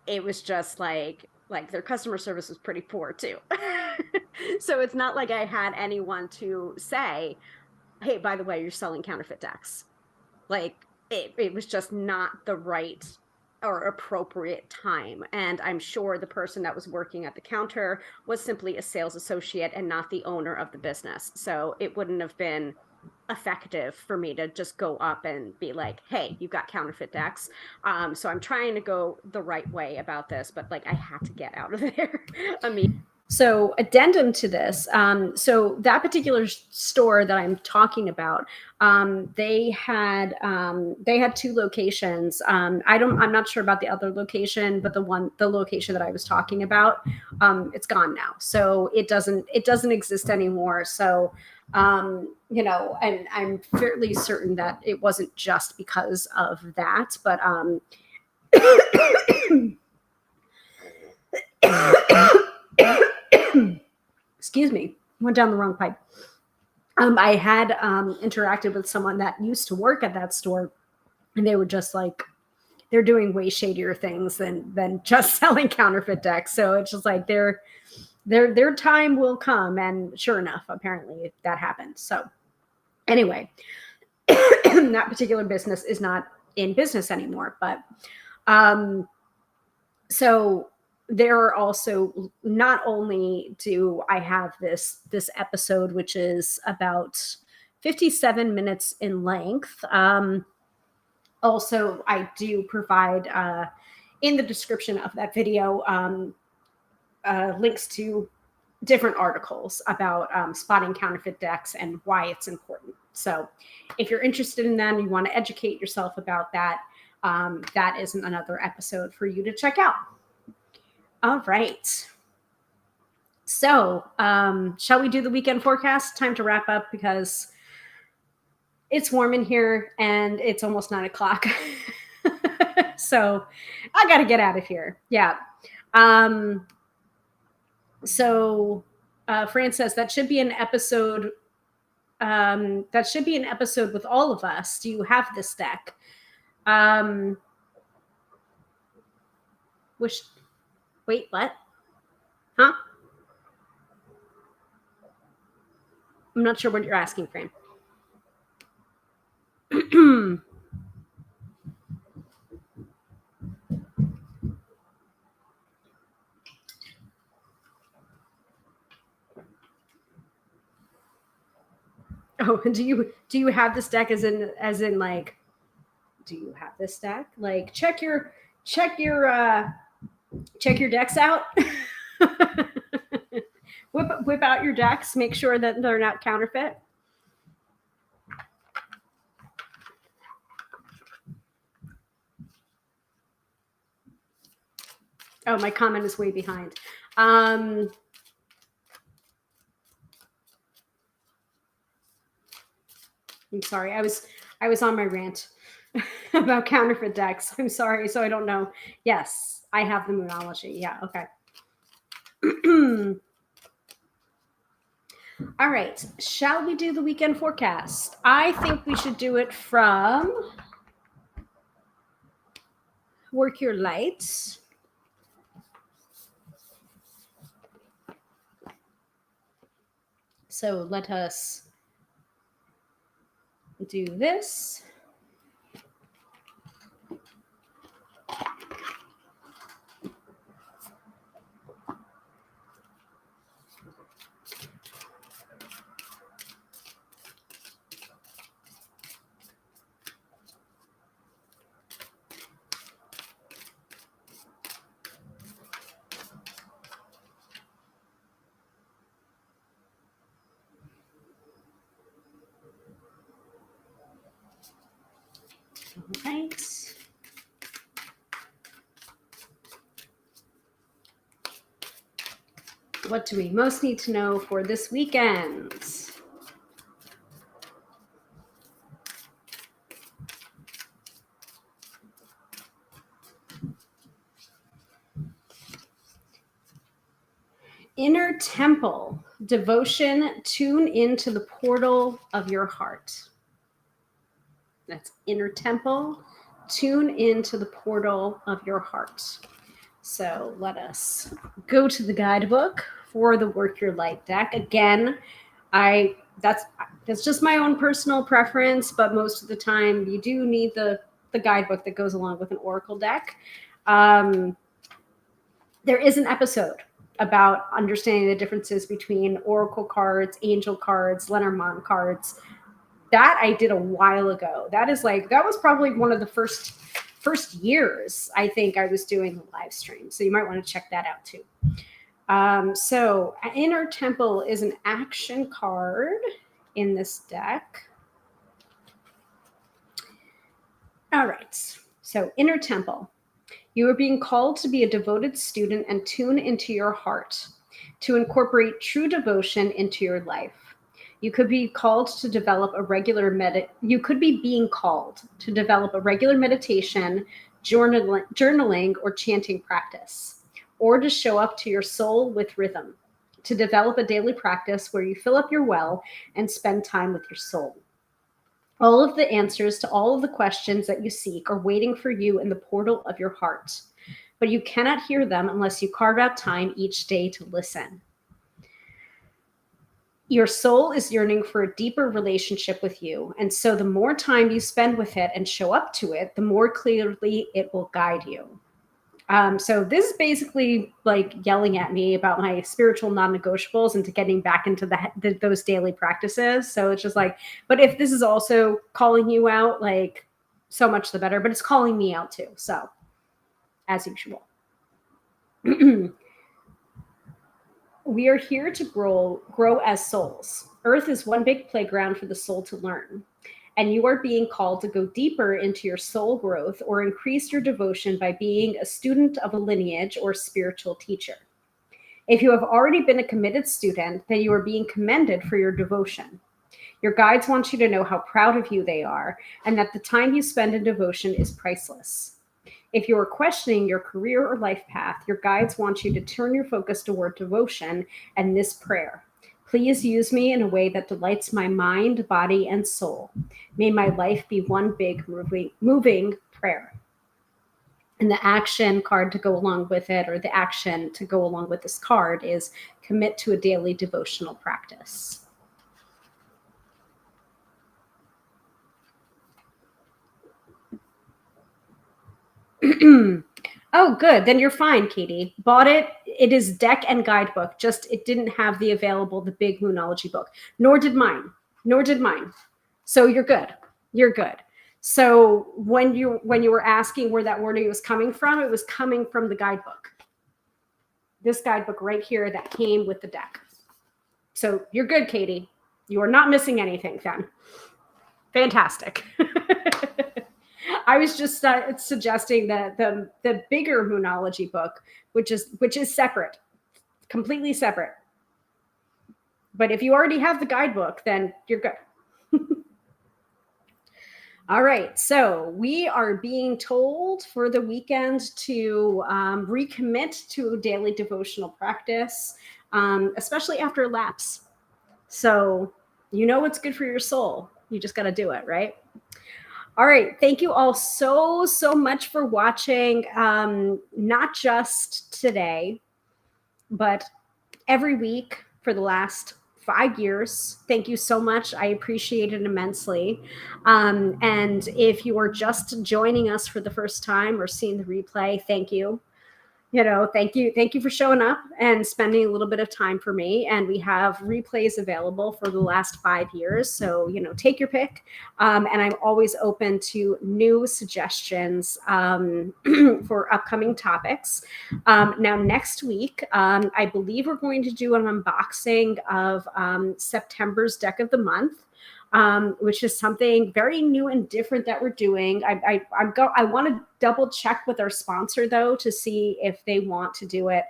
It was just like their customer service was pretty poor too. So it's not like I had anyone to say, hey, by the way, you're selling counterfeit decks. Like, it was just not the right or appropriate time. And I'm sure the person that was working at the counter was simply a sales associate and not the owner of the business. So it wouldn't have been effective for me to just go up and be like, hey, you've got counterfeit decks. So I'm trying to go the right way about this, but, like, I had to get out of there. So addendum to this, so that particular store that I'm talking about, they had two locations. I'm not sure about the other location, but the location that I was talking about, it's gone now. So it doesn't exist anymore. So, you know, and I'm fairly certain that it wasn't just because of that, but, excuse me, went down the wrong pipe. I had interacted with someone that used to work at that store, and they were just like, they're doing way shadier things than just selling counterfeit decks. So it's just like their time will come, and sure enough, apparently that happened. So anyway, that particular business is not in business anymore. But so there are also, not only do I have this episode, which is about 57 minutes in length, also I do provide in the description of that video links to different articles about spotting counterfeit decks and why it's important. So if you're interested in that and you want to educate yourself about that, that is another episode for you to check out. All right. So, shall we do the weekend forecast? Time to wrap up because it's warm in here and it's almost 9 o'clock. So I got to get out of here. Yeah. So Fran says that should be an episode. That should be an episode with all of us. Do you have this deck? Wait, what? Huh? I'm not sure what you're asking, Fran. Oh, do you have this deck as in like, do you have this deck? Like check your decks out. whip out your decks, make sure that they're not counterfeit. Oh, my comment is way behind. I'm sorry. I was on my rant about counterfeit decks. I'm sorry. So I don't know. Yes, I have the Moonology. Yeah. Okay. All right. Shall we do the weekend forecast? I think we should do it from Work Your Lights. So let us do this. All right. What do we most need to know for this weekend? Inner temple, devotion, tune into the portal of your heart. That's inner temple, tune into the portal of your heart. So let us go to the guidebook for the Work Your Light deck. Again, that's just my own personal preference, but most of the time you do need the guidebook that goes along with an oracle deck. There is an episode about understanding the differences between oracle cards, angel cards, Lenormand cards. That I did a while ago. That was probably one of the first years I think I was doing the live stream. So you might want to check that out too. So Inner Temple is an action card in this deck. All right. So Inner Temple. You are being called to be a devoted student and tune into your heart, to incorporate true devotion into your life. You could be called to develop a regular being called to develop a regular meditation, journaling, or chanting practice, or to show up to your soul with rhythm, to develop a daily practice where you fill up your well and spend time with your soul. All of the answers to all of the questions that you seek are waiting for you in the portal of your heart, but you cannot hear them unless you carve out time each day to listen. Your soul is yearning for a deeper relationship with you, and so the more time you spend with it and show up to it, the more clearly it will guide you. So this is basically like yelling at me about my spiritual non-negotiables and to getting back into those daily practices. So it's just like, but if this is also calling you out, like, so much the better, but it's calling me out too. So as usual, we are here to grow as souls. Earth is one big playground for the soul to learn. And you are being called to go deeper into your soul growth or increase your devotion by being a student of a lineage or spiritual teacher. If you have already been a committed student, then you are being commended for your devotion. Your guides want you to know how proud of you they are and that the time you spend in devotion is priceless. If you're questioning your career or life path, your guides want you to turn your focus toward devotion and this prayer. Please use me in a way that delights my mind, body, and soul. May my life be one big moving prayer. And the action card to go along with it, or the action to go along with this card, is commit to a daily devotional practice. Oh, good. Then you're fine, Katie. Bought it. It is deck and guidebook. Just it didn't have the big Moonology book. Nor did mine. So you're good. You're good. So when you were asking where that wording was coming from, it was coming from the guidebook. This guidebook right here that came with the deck. So you're good, Katie. You are not missing anything then. Fantastic. I was just suggesting that the bigger Moonology book, which is separate, completely separate. But if you already have the guidebook, then you're good. All right, so we are being told for the weekend to recommit to daily devotional practice, especially after lapse. So you know what's good for your soul. You just got to do it, right? All right. Thank you all so much for watching. Not just today, but every week for the last 5 years. Thank you so much. I appreciate it immensely. And if you are just joining us for the first time or seeing the replay, thank you. Thank you for showing up and spending a little bit of time for me. And we have replays available for the last 5 years. So, take your pick. And I'm always open to new suggestions for upcoming topics. Now, next week, I believe we're going to do an unboxing of September's deck of the month. Which is something very new and different that we're doing. I want to double check with our sponsor though to see if they want to do it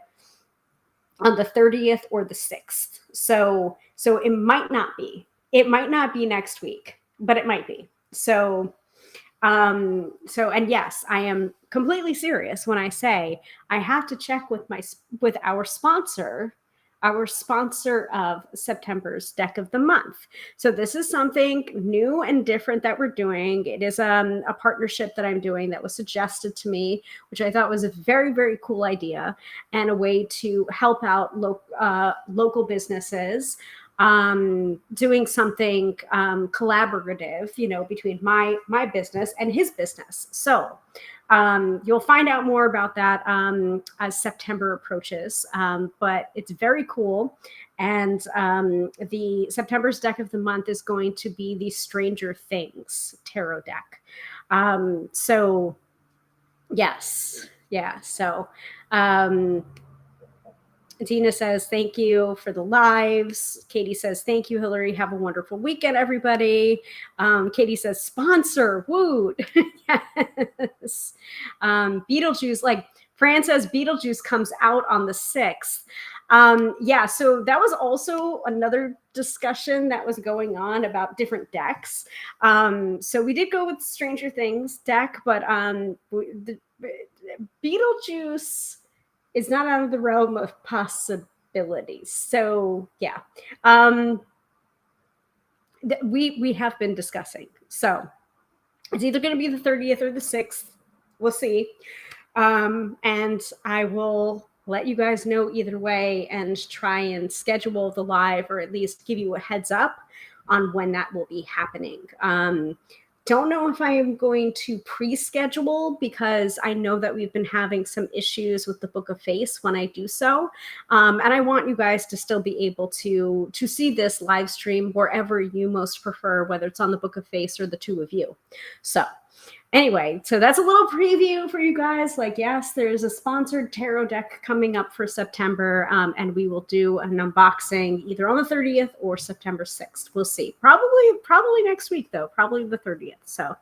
on the 30th or the 6th. So it might not be. It might not be next week, but it might be. So and yes, I am completely serious when I say I have to check with our sponsor of September's deck of the month. So this is something new and different that we're doing. It is a partnership that I'm doing that was suggested to me, which I thought was a very, very cool idea and a way to help out local businesses doing something collaborative, between my business and his business. So you'll find out more about that as September approaches, but it's very cool. And the September's deck of the month is going to be the Stranger Things tarot deck. So yes, yeah. So Dina says, thank you for the lives. Katie says, thank you, Hilary. Have a wonderful weekend, everybody. Katie says, sponsor, woot. Yes. Beetlejuice, like Fran says, Beetlejuice comes out on the 6th. Yeah, so that was also another discussion that was going on about different decks. So we did go with Stranger Things deck, but the Beetlejuice is not out of the realm of possibilities. So yeah, we have been discussing. So it's either going to be the 30th or the 6th. We'll see. And I will let you guys know either way and try and schedule the live, or at least give you a heads up on when that will be happening. Don't know if I am going to pre-schedule, because I know that we've been having some issues with the Book of Face when I do so. And I want you guys to still be able to see this live stream wherever you most prefer, whether it's on the Book of Face or the two of you. So anyway, so that's a little preview for you guys. Like, yes, there's a sponsored tarot deck coming up for September, and we will do an unboxing either on the 30th or September 6th. We'll see. Probably next week, though. Probably the 30th. So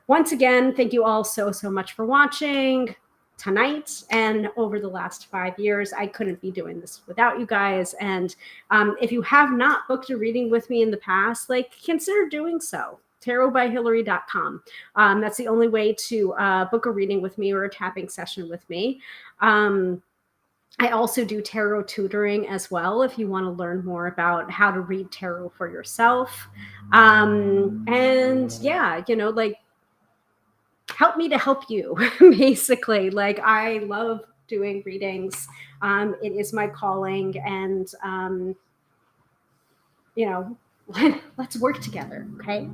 once again, thank you all so much for watching tonight and over the last 5 years. I couldn't be doing this without you guys. And if you have not booked a reading with me in the past, like, consider doing so. tarotbyhilary.com. That's the only way to book a reading with me or a tapping session with me. I also do tarot tutoring as well if you want to learn more about how to read tarot for yourself. And yeah, like, help me to help you, basically. Like, I love doing readings. It is my calling, and let's work together, okay?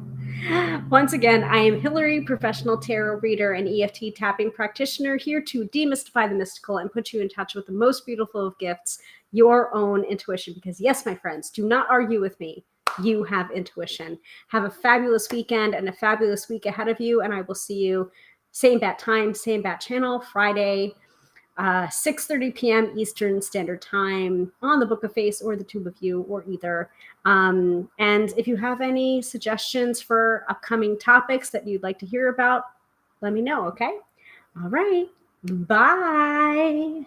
Once again, I am Hilary, professional tarot reader and EFT tapping practitioner, here to demystify the mystical and put you in touch with the most beautiful of gifts, your own intuition. Because yes, my friends, do not argue with me. You have intuition. Have a fabulous weekend and a fabulous week ahead of you, and I will see you same bat time, same bat channel, Friday, 6:30 p.m. Eastern Standard Time on the Book of Face or the Tube of You, or either. And if you have any suggestions for upcoming topics that you'd like to hear about, let me know, okay? All right. Bye.